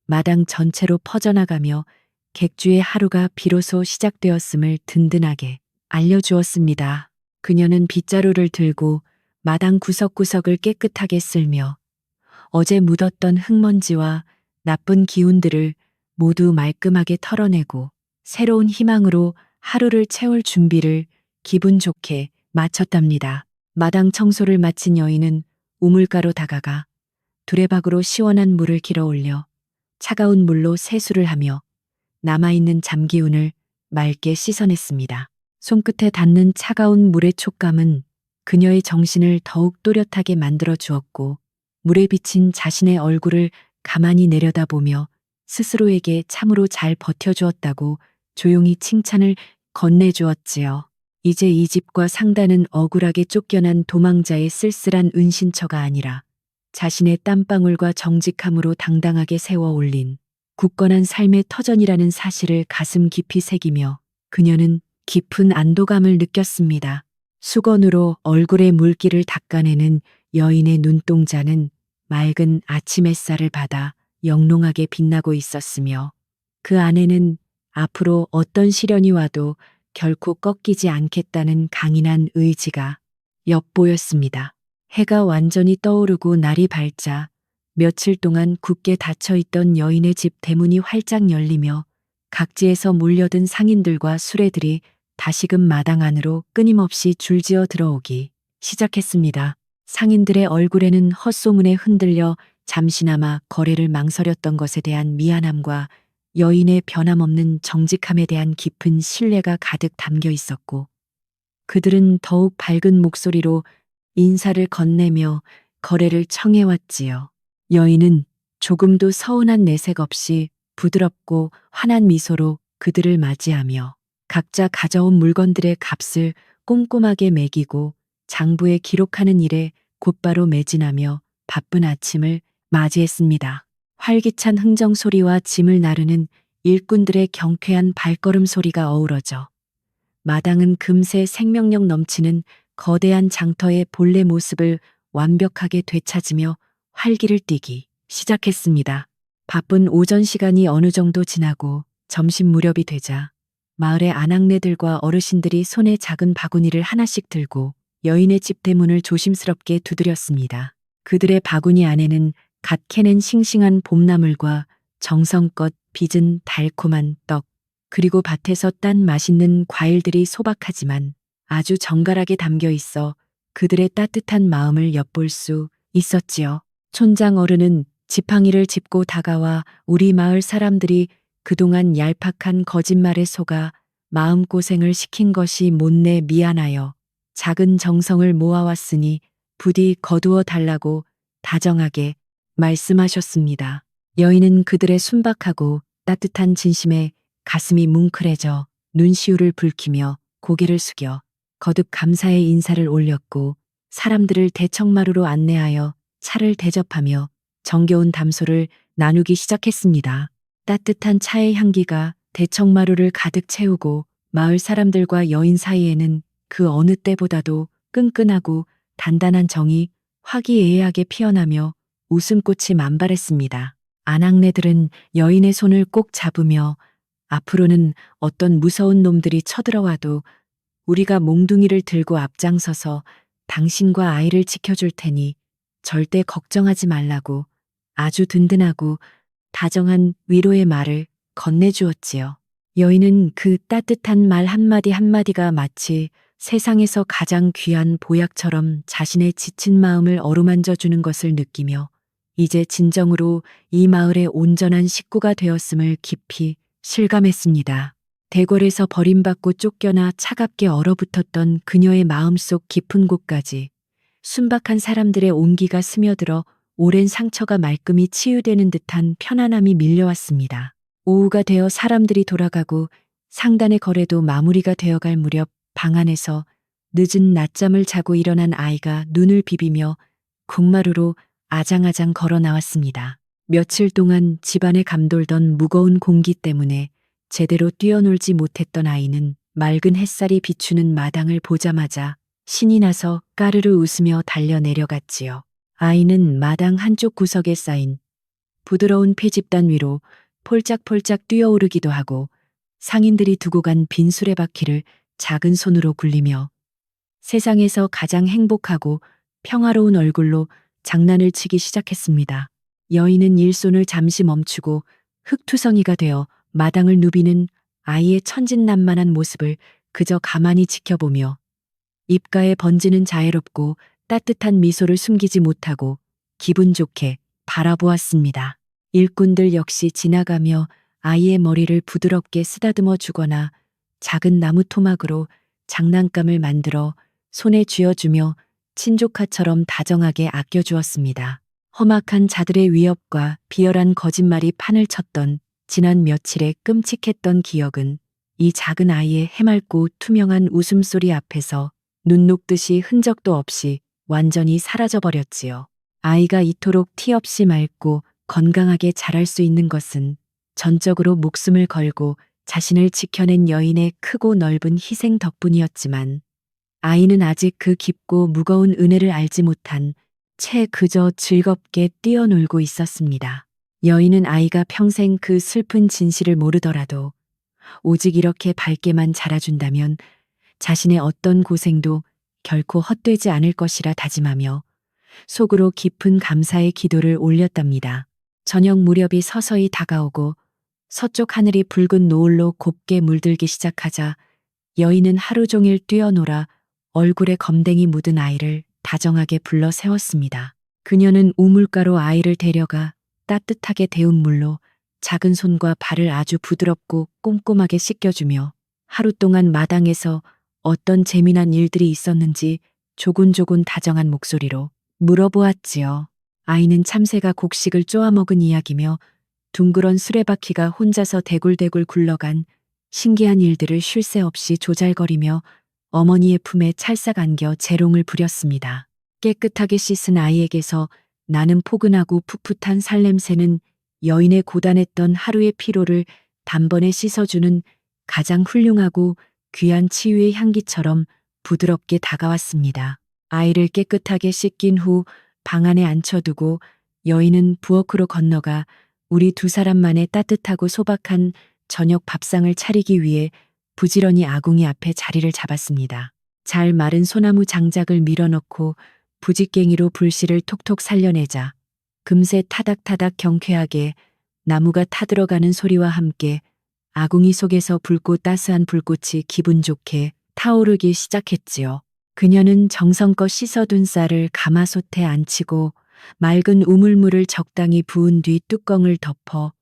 [SPEAKER 1] 마당 전체로 퍼져나가며 객주의 하루가 비로소 시작되었음을 든든하게 알려주었습니다. 그녀는 빗자루를 들고 마당 구석구석을 깨끗하게 쓸며 어제 묻었던 흙먼지와 나쁜 기운들을 모두 말끔하게 털어내고 새로운 희망으로 하루를 채울 준비를 기분 좋게 마쳤답니다. 마당 청소를 마친 여인은 우물가로 다가가 두레박으로 시원한 물을 길어 올려 차가운 물로 세수를 하며 남아있는 잠기운을 맑게 씻어냈습니다. 손끝에 닿는 차가운 물의 촉감은 그녀의 정신을 더욱 또렷하게 만들어 주었고 물에 비친 자신의 얼굴을 가만히 내려다보며 스스로에게 참으로 잘 버텨주었다고 조용히 칭찬을 건네주었지요. 이제 이 집과 상단은 억울하게 쫓겨난 도망자의 쓸쓸한 은신처가 아니라 자신의 땀방울과 정직함으로 당당하게 세워 올린 굳건한 삶의 터전이라는 사실을 가슴 깊이 새기며 그녀는 깊은 안도감을 느꼈습니다. 수건으로 얼굴의 물기를 닦아내는 여인의 눈동자는 맑은 아침 햇살을 받아 영롱하게 빛나고 있었으며 그 안에는 앞으로 어떤 시련이 와도 결코 꺾이지 않겠다는 강인한 의지가 엿보였습니다. 해가 완전히 떠오르고 날이 밝자 며칠 동안 굳게 닫혀있던 여인의 집 대문이 활짝 열리며 각지에서 몰려든 상인들과 수레들이 다시금 마당 안으로 끊임없이 줄지어 들어오기 시작했습니다. 상인들의 얼굴에는 헛소문에 흔들려 잠시나마 거래를 망설였던 것에 대한 미안함과 여인의 변함없는 정직함에 대한 깊은 신뢰가 가득 담겨 있었고, 그들은 더욱 밝은 목소리로 인사를 건네며 거래를 청해왔지요. 여인은 조금도 서운한 내색 없이 부드럽고 환한 미소로 그들을 맞이하며 각자 가져온 물건들의 값을 꼼꼼하게 매기고 장부에 기록하는 일에 곧바로 매진하며 바쁜 아침을 맞이했습니다. 활기찬 흥정 소리와 짐을 나르는 일꾼들의 경쾌한 발걸음 소리가 어우러져 마당은 금세 생명력 넘치는 거대한 장터의 본래 모습을 완벽하게 되찾으며 활기를 띠기 시작했습니다. 바쁜 오전 시간이 어느 정도 지나고 점심 무렵이 되자 마을의 아낙네들과 어르신들이 손에 작은 바구니를 하나씩 들고 여인의 집 대문을 조심스럽게 두드렸습니다. 그들의 바구니 안에는 갓 캐낸 싱싱한 봄나물과 정성껏 빚은 달콤한 떡, 그리고 밭에서 딴 맛있는 과일들이 소박하지만 아주 정갈하게 담겨 있어 그들의 따뜻한 마음을 엿볼 수 있었지요. 촌장 어른은 지팡이를 짚고 다가와 우리 마을 사람들이 그동안 얄팍한 거짓말에 속아 마음고생을 시킨 것이 못내 미안하여 작은 정성을 모아왔으니 부디 거두어 달라고 다정하게 말씀하셨습니다. 여인은 그들의 순박하고 따뜻한 진심에 가슴이 뭉클해져 눈시울을 붉히며 고개를 숙여 거듭 감사의 인사를 올렸고 사람들을 대청마루로 안내하여 차를 대접하며 정겨운 담소를 나누기 시작했습니다. 따뜻한 차의 향기가 대청마루를 가득 채우고 마을 사람들과 여인 사이에는 그 어느 때보다도 끈끈하고 단단한 정이 화기애애하게 피어나며 웃음꽃이 만발했습니다. 아낙네들은 여인의 손을 꼭 잡으며 앞으로는 어떤 무서운 놈들이 쳐들어와도 우리가 몽둥이를 들고 앞장서서 당신과 아이를 지켜줄 테니 절대 걱정하지 말라고 아주 든든하고 다정한 위로의 말을 건네주었지요. 여인은 그 따뜻한 말 한마디 한마디가 마치 세상에서 가장 귀한 보약처럼 자신의 지친 마음을 어루만져 주는 것을 느끼며 이제 진정으로 이 마을의 온전한 식구가 되었음을 깊이 실감했습니다. 대궐에서 버림받고 쫓겨나 차갑게 얼어붙었던 그녀의 마음속 깊은 곳까지 순박한 사람들의 온기가 스며들어 오랜 상처가 말끔히 치유되는 듯한 편안함이 밀려왔습니다. 오후가 되어 사람들이 돌아가고 상단의 거래도 마무리가 되어갈 무렵 방 안에서 늦은 낮잠을 자고 일어난 아이가 눈을 비비며 국마루로 아장아장 걸어 나왔습니다. 며칠 동안 집안에 감돌던 무거운 공기 때문에 제대로 뛰어놀지 못했던 아이는 맑은 햇살이 비추는 마당을 보자마자 신이 나서 까르르 웃으며 달려 내려갔지요. 아이는 마당 한쪽 구석에 쌓인 부드러운 폐집단 위로 폴짝폴짝 뛰어오르기도 하고 상인들이 두고 간 빈 수레바퀴를 작은 손으로 굴리며 세상에서 가장 행복하고 평화로운 얼굴로 장난을 치기 시작했습니다. 여인은 일손을 잠시 멈추고 흙투성이가 되어 마당을 누비는 아이의 천진난만한 모습을 그저 가만히 지켜보며 입가에 번지는 자애롭고 따뜻한 미소를 숨기지 못하고 기분 좋게 바라보았습니다. 일꾼들 역시 지나가며 아이의 머리를 부드럽게 쓰다듬어 주거나 작은 나무 토막으로 장난감을 만들어 손에 쥐어주며 친조카처럼 다정하게 아껴주었습니다. 험악한 자들의 위협과 비열한 거짓말이 판을 쳤던 지난 며칠의 끔찍했던 기억은 이 작은 아이의 해맑고 투명한 웃음소리 앞에서 눈 녹듯이 흔적도 없이 완전히 사라져버렸지요. 아이가 이토록 티 없이 맑고 건강하게 자랄 수 있는 것은 전적으로 목숨을 걸고 자신을 지켜낸 여인의 크고 넓은 희생 덕분이었지만 아이는 아직 그 깊고 무거운 은혜를 알지 못한 채 그저 즐겁게 뛰어놀고 있었습니다. 여인은 아이가 평생 그 슬픈 진실을 모르더라도 오직 이렇게 밝게만 자라준다면 자신의 어떤 고생도 결코 헛되지 않을 것이라 다짐하며 속으로 깊은 감사의 기도를 올렸답니다. 저녁 무렵이 서서히 다가오고 서쪽 하늘이 붉은 노을로 곱게 물들기 시작하자 여인은 하루 종일 뛰어놀아 얼굴에 검댕이 묻은 아이를 다정하게 불러 세웠습니다. 그녀는 우물가로 아이를 데려가 따뜻하게 데운 물로 작은 손과 발을 아주 부드럽고 꼼꼼하게 씻겨주며 하루 동안 마당에서 어떤 재미난 일들이 있었는지 조곤조곤 다정한 목소리로 물어보았지요. 아이는 참새가 곡식을 쪼아먹은 이야기며 둥그런 수레바퀴가 혼자서 대굴대굴 굴러간 신기한 일들을 쉴 새 없이 조잘거리며 어머니의 품에 찰싹 안겨 재롱을 부렸습니다. 깨끗하게 씻은 아이에게서 나는 포근하고 풋풋한 살냄새는 여인의 고단했던 하루의 피로를 단번에 씻어주는 가장 훌륭하고 귀한 치유의 향기처럼 부드럽게 다가왔습니다. 아이를 깨끗하게 씻긴 후 방 안에 앉혀두고 여인은 부엌으로 건너가 우리 두 사람만의 따뜻하고 소박한 저녁 밥상을 차리기 위해 부지런히 아궁이 앞에 자리를 잡았습니다. 잘 마른 소나무 장작을 밀어넣고 부직갱이로 불씨를 톡톡 살려내자 금세 타닥타닥 경쾌하게 나무가 타들어가는 소리와 함께 아궁이 속에서 붉고 따스한 불꽃이 기분 좋게 타오르기 시작했지요. 그녀는 정성껏 씻어둔 쌀을 가마솥에 안치고 맑은 우물물을 적당히 부은 뒤 뚜껑을 덮어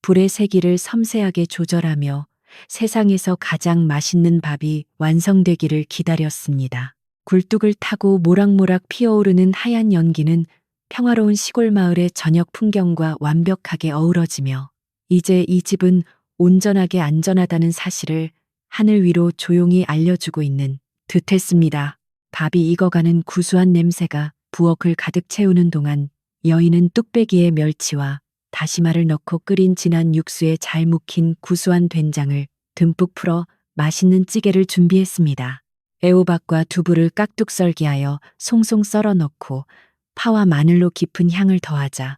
[SPEAKER 1] 불의 세기를 섬세하게 조절하며 세상에서 가장 맛있는 밥이 완성되기를 기다렸습니다. 굴뚝을 타고 모락모락 피어오르는 하얀 연기는 평화로운 시골 마을의 저녁 풍경과 완벽하게 어우러지며 이제 이 집은 온전하게 안전하다는 사실을 하늘 위로 조용히 알려주고 있는 듯했습니다. 밥이 익어가는 구수한 냄새가 부엌을 가득 채우는 동안 여인은 뚝배기에 멸치와 다시마를 넣고 끓인 진한 육수에 잘 묵힌 구수한 된장을 듬뿍 풀어 맛있는 찌개를 준비했습니다. 애호박과 두부를 깍둑 썰기하여 송송 썰어 넣고 파와 마늘로 깊은 향을 더하자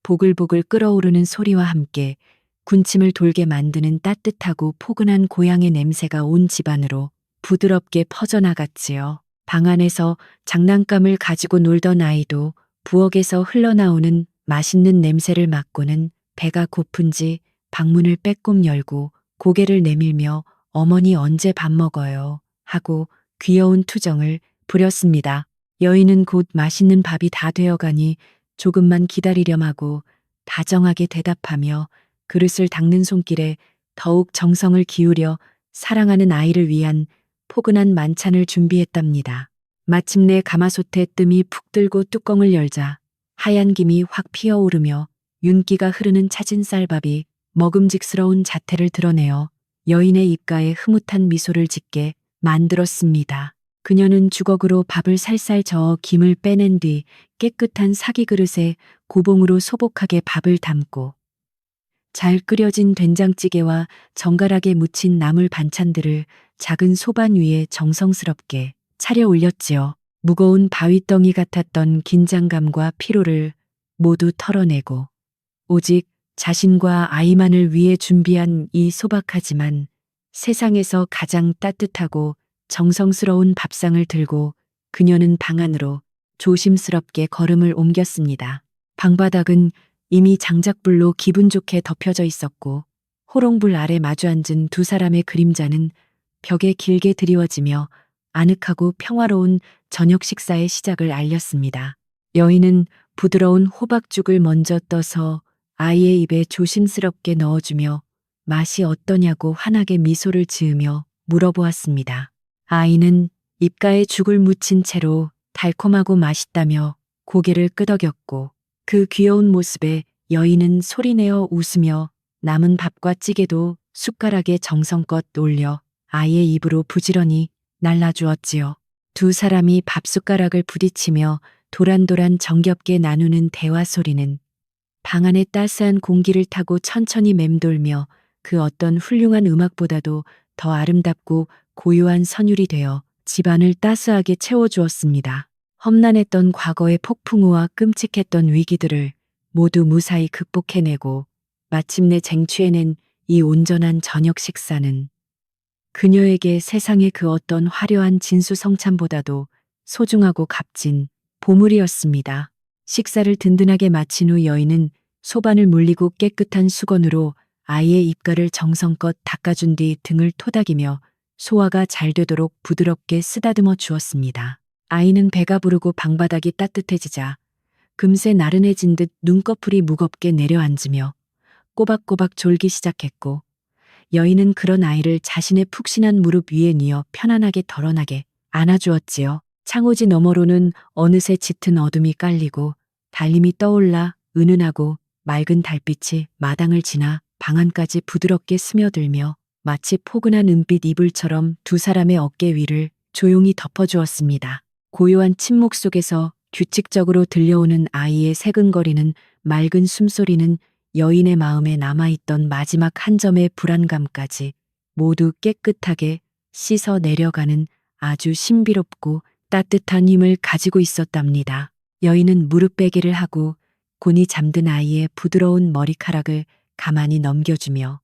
[SPEAKER 1] 보글보글 끓어오르는 소리와 함께 군침을 돌게 만드는 따뜻하고 포근한 고향의 냄새가 온 집안으로 부드럽게 퍼져나갔지요. 방 안에서 장난감을 가지고 놀던 아이도 부엌에서 흘러나오는 맛있는 냄새를 맡고는 배가 고픈지 방문을 빼꼼 열고 고개를 내밀며 어머니 언제 밥 먹어요? 하고 귀여운 투정을 부렸습니다. 여인은 곧 맛있는 밥이 다 되어가니 조금만 기다리렴 하고 다정하게 대답하며 그릇을 닦는 손길에 더욱 정성을 기울여 사랑하는 아이를 위한 포근한 만찬을 준비했답니다. 마침내 가마솥에 뜸이 푹 들고 뚜껑을 열자 하얀 김이 확 피어오르며 윤기가 흐르는 차진 쌀밥이 먹음직스러운 자태를 드러내어 여인의 입가에 흐뭇한 미소를 짓게 만들었습니다. 그녀는 주걱으로 밥을 살살 저어 김을 빼낸 뒤 깨끗한 사기 그릇에 고봉으로 소복하게 밥을 담고 잘 끓여진 된장찌개와 정갈하게 무친 나물 반찬들을 작은 소반 위에 정성스럽게 차려 올렸지요. 무거운 바위덩이 같았던 긴장감과 피로를 모두 털어내고 오직 자신과 아이만을 위해 준비한 이 소박하지만 세상에서 가장 따뜻하고 정성스러운 밥상을 들고 그녀는 방 안으로 조심스럽게 걸음을 옮겼습니다. 방바닥은 이미 장작불로 기분 좋게 덮여져 있었고 호롱불 아래 마주 앉은 두 사람의 그림자는 벽에 길게 드리워지며 아늑하고 평화로운 저녁 식사의 시작을 알렸습니다. 여인은 부드러운 호박죽을 먼저 떠서 아이의 입에 조심스럽게 넣어주며 맛이 어떠냐고 환하게 미소를 지으며 물어보았습니다. 아이는 입가에 죽을 묻힌 채로 달콤하고 맛있다며 고개를 끄덕였고 그 귀여운 모습에 여인은 소리내어 웃으며 남은 밥과 찌개도 숟가락에 정성껏 올려 아이의 입으로 부지런히 날라주었지요. 두 사람이 밥숟가락을 부딪히며 도란도란 정겹게 나누는 대화 소리는 방 안의 따스한 공기를 타고 천천히 맴돌며 그 어떤 훌륭한 음악보다도 더 아름답고 고요한 선율이 되어 집안을 따스하게 채워주었습니다. 험난했던 과거의 폭풍우와 끔찍했던 위기들을 모두 무사히 극복해내고 마침내 쟁취해낸 이 온전한 저녁 식사는 그녀에게 세상의 그 어떤 화려한 진수성찬보다도 소중하고 값진 보물이었습니다. 식사를 든든하게 마친 후 여인은 소반을 물리고 깨끗한 수건으로 아이의 입가를 정성껏 닦아준 뒤 등을 토닥이며 소화가 잘 되도록 부드럽게 쓰다듬어 주었습니다. 아이는 배가 부르고 방바닥이 따뜻해지자 금세 나른해진 듯 눈꺼풀이 무겁게 내려앉으며 꼬박꼬박 졸기 시작했고 여인은 그런 아이를 자신의 푹신한 무릎 위에 뉘어 편안하게 덜어나게 안아주었지요. 창호지 너머로는 어느새 짙은 어둠이 깔리고 달림이 떠올라 은은하고 맑은 달빛이 마당을 지나 방 안까지 부드럽게 스며들며 마치 포근한 은빛 이불처럼 두 사람의 어깨 위를 조용히 덮어주었습니다. 고요한 침묵 속에서 규칙적으로 들려오는 아이의 새근거리는 맑은 숨소리는 여인의 마음에 남아있던 마지막 한 점의 불안감까지 모두 깨끗하게 씻어 내려가는 아주 신비롭고 따뜻한 힘을 가지고 있었답니다. 여인은 무릎 베기를 하고 곤히 잠든 아이의 부드러운 머리카락을 가만히 넘겨주며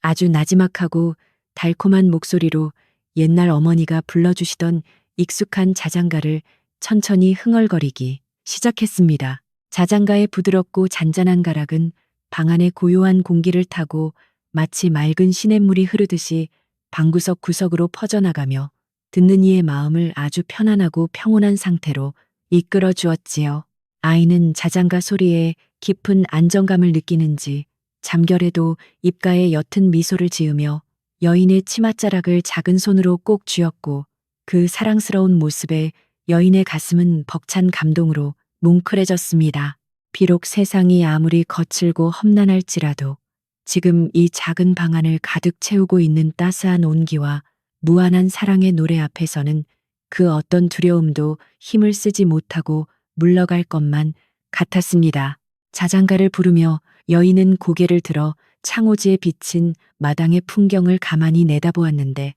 [SPEAKER 1] 아주 나지막하고 달콤한 목소리로 옛날 어머니가 불러주시던 익숙한 자장가를 천천히 흥얼거리기 시작했습니다. 자장가의 부드럽고 잔잔한 가락은 방 안의 고요한 공기를 타고 마치 맑은 시냇물이 흐르듯이 방구석 구석으로 퍼져나가며 듣는 이의 마음을 아주 편안하고 평온한 상태로 이끌어 주었지요. 아이는 자장가 소리에 깊은 안정감을 느끼는지 잠결에도 입가에 옅은 미소를 지으며 여인의 치맛자락을 작은 손으로 꼭 쥐었고 그 사랑스러운 모습에 여인의 가슴은 벅찬 감동으로 뭉클해졌습니다. 비록 세상이 아무리 거칠고 험난할지라도 지금 이 작은 방 안을 가득 채우고 있는 따스한 온기와 무한한 사랑의 노래 앞에서는 그 어떤 두려움도 힘을 쓰지 못하고 물러갈 것만 같았습니다. 자장가를 부르며 여인은 고개를 들어 창호지에 비친 마당의 풍경을 가만히 내다보았는데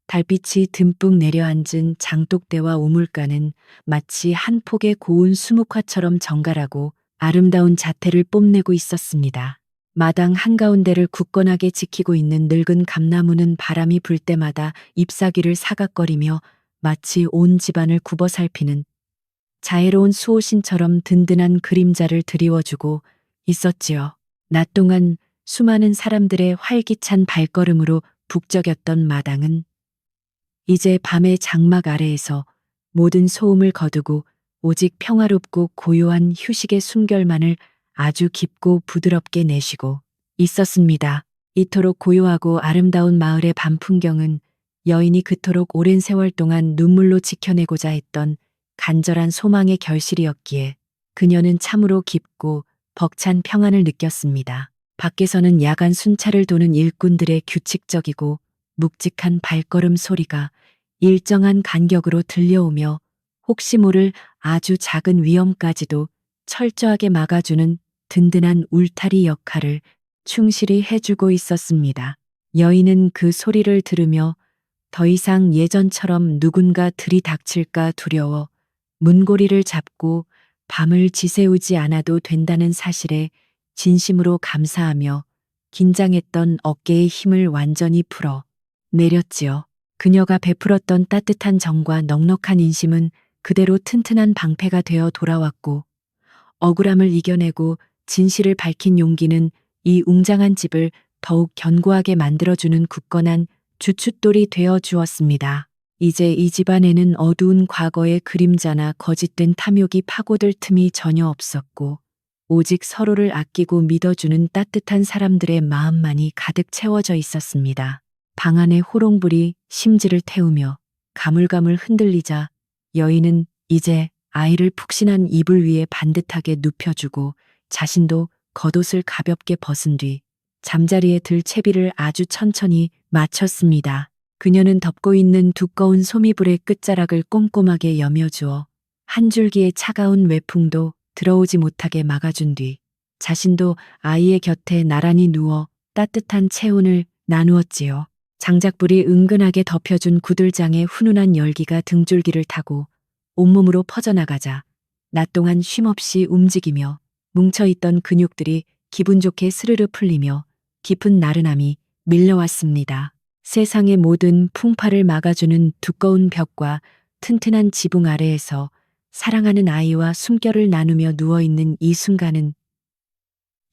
[SPEAKER 1] 달빛이 듬뿍 내려앉은 장독대와 우물가는 마치 한 폭의 고운 수묵화처럼 정갈하고 아름다운 자태를 뽐내고 있었습니다. 마당 한가운데를 굳건하게 지키고 있는 늙은 감나무는 바람이 불 때마다 잎사귀를 사각거리며 마치 온 집안을 굽어 살피는 자애로운 수호신처럼 든든한 그림자를 드리워주고 있었지요. 낮 동안 수많은 사람들의 활기찬 발걸음으로 북적였던 마당은 이제 밤의 장막 아래에서 모든 소음을 거두고 오직 평화롭고 고요한 휴식의 숨결만을 아주 깊고 부드럽게 내쉬고 있었습니다. 이토록 고요하고 아름다운 마을의 밤 풍경은 여인이 그토록 오랜 세월 동안 눈물로 지켜내고자 했던 간절한 소망의 결실이었기에 그녀는 참으로 깊고 벅찬 평안을 느꼈습니다. 밖에서는 야간 순찰을 도는 일꾼들의 규칙적이고 묵직한 발걸음 소리가 일정한 간격으로 들려오며 혹시 모를 아주 작은 위험까지도 철저하게 막아주는 든든한 울타리 역할을 충실히 해주고 있었습니다. 여인은 그 소리를 들으며 더 이상 예전처럼 누군가 들이닥칠까 두려워 문고리를 잡고 밤을 지새우지 않아도 된다는 사실에 진심으로 감사하며 긴장했던 어깨의 힘을 완전히 풀어 내렸지요. 그녀가 베풀었던 따뜻한 정과 넉넉한 인심은 그대로 튼튼한 방패가 되어 돌아왔고 억울함을 이겨내고 진실을 밝힌 용기는 이 웅장한 집을 더욱 견고하게 만들어주는 굳건한 주춧돌이 되어 주었습니다. 이제 이 집안에는 어두운 과거의 그림자나 거짓된 탐욕이 파고들 틈이 전혀 없었고 오직 서로를 아끼고 믿어주는 따뜻한 사람들의 마음만이 가득 채워져 있었습니다. 방 안의 호롱불이 심지를 태우며 가물가물 흔들리자 여인은 이제 아이를 푹신한 이불 위에 반듯하게 눕혀주고 자신도 겉옷을 가볍게 벗은 뒤 잠자리에 들 채비를 아주 천천히 마쳤습니다. 그녀는 덮고 있는 두꺼운 소미불의 끝자락을 꼼꼼하게 여며주어 한 줄기의 차가운 외풍도 들어오지 못하게 막아준 뒤 자신도 아이의 곁에 나란히 누워 따뜻한 체온을 나누었지요. 장작불이 은근하게 덮여준 구들장의 훈훈한 열기가 등줄기를 타고 온몸으로 퍼져나가자 낮 동안 쉼없이 움직이며 뭉쳐있던 근육들이 기분 좋게 스르르 풀리며 깊은 나른함이 밀려왔습니다. 세상의 모든 풍파를 막아주는 두꺼운 벽과 튼튼한 지붕 아래에서 사랑하는 아이와 숨결을 나누며 누워있는 이 순간은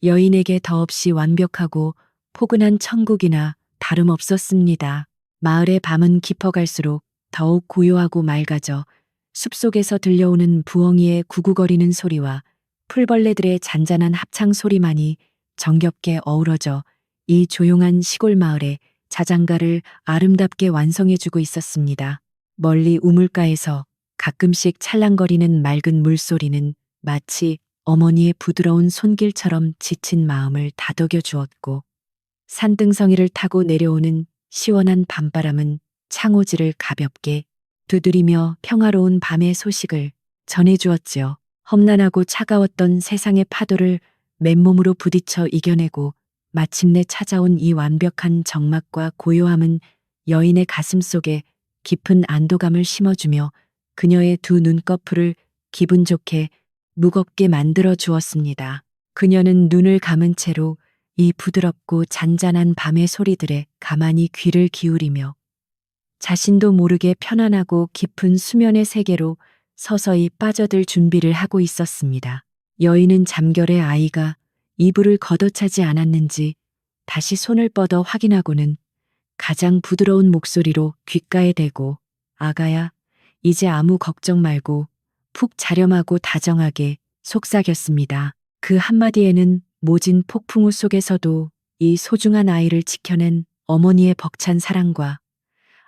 [SPEAKER 1] 여인에게 더없이 완벽하고 포근한 천국이나 다름없었습니다. 마을의 밤은 깊어갈수록 더욱 고요하고 맑아져 숲속에서 들려오는 부엉이의 구구거리는 소리와 풀벌레들의 잔잔한 합창 소리만이 정겹게 어우러져 이 조용한 시골 마을에 자장가를 아름답게 완성해주고 있었습니다. 멀리 우물가에서 가끔씩 찰랑거리는 맑은 물소리는 마치 어머니의 부드러운 손길처럼 지친 마음을 다독여 주었고, 산등성이를 타고 내려오는 시원한 밤바람은 창호지를 가볍게 두드리며 평화로운 밤의 소식을 전해주었지요. 험난하고 차가웠던 세상의 파도를 맨몸으로 부딪혀 이겨내고 마침내 찾아온 이 완벽한 정막과 고요함은 여인의 가슴 속에 깊은 안도감을 심어주며 그녀의 두 눈꺼풀을 기분 좋게 무겁게 만들어 주었습니다. 그녀는 눈을 감은 채로 이 부드럽고 잔잔한 밤의 소리들에 가만히 귀를 기울이며 자신도 모르게 편안하고 깊은 수면의 세계로 서서히 빠져들 준비를 하고 있었습니다. 여인은 잠결에 아이가 이불을 걷어차지 않았는지 다시 손을 뻗어 확인하고는 가장 부드러운 목소리로 귓가에 대고 아가야, 이제 아무 걱정 말고 푹 자렴하고 다정하게 속삭였습니다. 그 한마디에는 모진 폭풍우 속에서도 이 소중한 아이를 지켜낸 어머니의 벅찬 사랑과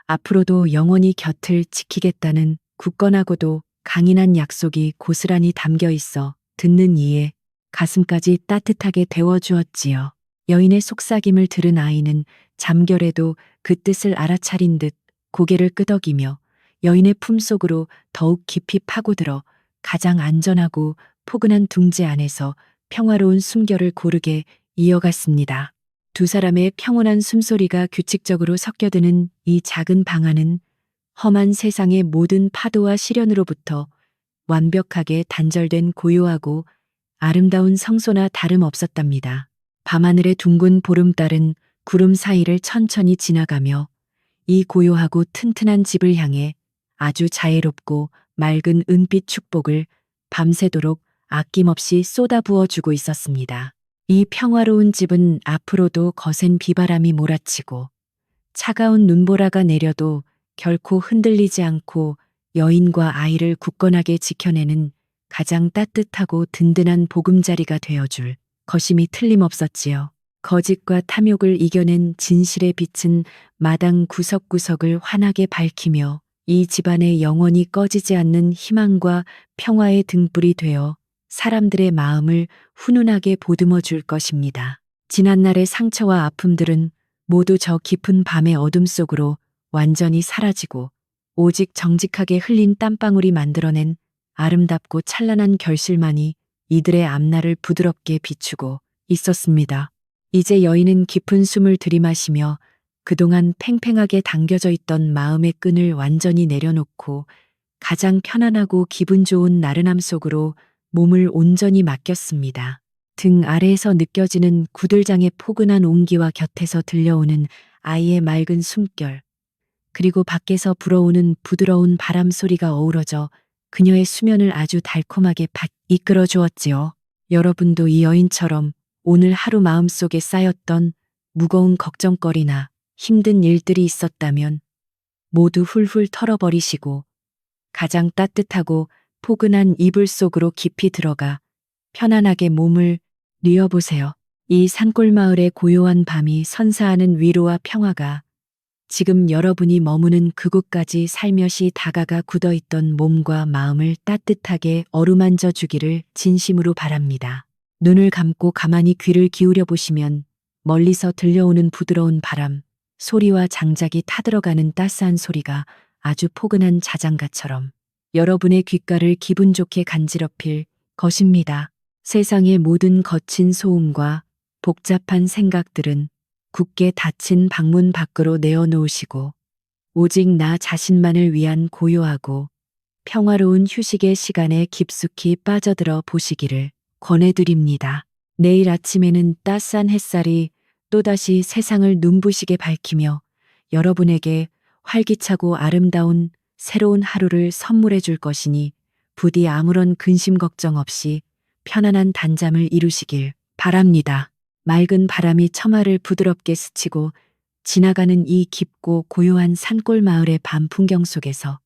[SPEAKER 1] 앞으로도 영원히 곁을 지키겠다는 굳건하고도 강인한 약속이 고스란히 담겨 있어 듣는 이의 가슴까지 따뜻하게 데워주었지요. 여인의 속삭임을 들은 아이는 잠결에도 그 뜻을 알아차린 듯 고개를 끄덕이며 여인의 품속으로 더욱 깊이 파고들어 가장 안전하고 포근한 둥지 안에서 평화로운 숨결을 고르게 이어갔습니다. 두 사람의 평온한 숨소리가 규칙적으로 섞여드는 이 작은 방 안은 험한 세상의 모든 파도와 시련으로부터 완벽하게 단절된 고요하고 아름다운 성소나 다름없었답니다. 밤하늘의 둥근 보름달은 구름 사이를 천천히 지나가며 이 고요하고 튼튼한 집을 향해 아주 자애롭고 맑은 은빛 축복을 밤새도록 아낌없이 쏟아부어주고 있었습니다. 이 평화로운 집은 앞으로도 거센 비바람이 몰아치고 차가운 눈보라가 내려도 결코 흔들리지 않고 여인과 아이를 굳건하게 지켜내는 가장 따뜻하고 든든한 보금자리가 되어줄 것임이 틀림없었지요. 거짓과 탐욕을 이겨낸 진실의 빛은 마당 구석구석을 환하게 밝히며 이 집안에 영원히 꺼지지 않는 희망과 평화의 등불이 되어 사람들의 마음을 훈훈하게 보듬어 줄 것입니다. 지난날의 상처와 아픔들은 모두 저 깊은 밤의 어둠 속으로 완전히 사라지고 오직 정직하게 흘린 땀방울이 만들어낸 아름답고 찬란한 결실만이 이들의 앞날을 부드럽게 비추고 있었습니다. 이제 여인은 깊은 숨을 들이마시며 그동안 팽팽하게 당겨져 있던 마음의 끈을 완전히 내려놓고 가장 편안하고 기분 좋은 나른함 속으로 몸을 온전히 맡겼습니다. 등 아래에서 느껴지는 구들장의 포근한 온기와 곁에서 들려오는 아이의 맑은 숨결, 그리고 밖에서 불어오는 부드러운 바람 소리가 어우러져 그녀의 수면을 아주 달콤하게 이끌어 주었지요. 여러분도 이 여인처럼 오늘 하루 마음속에 쌓였던 무거운 걱정거리나 힘든 일들이 있었다면 모두 훌훌 털어버리시고 가장 따뜻하고 포근한 이불 속으로 깊이 들어가 편안하게 몸을 뉘어보세요. 이 산골마을의 고요한 밤이 선사하는 위로와 평화가 지금 여러분이 머무는 그곳까지 살며시 다가가 굳어있던 몸과 마음을 따뜻하게 어루만져 주기를 진심으로 바랍니다. 눈을 감고 가만히 귀를 기울여 보시면 멀리서 들려오는 부드러운 바람, 소리와 장작이 타들어가는 따스한 소리가 아주 포근한 자장가처럼 여러분의 귓가를 기분 좋게 간지럽힐 것입니다. 세상의 모든 거친 소음과 복잡한 생각들은 굳게 닫힌 방문 밖으로 내어놓으시고 오직 나 자신만을 위한 고요하고 평화로운 휴식의 시간에 깊숙이 빠져들어 보시기를 권해드립니다. 내일 아침에는 따스한 햇살이 또다시 세상을 눈부시게 밝히며 여러분에게 활기차고 아름다운 새로운 하루를 선물해 줄 것이니 부디 아무런 근심 걱정 없이 편안한 단잠을 이루시길 바랍니다. 맑은 바람이 처마를 부드럽게 스치고 지나가는 이 깊고 고요한 산골 마을의 밤 풍경 속에서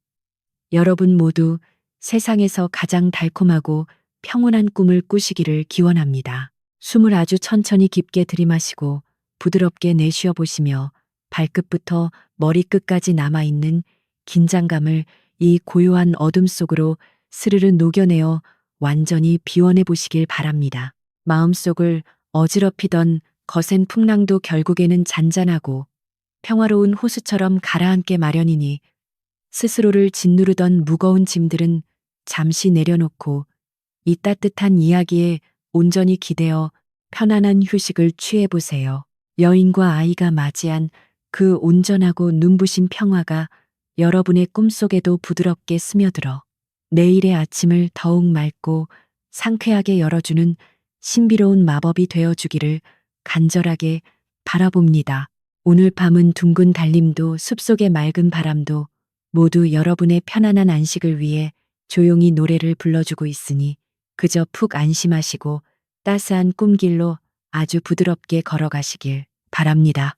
[SPEAKER 1] 여러분 모두 세상에서 가장 달콤하고 평온한 꿈을 꾸시기를 기원합니다. 숨을 아주 천천히 깊게 들이마시고 부드럽게 내쉬어 보시며 발끝부터 머리끝까지 남아있는 긴장감을 이 고요한 어둠 속으로 스르르 녹여내어 완전히 비워내 보시길 바랍니다. 마음속을 어지럽히던 거센 풍랑도 결국에는 잔잔하고 평화로운 호수처럼 가라앉게 마련이니 스스로를 짓누르던 무거운 짐들은 잠시 내려놓고 이 따뜻한 이야기에 온전히 기대어 편안한 휴식을 취해보세요. 여인과 아이가 맞이한 그 온전하고 눈부신 평화가 여러분의 꿈속에도 부드럽게 스며들어 내일의 아침을 더욱 맑고 상쾌하게 열어주는 신비로운 마법이 되어주기를 간절하게 바라봅니다. 오늘 밤은 둥근 달림도 숲속의 맑은 바람도 모두 여러분의 편안한 안식을 위해 조용히 노래를 불러주고 있으니 그저 푹 안심하시고 따스한 꿈길로 아주 부드럽게 걸어가시길 바랍니다.